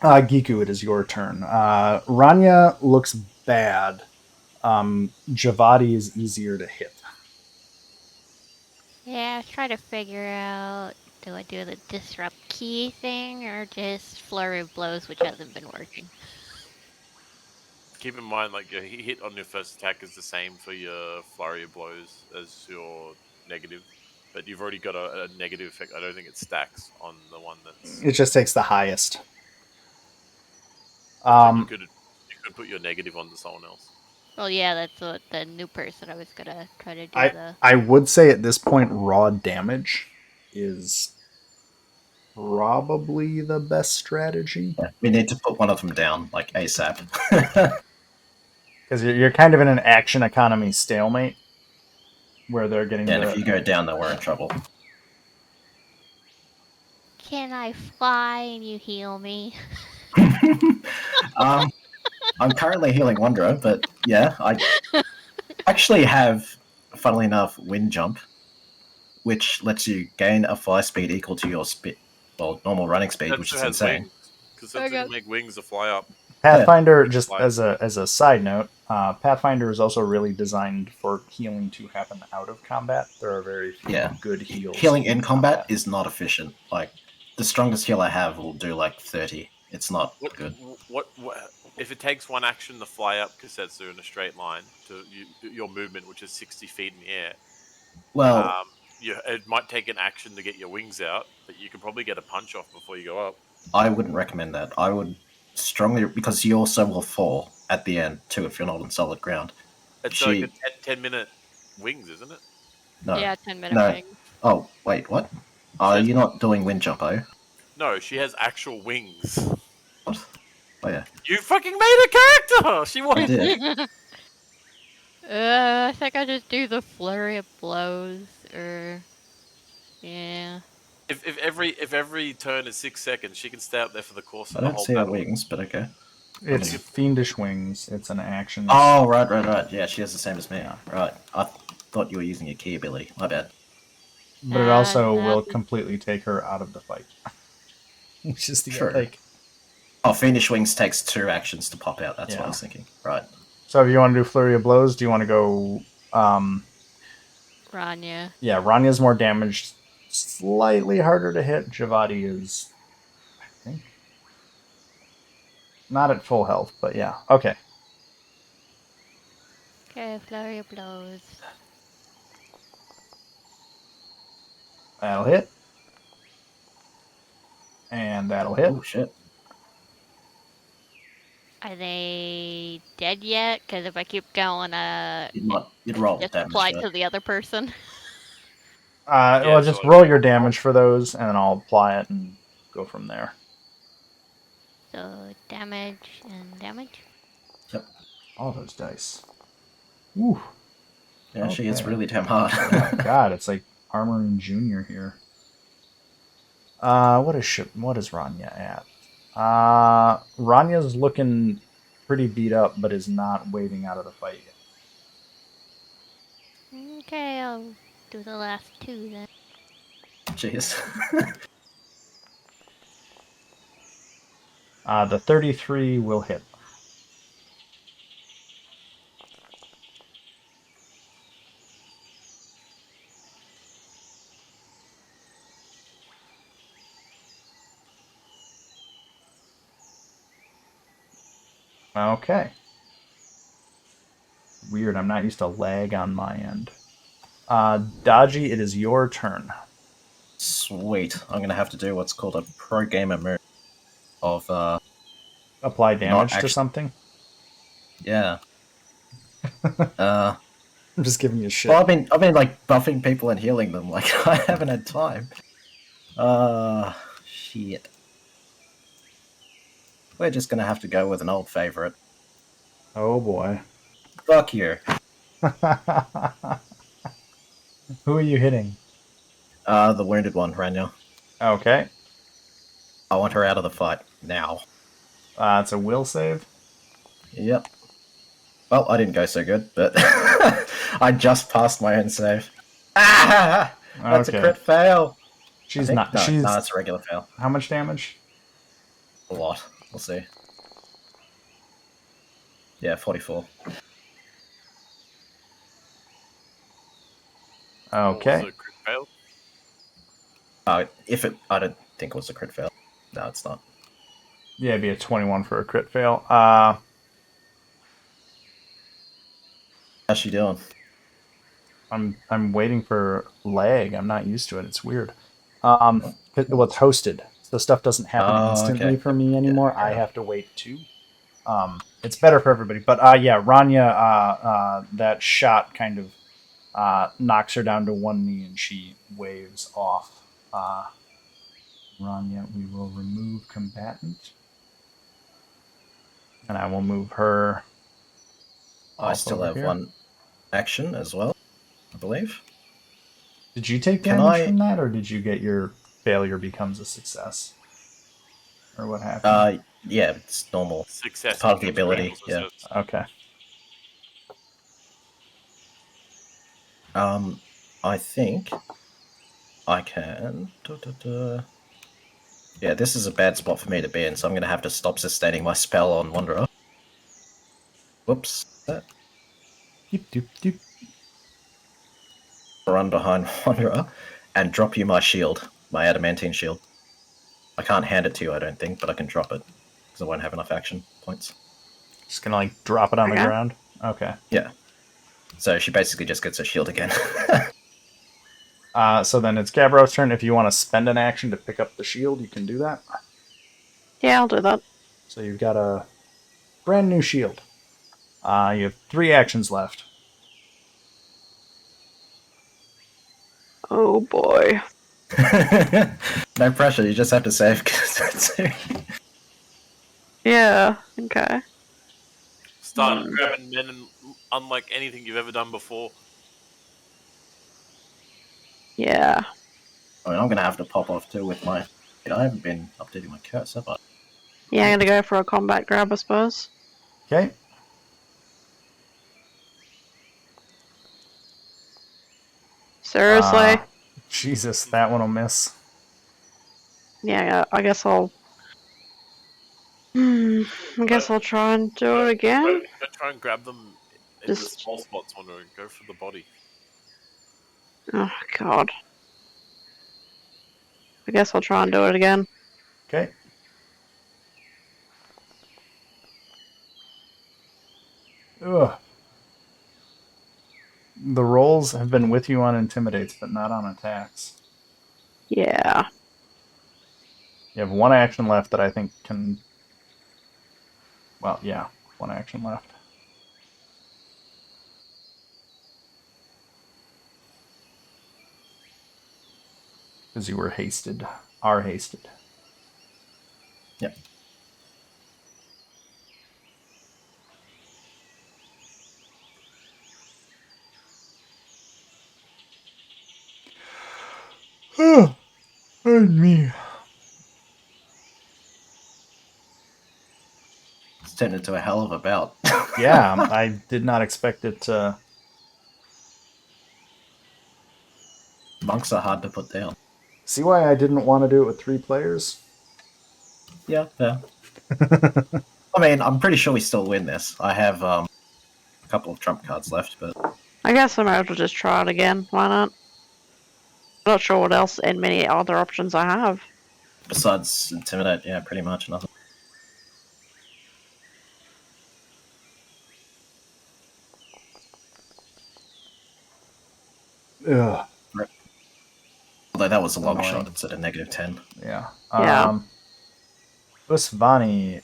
Giku, it is your turn. Rania looks bad. Javadi is easier to hit. Yeah, I was trying to figure out, do I do the disrupt key thing or just flurry of blows, which hasn't been working? Keep in mind, like your hit on your first attack is the same for your flurry of blows as your negative, but you've already got a negative effect. I don't think it stacks on the one that's. It just takes the highest. But you Um, could put your negative onto someone else. Well, yeah, that's what the new person I was gonna try to do I the. I would say at this point raw damage is probably the best strategy Yeah, we need to put one of them down like ASAP. because you're kind of in an action economy stalemate where they're getting And if the. you go down, then we're in trouble. Can I fly and you heal me? um, I'm currently healing Wanderer, but yeah, I actually have, funnily enough, wind jump, which lets you gain a fly speed equal to your normal running speed, which Setsu is has insane. wings. Because I Setsu got. can make wings to fly up. Yeah, Pathfinder, He can just fly. as a side note, Pathfinder is also really designed for healing to happen out of combat. There are very few yeah. good heals Healing in combat combat. is not efficient. Like the strongest heal I have will do like 30. It's not What, good. what if it takes one action to fly up Kasetsu in a straight line to your movement, which is 60 feet in the air? Well, Um, it might take an action to get your wings out, but you can probably get a punch off before you go up. I wouldn't recommend that. I would strongly, because you also will fall at the end too if you're not on solid ground. It's like a She 10 minute wings, isn't it? no, Yeah, 10-minute no. wing. Oh wait, what? She Are has you not doing wind jump? Are you? no. She has actual wings. What? Oh yeah, You fucking made a character. She I won't. did. I think I just do the flurry of blows, or yeah. If every turn is 6 seconds, she can stay up there for the course I of the don't whole see her battle. wings, but okay. I It's She mean, can. fiendish wings. It's an action. oh right. Yeah, she has the same as me. Yeah, Right. I thought you were using your key ability. My bad. but it also will Nothing. completely take her out of the fight, which is the True. like. Oh, Fiendish Wings takes 2 actions to pop out. That's what I Yeah. was thinking. Right. So if you want to do flurry of blows, do you want to go? Ranya. Yeah, Ranya's more damaged, slightly harder to hit. Javadi is, I think, not at full health, but yeah. Okay. Okay, flurry of blows. That'll hit. And that'll hit. Oh shit. Are they dead yet? Because if I keep going, You'd roll just damage apply to it. to the other person. Yeah, Well, so just like roll your damage for those, and then I'll apply it and go from there. So damage and damage. Yep. All those dice. Ooh. Yeah, she hits Okay. really damn hard. Yeah, God, it's like Armoring Junior here. What is Ranya at? Ranya's looking pretty beat up, but is not waving out of the fight yet. Okay, I'll do the last two then. Jeez. The 33 will hit. Okay. Weird. I'm not used to lag on my end. Dodgy, it is your turn. Sweet. I'm gonna have to do what's called a pro gamer move of Apply not damage to actually. something. Yeah. I'm Uh, just giving you well, shit. I've been like buffing people and healing them. Like I haven't had time. Shit. We're just gonna have to go with an old favorite. Oh boy. Fuck you. Who are you hitting? The wounded one, Rania. Okay. I want her out of the fight now. It's a will save. Yep. Well, I didn't go so good, but I just passed my own save. Ah! That's a Okay. crit fail. I She's think not. no, She's it's a regular fail. how much damage? A lot. We'll see. Yeah, 44. What was Okay. the crit fail? I don't think it was a crit fail. No, it's not. Yeah, it'd be a 21 for a crit fail. How's she doing? I'm waiting for lag. I'm not used to it. It's weird. Well, it's hosted, so stuff doesn't happen Oh, instantly okay. for me Yeah, anymore. fair I enough. have to wait too. It's better for everybody. But yeah, Ranya, that shot kind of knocks her down to one knee, and she waves off. Ranya, we will remove combatant, and I will move her I off still over have here. one action as well, I believe. Did you take Can damage I? from that, or did you get your failure becomes a success, or what happened? Yeah, it's normal. It's Success part of the becomes a ability. critical Yeah. success. Okay. Um, I think I can. Yeah, this is a bad spot for me to be in, so I'm going to have to stop sustaining my spell on Wanderer. Whoops. Doop, doop, doop. Run behind Wanderer and drop you my shield, my adamantine shield. I can't hand it to you, I don't think, but I can drop it because I won't have enough action points. Just gonna like drop it on the Okay. ground. Okay. Yeah. So she basically just gets a shield again. So then it's Gavro's turn. If you want to spend an action to pick up the shield, you can do that. Yeah, I'll do that. So you've got a brand new shield. You have 3 actions left. Oh boy. No pressure, you just have to save. Yeah. Okay. Start grabbing men, and unlike anything you've ever done before. Yeah. I mean, I'm going to have to pop off too with my. I haven't been updating my curse, have I? Yeah, I'm gonna go for a combat grab, I suppose. Okay. Seriously? Jesus, that one will miss. Yeah, I guess I'll. I guess I'll try and do it again. Don't try and grab them in the Just. small spots, Wandering. Go for the body. Oh, God. I guess I'll try and do it again. Okay. Ugh. The rolls have been with you on intimidates, but not on attacks. Yeah. You have 1 action left that I think can. Well, yeah, 1 action left. Because you were hasted. Are hasted. Yep. And me. It's turned into a hell of a bout. Yeah, I did not expect it to. Monks are hard to put down. See why I didn't want to do it with 3 players? Yeah, yeah. I mean, I'm pretty sure we still win this. I have a couple of trump cards left, but I guess I might as well just try it again. Why not? Not sure what else and many other options I have. besides intimidate, yeah, pretty much nothing. Ugh, Although that was a long annoying. shot. It's at a -10. Yeah. Yeah. Usvani.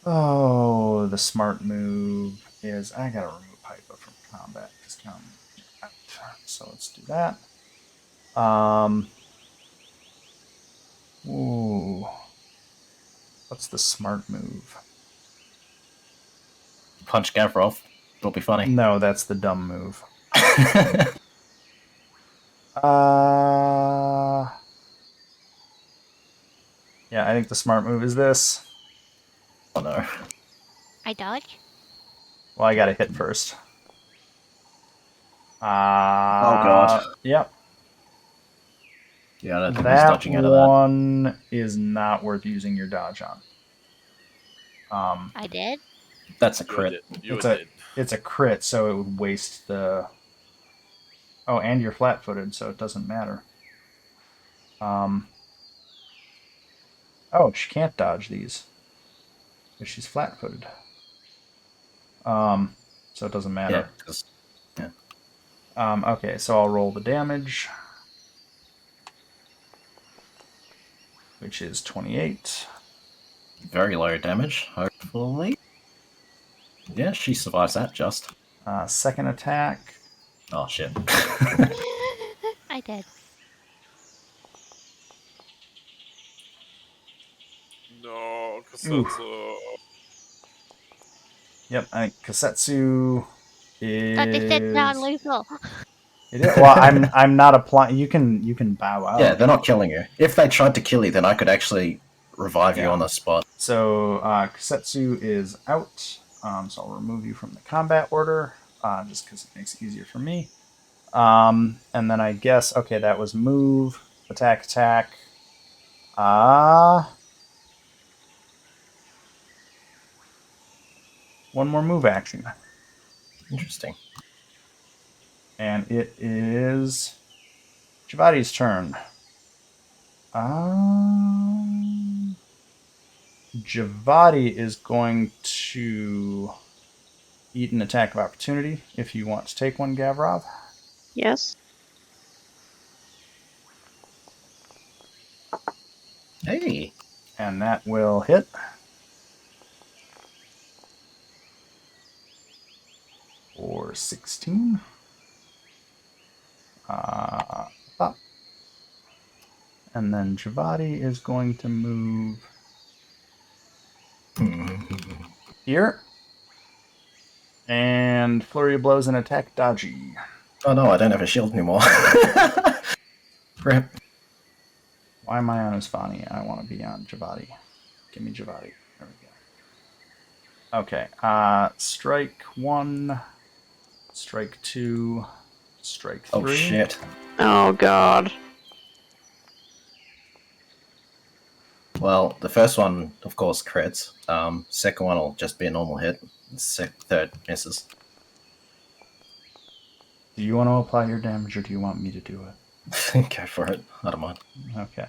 Oh, the smart move is I gotta remove Hypa from combat because counting out. So let's do that. Ooh. What's the smart move? Punch Gavrov. It'll be funny. No, that's the dumb move. Uh yeah, I think the smart move is this. Oh no. I dodge. Well, I gotta hit first. Oh god. Yep. Yeah, I don't think he's That dodging out of that. one is not worth using your dodge on. I did. That's a You're crit. dead. You're It's a dead. it's a crit, so it would waste the. Oh, and you're flat-footed, so it doesn't matter. Um. Oh, she can't dodge these because she's flat-footed. So it doesn't Yeah, matter. because yeah. Okay, so I'll roll the damage, which is 28. Very low damage, hopefully. Yeah, she survives that just. Second attack. Oh shit. I did. No, Ooh. Kasetsu. Yep, I think Kasetsu Thought they said is. non-lethal. It is. Well, I'm not applying. You can bow Yeah, out. they're not killing you. If they tried to kill you, then I could actually revive you Yeah. on the spot. So Kasetsu is out. So I'll remove you from the combat order, just because it makes it easier for me. And then I guess okay, that was move, attack, attack. One more move action, Interesting. and it is Javadi's turn. Javadi is going to eat an attack of opportunity if you want to take one, Gavrov. Yes. Hey. And that will hit. For 16. Up. And then Javadi is going to move here. And Flurry of Blows and attack Dodgy. Oh no, I don't have a shield anymore. Rip. Why am I on Usvani? I want to be on Javadi. Give me Javadi. There we go. Okay. Strike 1, strike 2, strike 3. Oh shit. Oh god. Well, the first one, of course, crits. Second one will just be a normal hit. Third misses. Do you want to apply your damage or do you want me to do it? Go for it. I don't mind. Okay.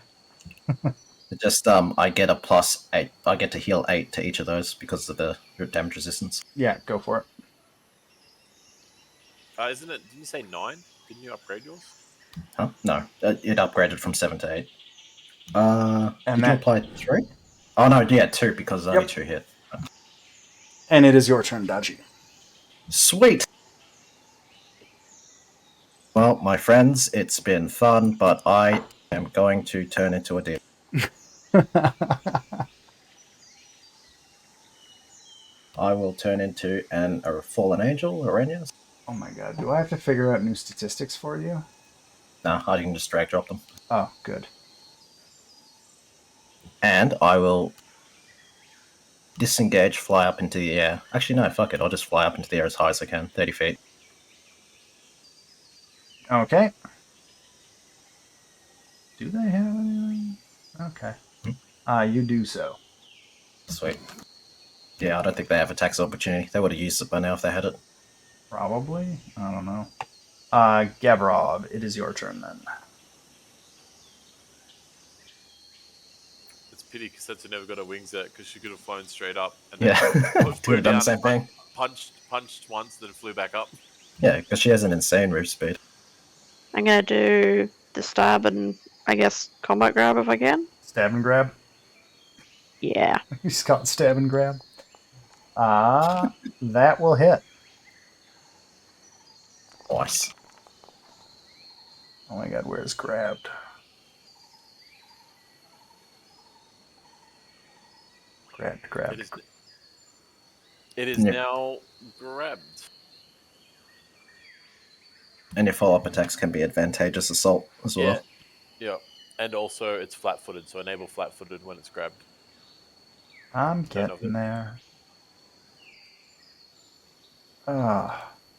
It just I get a +8. I get to heal 8 to each of those because of the damage resistance. Yeah, go for it. Isn't it? Didn't you say 9? Didn't you upgrade yours? Huh? No, it upgraded from 7 to 8. And did you that- apply 3? Oh no, yeah, 2 because only Yep. 2 hit. And it is your turn, Dodgy. Sweet. Well, my friends, it's been fun, but I am going to turn into a demon. I will turn into a fallen angel, Arrhenius. Oh my god, do I have to figure out new statistics for you? No, I can just drag drop them. Oh, good. And I will disengage, fly up into the air. Actually, no, fuck it. I'll just fly up into the air as high as I can, 30 feet. Okay. Do they have anything? Okay. You do so. Sweet. Yeah, I don't think they have a tax opportunity. They would have used it by now if they had it. Probably. I don't know. Gavrov, it is your turn then. It's a pity Kasetsu never got her wings out because she could have flown straight up and Yeah, then could have done the same thing. punched once, then flew back up. Yeah, because she has an insane move speed. I'm gonna do the stab and I guess combat grab if I can. Stab and grab. Yeah. You just call it stab and grab. That will hit. Nice. Oh my god, where's grabbed? Grabbed. It is Yep. now grabbed. And your follow-up attacks can be advantageous assault as Yeah. well. Yeah. And also it's flat footed, so enable flat footed when it's grabbed. I'm Don't know if getting it, there.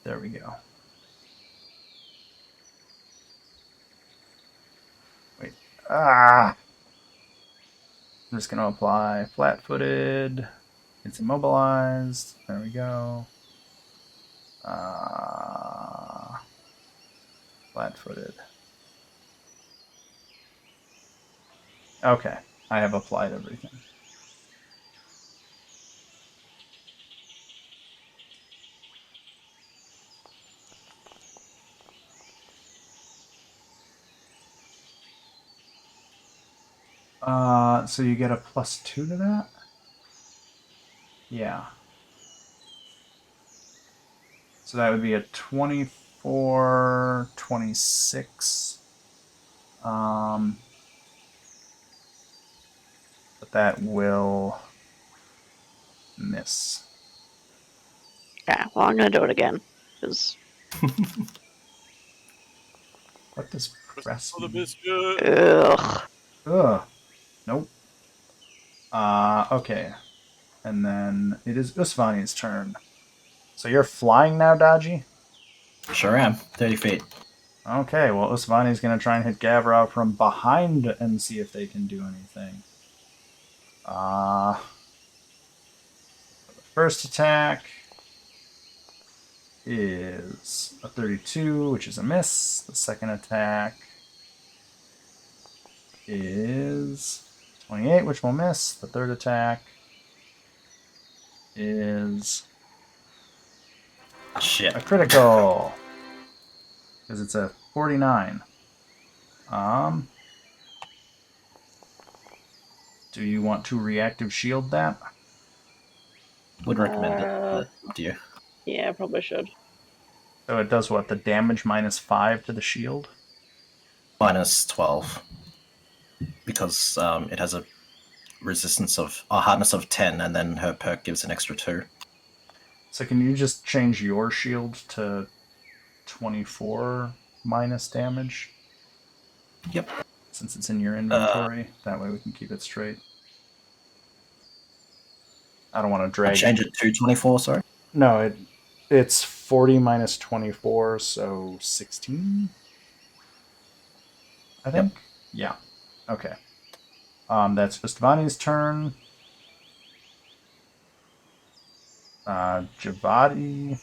There we go. Wait. I'm just gonna apply flat-footed. It's immobilized. There we go. Flat-footed. Okay, I have applied everything. So you get a +2 to that? Yeah. So that would be a 24, 26. But that will miss. Okay, well I'm gonna do it again. Because What does press for the mean? biscuit. ugh. Ugh. Nope. Okay. And then it is Usvani's turn. So you're flying now, Dodgy? Sure am. 30 feet. Okay, well, Usvani's going to try and hit Gavrov from behind and see if they can do anything. The first attack is a 32, which is a miss. The second attack is 28, which will miss. The third attack is Shit. a critical because it's a 49. Do you want to reactive shield that? Would recommend it, Uh, but up to you. yeah, probably should. So it does what? The damage -5 to the shield? Minus 12. Because it has a resistance of a hardness of 10, and then her perk gives an extra 2. So can you just change your shield to 24 minus damage? Yep. Since it's in your inventory. That way we can keep it straight. I don't want to I'll drag change it. it to 24, sorry. No, it's 40 minus 24, so 16? I think? Yep. Yeah. Okay. That's Vistvani's turn. Javadi.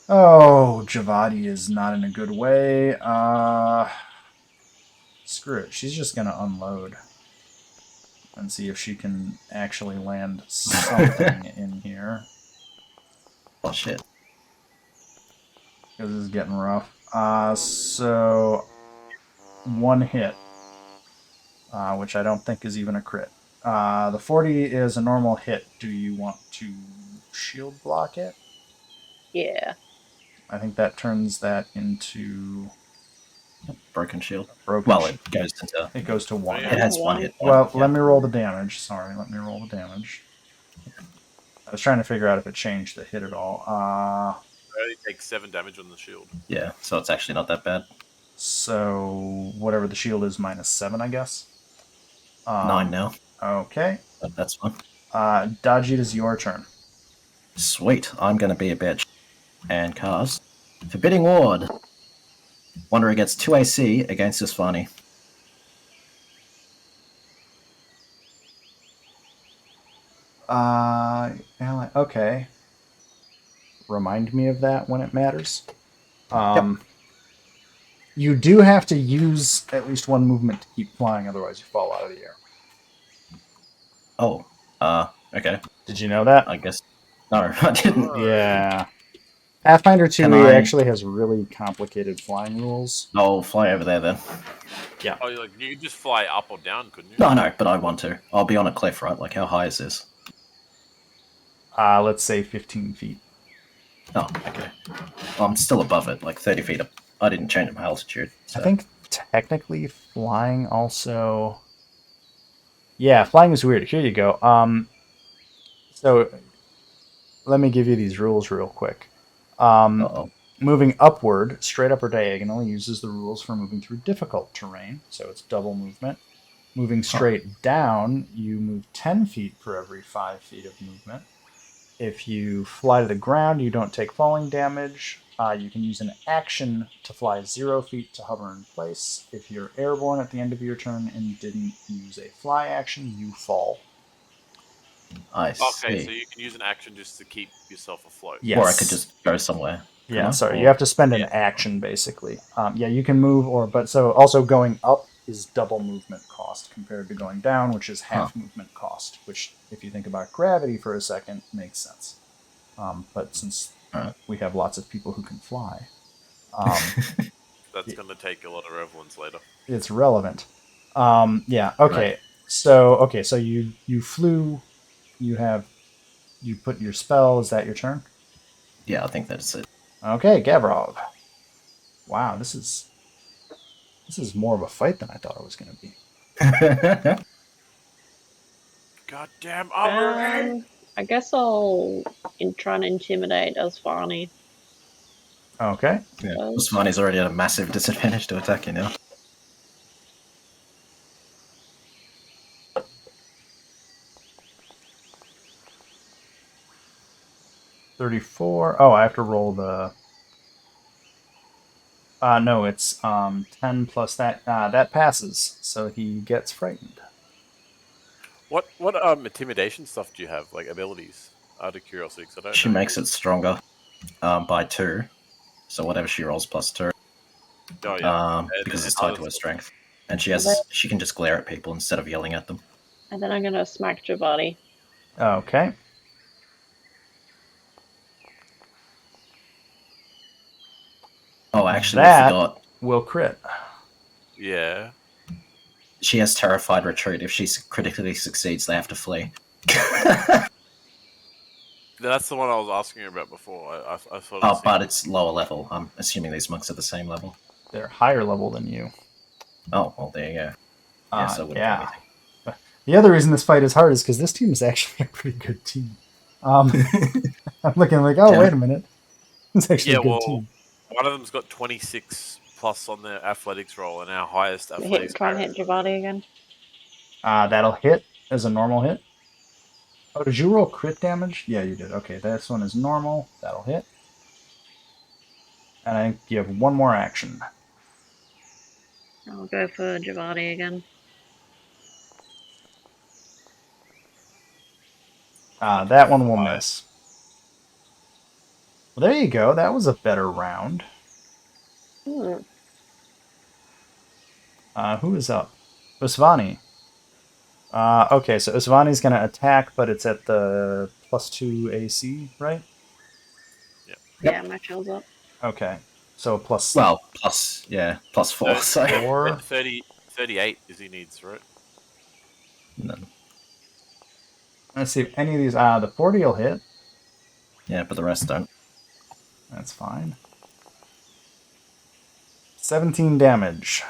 Oh, Javadi is not in a good way. Screw it. She's just going to unload and see if she can actually land something in here. Oh, shit. Because this is getting rough. So one hit, which I don't think is even a crit. The 40 is a normal hit. Do you want to shield block it? Yeah. I think that turns that into Broken shield. broken. Well, it goes into. It goes to 1. Yeah. It has one One. hit point. Well, yeah. let me roll the damage. Sorry, let me roll the damage. I was trying to figure out if it changed the hit at all. I only take 7 damage on the shield. Yeah, so it's actually not that bad. So whatever the shield is -7, I guess. 9 now, Okay. but that's fine. Dodgy, it is your turn. Sweet. I'm going to be a bitch and cast Forbidding Ward. Wanderer gets 2 AC against Isfani. Okay. Remind me of that when it matters. Yep. You do have to use at least one movement to keep flying, otherwise you fall out of the air. Oh, okay. Did you know that? I guess. No, I didn't. Yeah. Pathfinder Can 2e I? actually has really complicated flying rules. I'll fly over there then. Oh, like you could just fly up or down, couldn't you? No, but I want to. I'll be on a cliff, right? Like, how high is this? Let's say 15 feet. Oh, okay. Well, I'm still above it, like 30 feet up. I didn't change my altitude. I So. think technically flying also. Yeah, flying is weird. Here you go. So let me give you these rules real quick. Uh-oh. Moving upward, straight up or diagonal, uses the rules for moving through difficult terrain, so it's double movement. Moving Huh. straight down, you move 10 feet for every 5 feet of movement. If you fly to the ground, you don't take falling damage. You can use an action to fly 0 feet to hover in place. If you're airborne at the end of your turn and didn't use a fly action, you fall. I Okay, so see. you can use an action just to keep yourself afloat. Or I could Yes. just go somewhere. Can Yeah, I? sorry. You Or have to spend an Yeah. action basically. Yeah, you can move but so also going up is double movement cost compared to going down, which is huh? half movement cost. Which, if you think about gravity for a second, makes sense. But since Alright. we have lots of people who can fly, um, That's going to take a lot of relevance later. it's relevant. Yeah. Right. Okay. So you flew. You have you put your spell. Is that your turn? Yeah, I think that's it. Okay, Gavrov. Wow, this is more of a fight than I thought it was going to be. Goddamn overhead! I guess I'll try and intimidate Asfani. Okay. Yeah. Suppose. Usmani's already at a massive disadvantage to attack you now. 34. Oh, I have to roll the. No, it's 10 plus that. That passes, so he gets frightened. What intimidation stuff do you have? Like abilities? Out of curiosity, because I don't She know. makes it stronger by 2. So whatever she rolls plus 2. Oh yeah, Because and it's tied other to her stuff. strength. And And then, she can just glare at people instead of yelling at them. I'm gonna smack Javati. Okay. Oh, actually, we That forgot. will crit. Yeah. She has terrified retreat. If she critically succeeds, they have to flee. That's the one I was asking you about before. I thought Oh, it but seemed. it's lower level. I'm assuming these monks are the same level. They're higher level than you. Oh, well, there you go. Yeah, so it wouldn't do Yeah. anything. The other reason this fight is hard is because this team is actually a pretty good team. I'm looking like, oh, Yeah. wait a minute. It's actually Yeah, a good well, team. one of them's got 26 plus on their athletics roll, and our highest athletics. Try and hit Javati again. That'll hit as a normal hit. Oh, did you roll crit damage? Yeah, you did. Okay, this one is normal. That'll hit. And I think you have one more action. I'll go for Javati again. That one will miss. Well, there you go. That was a better round. Hmm. Who is up? Usvani. Okay, so Usvani's going to attack, but it's at the +2 AC, right? Yeah, my shield's up. Okay, so plus Well, plus 4. So 4. 38 is he needs, right? no. Let's see if any of these. The 40 will hit. Yeah, but the rest don't. That's fine. 17 damage.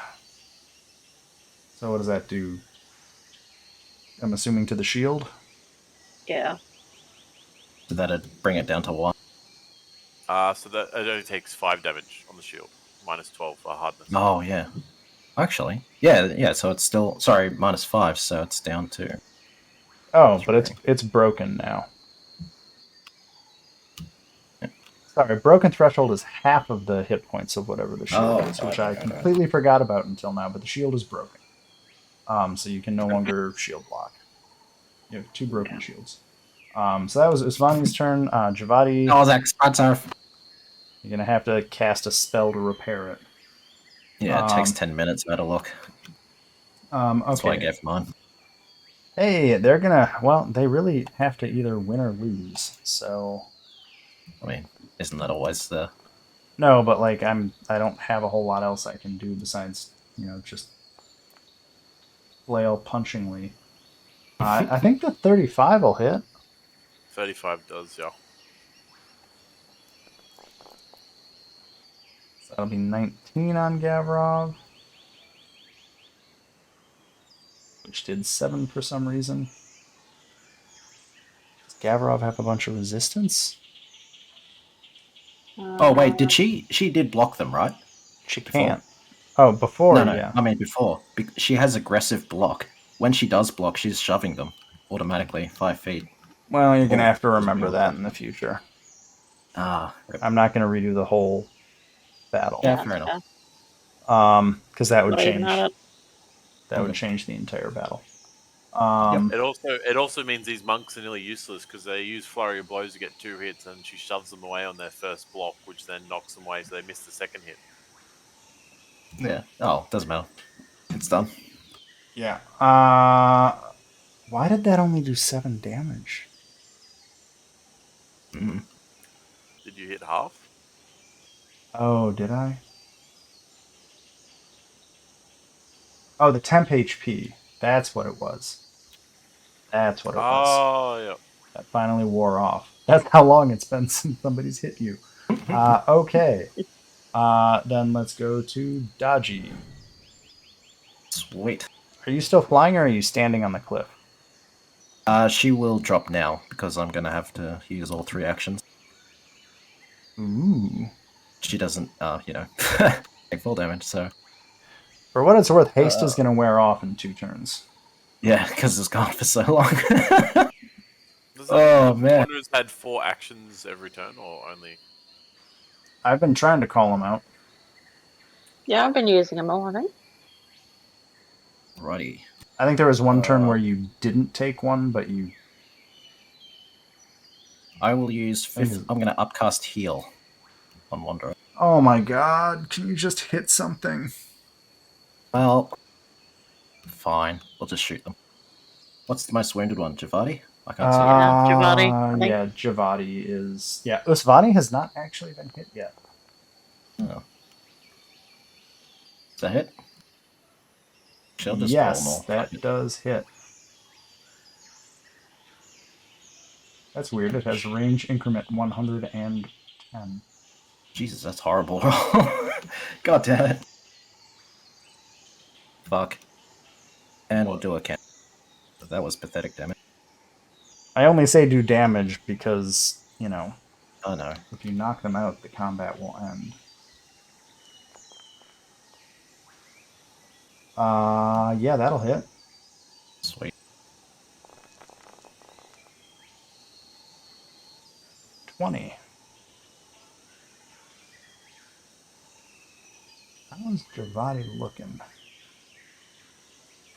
So what does that do? I'm assuming to the shield. Yeah. So that'd bring it down to 1. So that it only takes 5 damage on the shield, minus 12 hardness. Oh, yeah. Actually, yeah. So it's still minus 5. So it's down to. Oh, but 3. it's broken now. Sorry, broken threshold is half of the hit points of whatever the shield is, which I completely forgot about until now. But the shield is broken, so you can no longer shield block. You have 2 broken shields. So that was Usvani's turn. Javati, Oh, that's you're gonna have to cast a spell to repair it. Yeah, it takes 10 minutes. I had a look. That's why I Okay. gave mine. Hey, they're gonna. Well, they really have to either win or lose. So I mean, Isn't that always the? No, but like I don't have a whole lot else I can do besides just flail punchingly. I think the 35 will hit. 35 does, yeah. So that'll be 19 on Gavrov, which did 7 for some reason. Does Gavrov have a bunch of resistance? Oh wait, did she? She did block them, right? She Before? can't. Oh, No, before, no. yeah. I mean before. She has aggressive block. When she does block, she's shoving them automatically 5 feet. Well, you're gonna Or have to just remember being that blocked. in the future. Ah, rip. I'm not gonna redo the whole battle. Yeah, Yeah, fair enough. fair. Because that would Not even at change. it. That would Okay. change the entire battle. Yep. It also means these monks are nearly useless because they use flurry of blows to get 2 hits, and she shoves them away on their first block, which then knocks them away, so they miss the second hit. Yeah. Oh, doesn't matter. It's done. Yeah. Why did that only do 7 damage? Mm. Did you hit half? Oh, did I? Oh, the temp HP. That's what it was. That's what it was. Oh, yeah. That finally wore off. That's how long it's been since somebody's hit you. Okay. Then let's go to Dodgy. Sweet. Are you still flying or are you standing on the cliff? She will drop now because I'm gonna have to use all 3 actions. Ooh. She doesn't, take full damage. So For what it's worth, haste uh, is going to wear off in 2 turns. yeah, because it's gone for so long. Does that mean Oh the man. Wanderers had 4 actions every turn, or only? I've been trying to call him out. Yeah, I've been using them all, I think. Righty. I think there was one turn Uh, where you didn't take one, but you. I will use I think fifth. I'm gonna upcast heal on Wanderer. Oh my god, can you just hit something? Well, fine. We'll just shoot them. What's the most wounded one? Javati? I can't see it. Yeah, Javati, I think. Yeah, Javati is. Yeah, Usvati has not actually been hit yet. Oh. Is that hit? She'll just roll Yes, more. Fuck that it. does hit. That's weird. It has range increment 110. Jesus, that's horrible. God damn it. Fuck. And we'll What? do a can. That was pathetic damage. I only say do damage because, Oh no. if you knock them out, the combat will end. Yeah, that'll hit. Sweet. 20. How's Javati looking?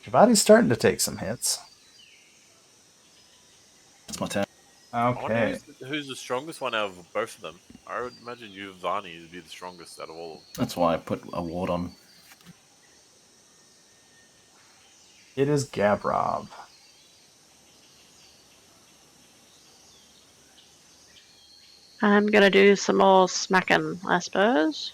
Javati's starting to take some hits. That's my turn. I wonder Okay. who's the strongest one out of both of them. I would imagine you, Vani, would be the strongest out of all of them. That's why I put a ward on. It is Gavrov. I'm gonna do some more smacking, I suppose.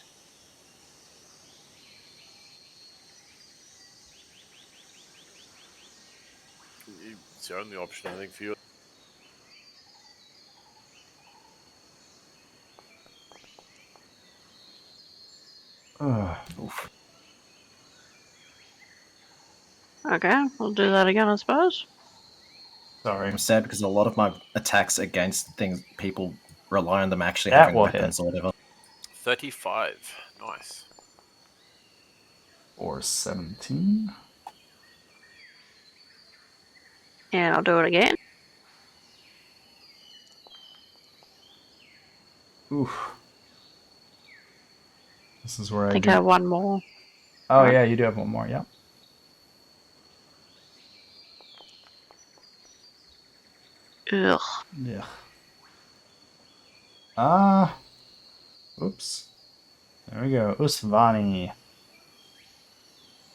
It's the only option, I think, for you. Ugh. Oof. Okay, we'll do that again, I suppose. Sorry. I'm sad because a lot of my attacks against things, people rely on them actually That having will hit. weapons or whatever. 35. Nice. Or 17. And I'll do it again. Oof. This is where I I think I do. have one more. Oh, Right. yeah, you do have one more. Yeah. Ugh. Yeah. Ah. Oops. There we go. Usvani.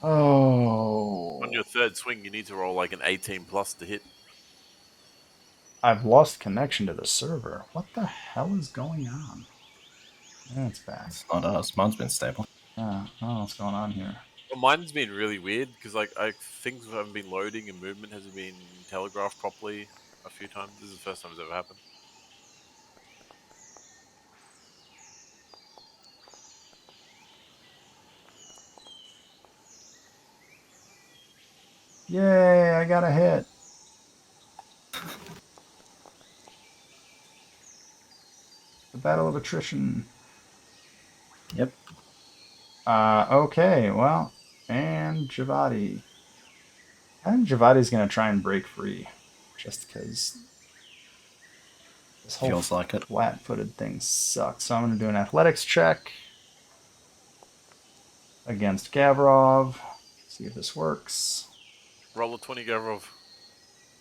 Oh. On your third swing, you need to roll like an 18 plus to hit. I've lost connection to the server. What the hell is going on? That's bad. It's not us. Mine's been stable. Yeah, I don't know what's going on here. Well, mine's been really weird because like things haven't been loading and movement hasn't been telegraphed properly a few times. This is the first time it's ever happened. Yay, I got a hit. The battle of attrition. Yep. Okay, well, and Javati. I think Javati's gonna try and break free. Just because this whole Feels like it. flat-footed thing sucks. So I'm gonna do an athletics check against Gavrov. See if this works. Roll a 20, Gavrov.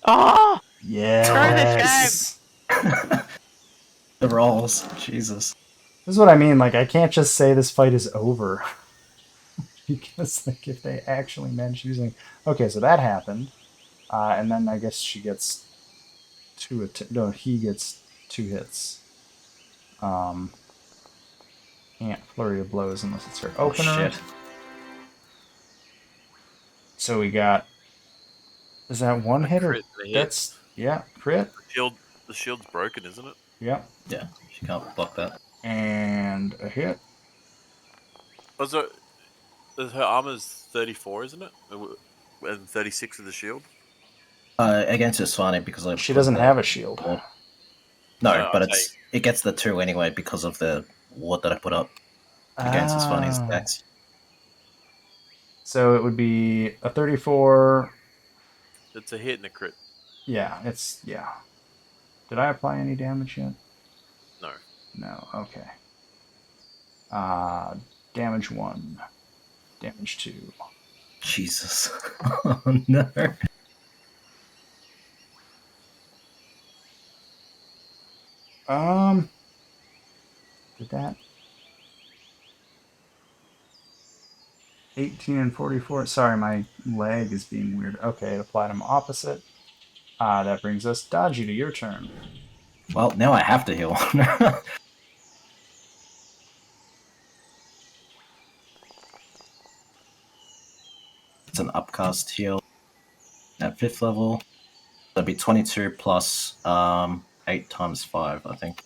Oh, screw this game. Yes. The rolls. Jesus. This is what I mean. Like, I can't just say this fight is over. Because, like, if they actually manage using. Okay, so that happened. And then I guess she gets no, he gets 2 hits. Can't flurry of blows unless it's her Oh opener. shit. So we got. Is that one A hit or crit and a hit. that's yeah crit? The shield's broken, isn't it? Yep, Yeah, she can't block that. and a hit. Also, her armor's 34, isn't it? And 36 with the shield. Against it's funny because I She put doesn't the have a shield. ward. No, but I'm saying, it gets the 2 anyway because of the ward that I put up against his funny's Ah, attacks. so it would be a 34. it's a hit and a crit. Yeah, yeah. Did I apply any damage yet? No. No. Okay. Damage 1, damage 2. Jesus. Oh no. Did that 18 and 44? Sorry, my lag is being weird. Okay, it applied them opposite. That brings us Dodgy to your turn. Well, now I have to heal. It's an upcast heal at 5th level. That'd be 22 plus 8 times 5, I think.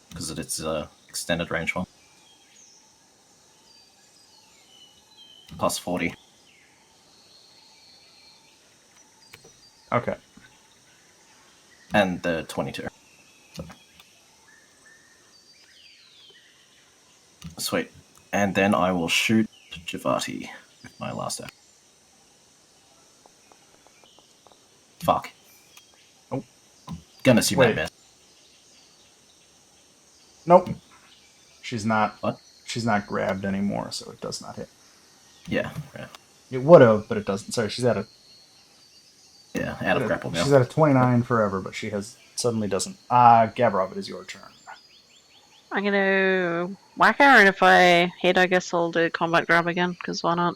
Because it's a extended range one. Plus 40. Okay. And the 22. Sweet. And then I will shoot Javati with my last act. Fuck. Oh. Gonna assume Wait. that miss. Nope. She's not. What? She's not grabbed anymore, so it does not hit. Yeah. It would have, but it doesn't. Sorry, she's at a. Yeah, out of grapple now. She's at a 29 forever, but she has suddenly doesn't. Gavrov, it is your turn. I'm gonna whack her, and if I hit, I guess I'll do combat grab again, because why not?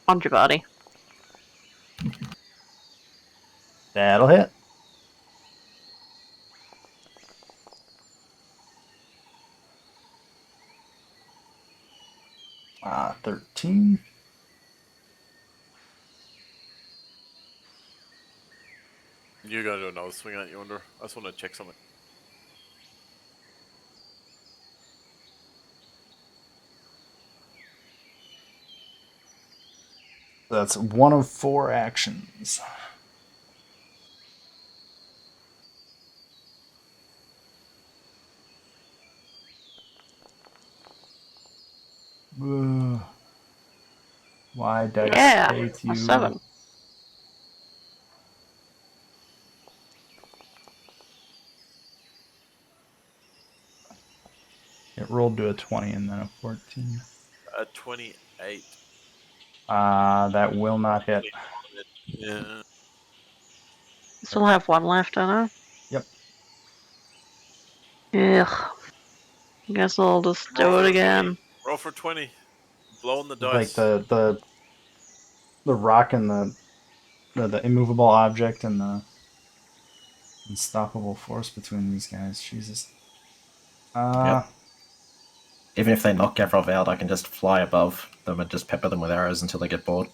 On Javati. That'll hit. Uh, 13. You're going to do another swing at you, Wonder. I just want to check something. That's one of 4 actions. Why dice Yeah, hate a you? 7. It rolled to a 20 and then a 14. 28. That will not hit. Yeah. Still have 1 left, don't I? Yep. Ugh. I guess I'll just Roll do it for again. 20. Roll for 20. Blowing the dice. Like the rock and the immovable object and the unstoppable force between these guys. Jesus. Yep. Even if they knock Gavrov out, I can just fly above them and just pepper them with arrows until they get bored.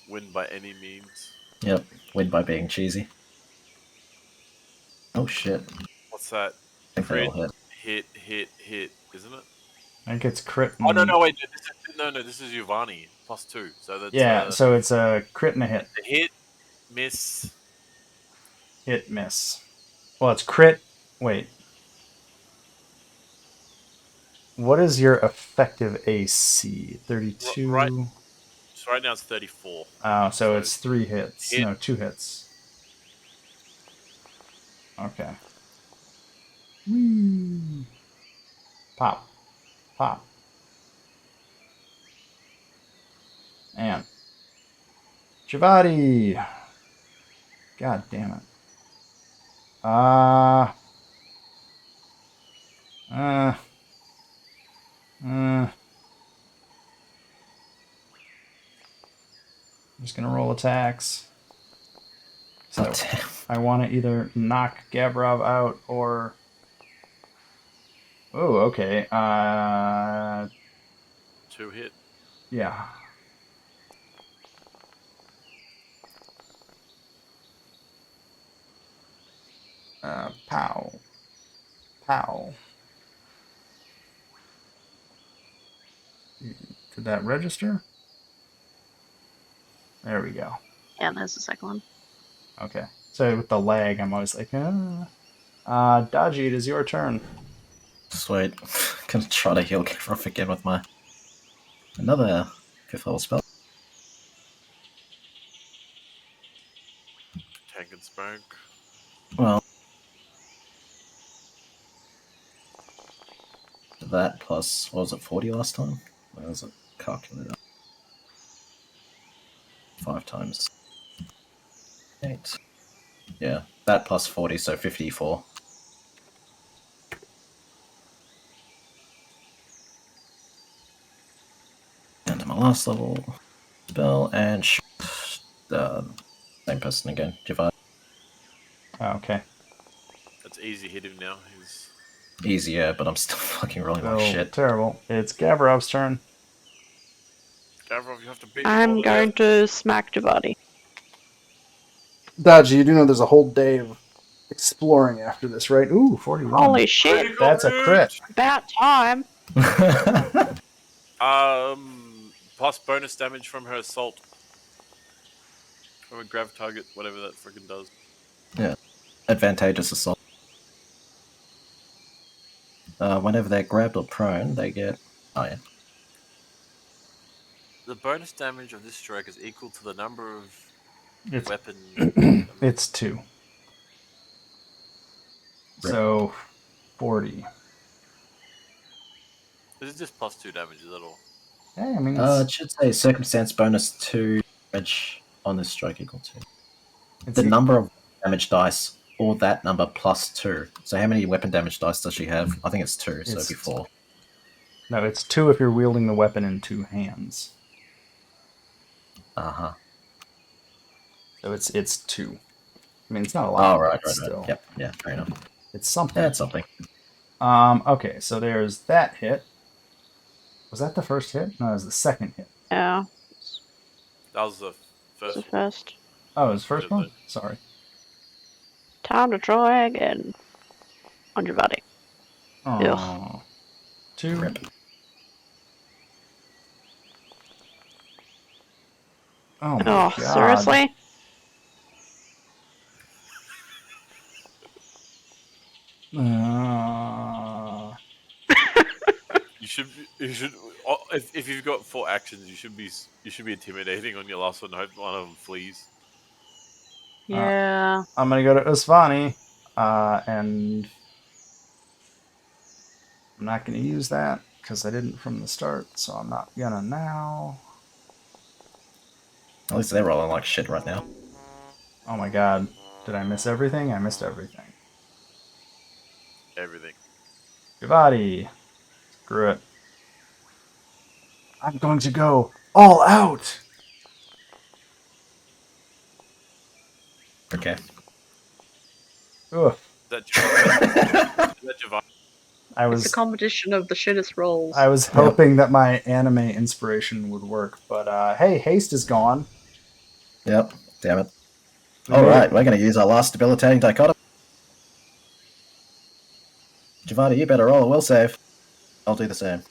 Win by any means. Yep. Win by being cheesy. Oh shit. What's that? I think they all Crit, hit. hit, isn't it? I think it's crit. Oh no, And, no, wait. This is Giovanni +2. So that's yeah, so it's a crit and a hit. a hit, miss. Hit, miss. Well, it's crit. Wait. What is your effective AC? 32? Right. So right now it's 34. Oh, so So it's 3 hits. hit. No, 2 hits. Okay. Whee! Pop. Pop. And Javadi! God damn it. Uh. Uh. I'm just gonna roll attacks. So Oh, damn. I want to either knock Gavrov out or. Oh, okay. 2 hit. Yeah. Pow. Pow. Did that register? There we go. Yeah, there's the second one. Okay. So with the lag, I'm always like, Dodgy, it is your turn. Sweet. Gonna try to heal Gavrov again with my another 5th level spell. Tank and smoke. Well, that plus, what was it, 40 last time? Where was it? Calculator. 5 times 8. Yeah, that plus 40, so 54. Down to my last level spell and shoot. Same person again, Javad. Okay. That's easy hit him now. He's Easier, but I'm still fucking rolling like So shit. terrible. It's Gavrov's turn. Gavrov, you have to beat him all I'm to going death. to smack Javadi. Dodgy, you do know there's a whole day of exploring after this, right? Ooh, 41. Holy shit! Critical That's a crit. About time. Plus bonus damage from her assault. From a grav target, whatever that freaking does. Yeah, advantageous assault. Whenever they're grabbed or prone, they get. Oh yeah. The bonus damage of this strike is equal to the number of It's weapon. it's 2. Rip. So 40. Is it just +2 damage? Is that all? Hey, I mean, It should say circumstance bonus 2 damage on this strike equal to it's the number of damage dice or that number plus 2. So how many weapon damage dice does she have? I think it's 2, so It's- it'd be 4. No, it's 2 if you're wielding the weapon in 2 hands. Uh huh. So it's 2. I mean, it's not a lot. Oh, right. Still, Yep, yeah, fair enough. it's something. That's something. Okay, so there's that hit. Was that the first hit? No, it was the second hit. Yeah, That was the it's first the one. first. Oh, it was the first Did one? they? Sorry. Time to try again. On Javadi. Ugh. Oh. 2. Rip. Oh my Oh, god. seriously? Uh, You should. If you've got 4 actions, you should be intimidating on your last one. Hope one of them flees. Yeah. I'm gonna go to Usvani, and I'm not gonna use that because I didn't from the start, so I'm not gonna now. At least they're rolling like shit right now. Oh my god. Did I miss everything? I missed everything. Everything. Javadi. Screw it. I'm going to go all out. Okay. Oof. Is that Giovanni? I It's a was competition of the shittest rolls. I was Yep. hoping that my anime inspiration would work, but hey, haste is gone. Yep. Damn it. We All made right, it. we're going to use our last debilitating dichotomy. Giovanni, you better roll a will save. I'll do the same.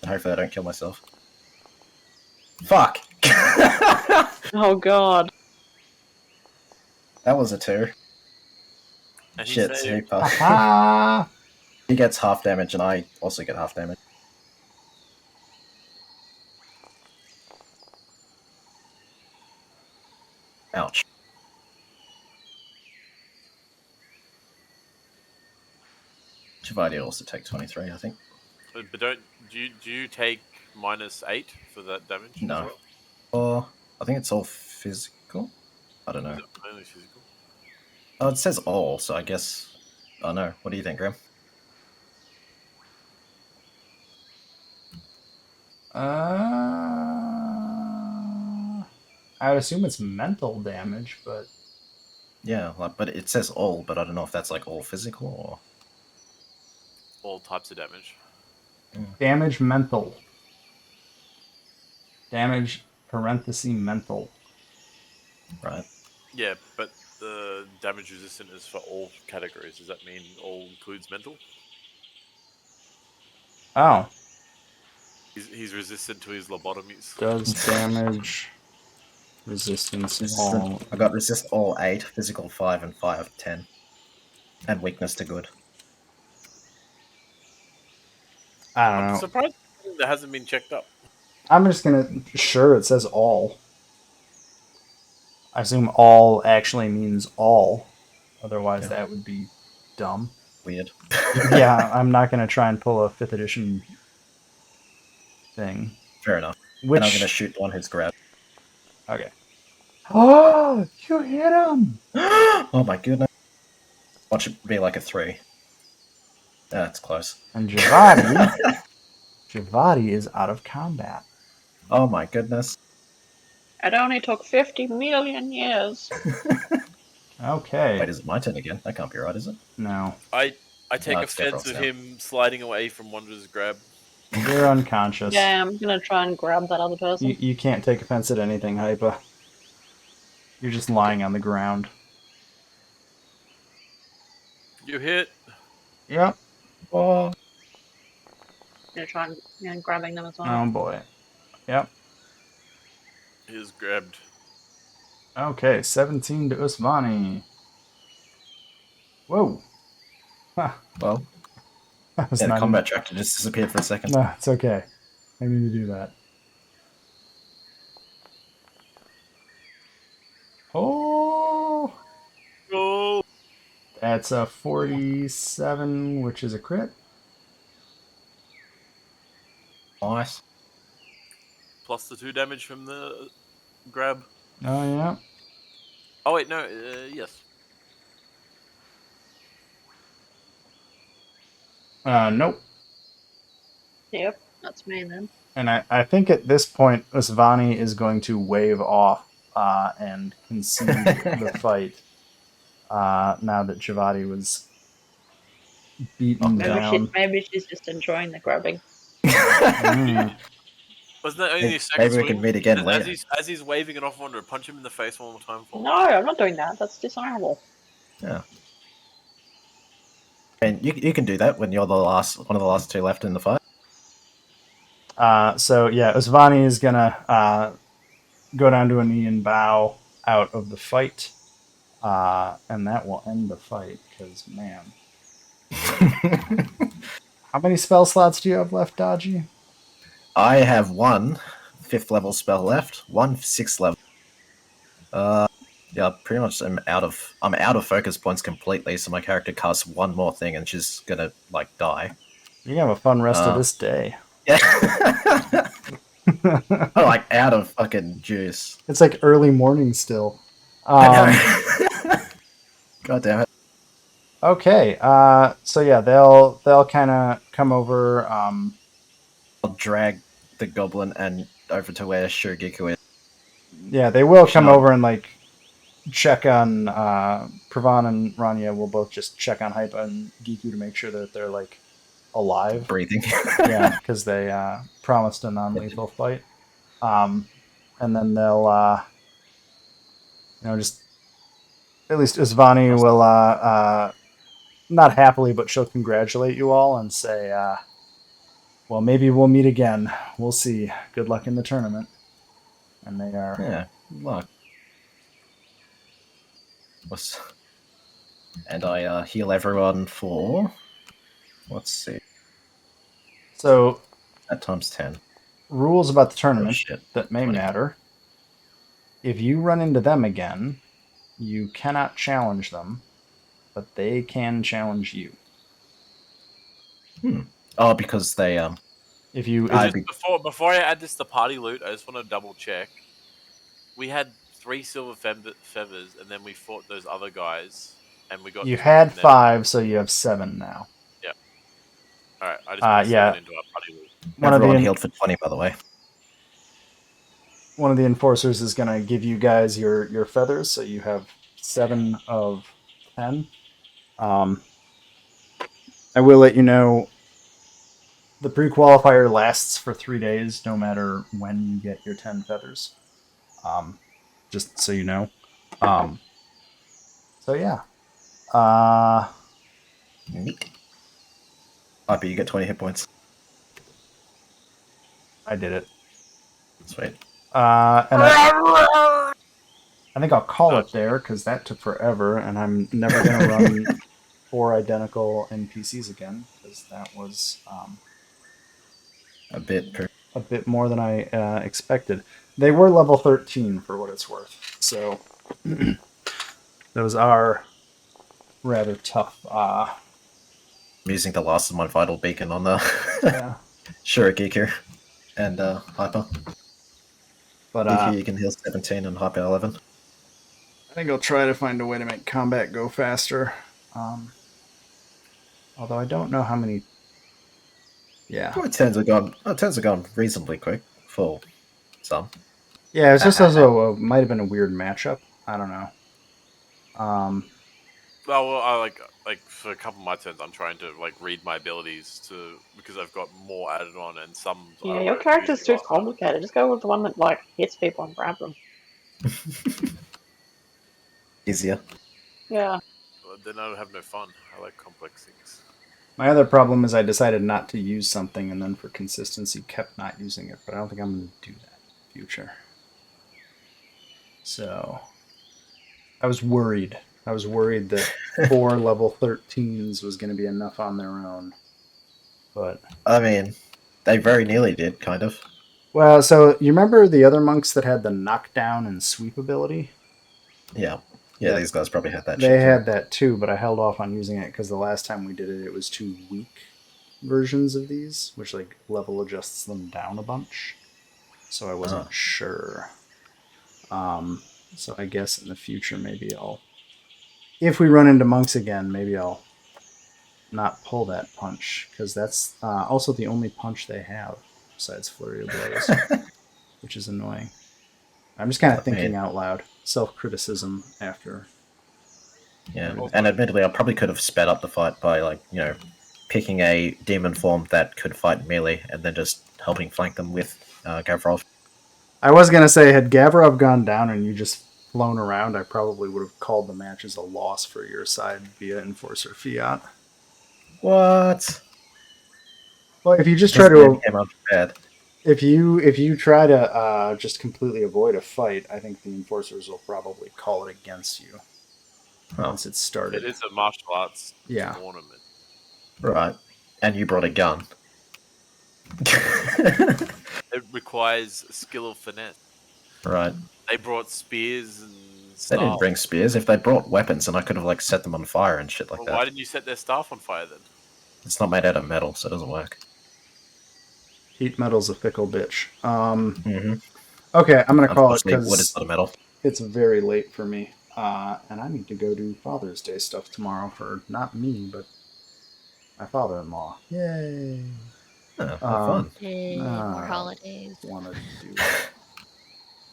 And hopefully I don't kill myself. Fuck! That Oh god. was a 2. And he Shit, saved. super. Aha! He gets half damage, and I also get half damage. Ouch. Giovanni also take 23, I think. But do you take -8 for that damage as No. well? Or I think it's all physical. I don't Is know. it only physical? Oh, it says all, so I guess. Oh no. What do you think, Graham? I would assume it's mental damage, but Yeah, like, but it says all, but I don't know if that's like all physical or. All types of damage. damage mental. Damage parenthesis mental. Right. Yeah, but the damage resistant is for all categories. Does that mean all includes mental? Oh, He's resistant to his lobotomies. does damage resistance Resistant. all. I got resist all 8, physical 5, and 5 10, and weakness to good. I don't I'm know. surprised that hasn't been checked up. I'm just gonna. Sure, it says all. I assume all actually means all. Otherwise, Yeah. that would be dumb. Weird. Yeah, I'm not gonna try and pull a 5th edition thing. Fair enough. And I'm going to Which. shoot one who's grabbed. Okay. Oh, you hit him! Oh my goodness. Watch it be like a 3. That's close. And Javadi is out of combat. Oh my goodness. It only took 50 million years. Okay. Wait, is it my turn again? That can't be right, is it? No. I take it's offense Deathrock's of now. him sliding away from Wanderer's grab. You're unconscious. Yeah, I'm gonna try and grab that other person. You can't take offense at anything, Hypa. You're just lying on the ground. You hit. Yep. Oh. Gonna try and grabbing them as well. Oh boy. Yep. He is grabbed. Okay, 17 to Usmani. Whoa. Huh. Well, That was yeah, the not combat tractor just disappeared for a second. No, it's okay. I need to do that. Oh, Oh, that's a 47, which is a crit. Nice. plus the 2 damage from the grab. Oh, yeah. Oh wait, no. Yes. Nope. Yep, that's me then. And I think at this point, Usvani is going to wave off and concede the fight now that Javadi was beaten down. Maybe she's just enjoying the grabbing. Mm. Wasn't that only a second Maybe we swing? can meet again As later. he's waving it off, Wanderer, punch him in the face one more time for me. No, I'm not doing that. That's dishonorable. Yeah. And you can do that when you're the last one of the last 2 left in the fight. So yeah, Usvani is gonna go down to a knee and bow out of the fight, and that will end the fight. Because man, how many spell slots do you have left, Dodgy? I have 1 5th level spell left, 1 6th level. Yeah, pretty much I'm out of focus points completely, so my character casts one more thing and she's gonna like die. You're gonna have a fun rest of this day. Yeah. I'm like out of fucking juice. It's like early morning still. I know. God damn it. Okay, so yeah, they'll kind of come over. I'll drag the goblin and over to where Shurigiku is. Yeah, they will come Sure. over and like check on Pravan and Rania will both just check on Hypa and Giku to make sure that they're like alive. Breathing. Yeah, because they promised a non-lethal fight. And then they'll just at least Isvani will not happily, but she'll congratulate you all and say, well, maybe we'll meet again. We'll see. Good luck in the tournament. And they are. Yeah, look. What's- And I heal everyone for. Let's see. So, That times 10. rules about the Oh, tournament shit. that may 20. matter. If you run into them again, you cannot challenge them, but they can challenge you. Oh, because they. If you, And if, I'd just be. before I add this to party loot, I just want to double check. We had 3 silver feathers, and then we fought those other guys, and we got you 2 had from them. 5, so you have 7 now. Yeah. All right. I just put 7 Yeah, into our party loot. one of Everyone the healed for 20, by the way. one of the enforcers is going to give you guys your feathers, so you have 7 of 10. I will let you know the pre-qualifier lasts for 3 days, no matter when you get your 10 feathers. Just so you know. So yeah. Neat. Hyper, you get 20 hit points. I did it. Sweet. And I think I'll call Oh, it there because that took forever, and I'm never going to run 4 identical NPCs again because that was A bit. a bit more than I expected. They were level 13 for what it's worth, so those are rather tough. I'm using the last of my vital beacon on the Yeah, Shurikiku and Hyper. but Giku, you can heal 17 and Hyper 11. I think I'll try to find a way to make combat go faster. Although I don't know how many. Yeah, Probably turns are gone reasonably quick for some. yeah. It's just also might have been a weird matchup. I don't know. well, I like for a couple of my turns, I'm trying to like read my abilities because I've got more added on, and some Yeah, I your wrote character's usually too last time. complicated. Just go with the one that like hits people and grab them. Easier. Yeah. Then I don't have no fun. I like complex things. My other problem is I decided not to use something, and then for consistency kept not using it. But I don't think I'm going to do that in the future. So I was worried. I was worried that 4 level 13s was going to be enough on their own. But I mean, they very nearly did, kind of. well, so you remember the other monks that had the knockdown and sweep ability? Yeah. Yeah, That these guys probably had that they shit too. had that too, but I held off on using it because the last time we did it, it was 2 weak versions of these, which like level adjusts them down a bunch. So I wasn't sure. So I guess in the future, maybe I'll, if we run into monks again, maybe I'll not pull that punch because that's also the only punch they have besides flurry of blows, which is annoying. I'm just kind of I mean, thinking out loud, self criticism after. yeah. everything. And admittedly, I probably could have sped up the fight by, like, picking a demon form that could fight melee and then just helping flank them with Gavrov. I was gonna say, had Gavrov gone down and you just flown around, I probably would have called the match as a loss for your side via Enforcer Fiat. What? Well, if you just try This man to, came out bad. if you try to just completely avoid a fight, I think the enforcers will probably call it against you Oh, once it's It started. is a martial arts Yeah. tournament. right. And you brought a gun. It requires skill of finesse. Right. They brought spears and They didn't staff. bring spears. If they brought weapons, then I could have, like, set them on fire and shit like Well, that. why didn't you set their staff on fire then? It's not made out of metal, so it doesn't work. Heat metal's a fickle bitch. Mm-hmm. Okay, I'm gonna call it Unfortunately, wood is because not a metal. it's very late for me, and I need to go do Father's Day stuff tomorrow for not me, but my father-in-law. Yay! Oh, have fun. Yay, more I don't holidays. want to do it.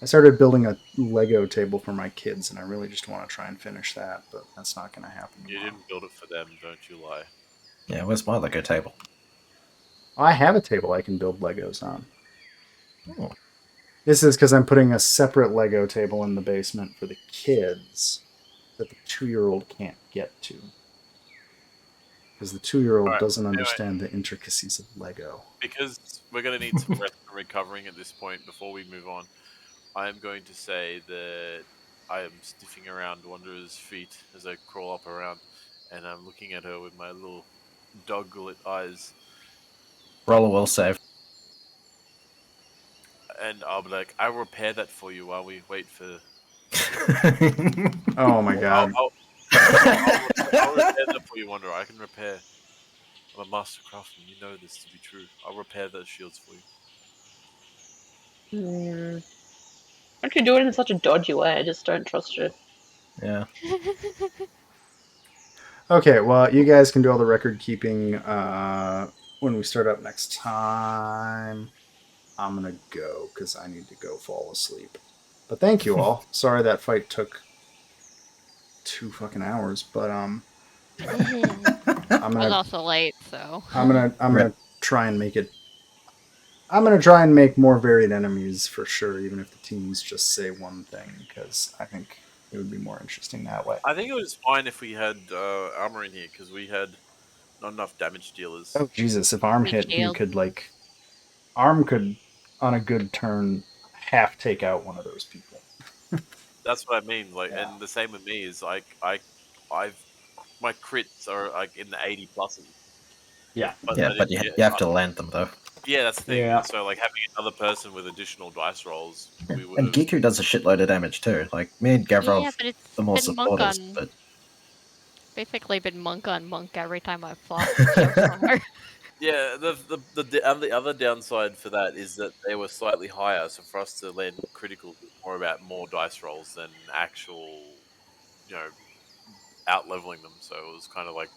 I started building a Lego table for my kids, and I really just want to try and finish that, but that's not going to happen You tomorrow. didn't build it for them, don't you lie. Yeah, where's my Lego table? I have a table I can build Legos on. Oh, This is because I'm putting a separate Lego table in the basement for the kids that the 2-year-old can't get to. Because the 2-year-old Alright, doesn't anyway, understand the intricacies of Lego. because we're going to need some rest and recovering at this point before we move on, I am going to say that I am sniffing around Wanderer's feet as I crawl up around, and I'm looking at her with my little dog-lit eyes, roll a will save. and I'll be like, "I'll repair that for you while we wait for." Oh my I'll, god. I'll, I'll repair that for you, Wanderer. I can repair. I'm a master craftsman. You know this to be true. I'll repair those shields for you. Hmm. Why don't you do it in such a dodgy way? I just don't trust you. Yeah. Okay, well, you guys can do all the record keeping when we start up next time. I'm going to go because I need to go fall asleep. But thank you all. Sorry that fight took 2 fucking hours, but I'm I was gonna also late, so. I'm Rip. gonna try and make it. I'm gonna try and make more varied enemies for sure, even if the teams just say one thing, because I think it would be more interesting that way. I think it was fine if we had armor in here because we had not enough damage dealers. Oh Jesus! If Arm Need hit, he shield. could Arm could on a good turn half take out one of those people. That's what I mean. Like, Yeah. and the same with me is I've my crits are like in the 80 pluses, Yeah. but Yeah, I but didn't get. you have to land them though. Yeah, that's the thing. Yeah. So like having another person with additional dice rolls, Yeah. we would And have. Giku does a shitload of damage too. Like me and Yeah, Gavrov but are it's more been monk supporters, on. but Basically, been monk on monk every time I've flopped a shield somewhere. Yeah, the other downside for that is that they were slightly higher. So for us to land critical was more about more dice rolls than actual, you know, out leveling them. So it was kind of like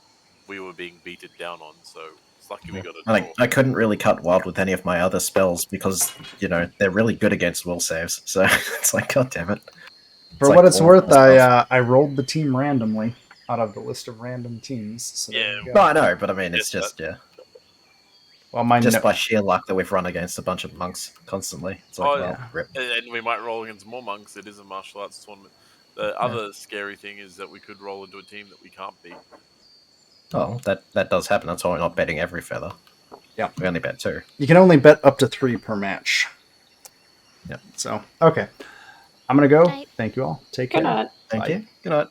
we were being beaten down on. So it's lucky we yeah. got a Like draw. I couldn't really cut wild with any of my other spells because they're really good against will saves. So it's like, god damn it! It's For what like it's all worth, four spells. I rolled the team randomly out of the list of random teams. So there Yeah, you No, go. I know, but I mean, yes, it's just Well, my just no- by sheer luck that we've run against a bunch of monks constantly. It's like, oh, well, yeah. rip. and we might roll against more monks. It is a martial arts tournament. The Yeah. other scary thing is that we could roll into a team that we can't beat. Oh, that does happen. That's why we're not betting every feather. Yeah. We only bet 2. You can only bet up to 3 per match. Yeah. So okay, I'm gonna go. Night. Thank you all. Take Good care. night. Thank Bye. you. Good night.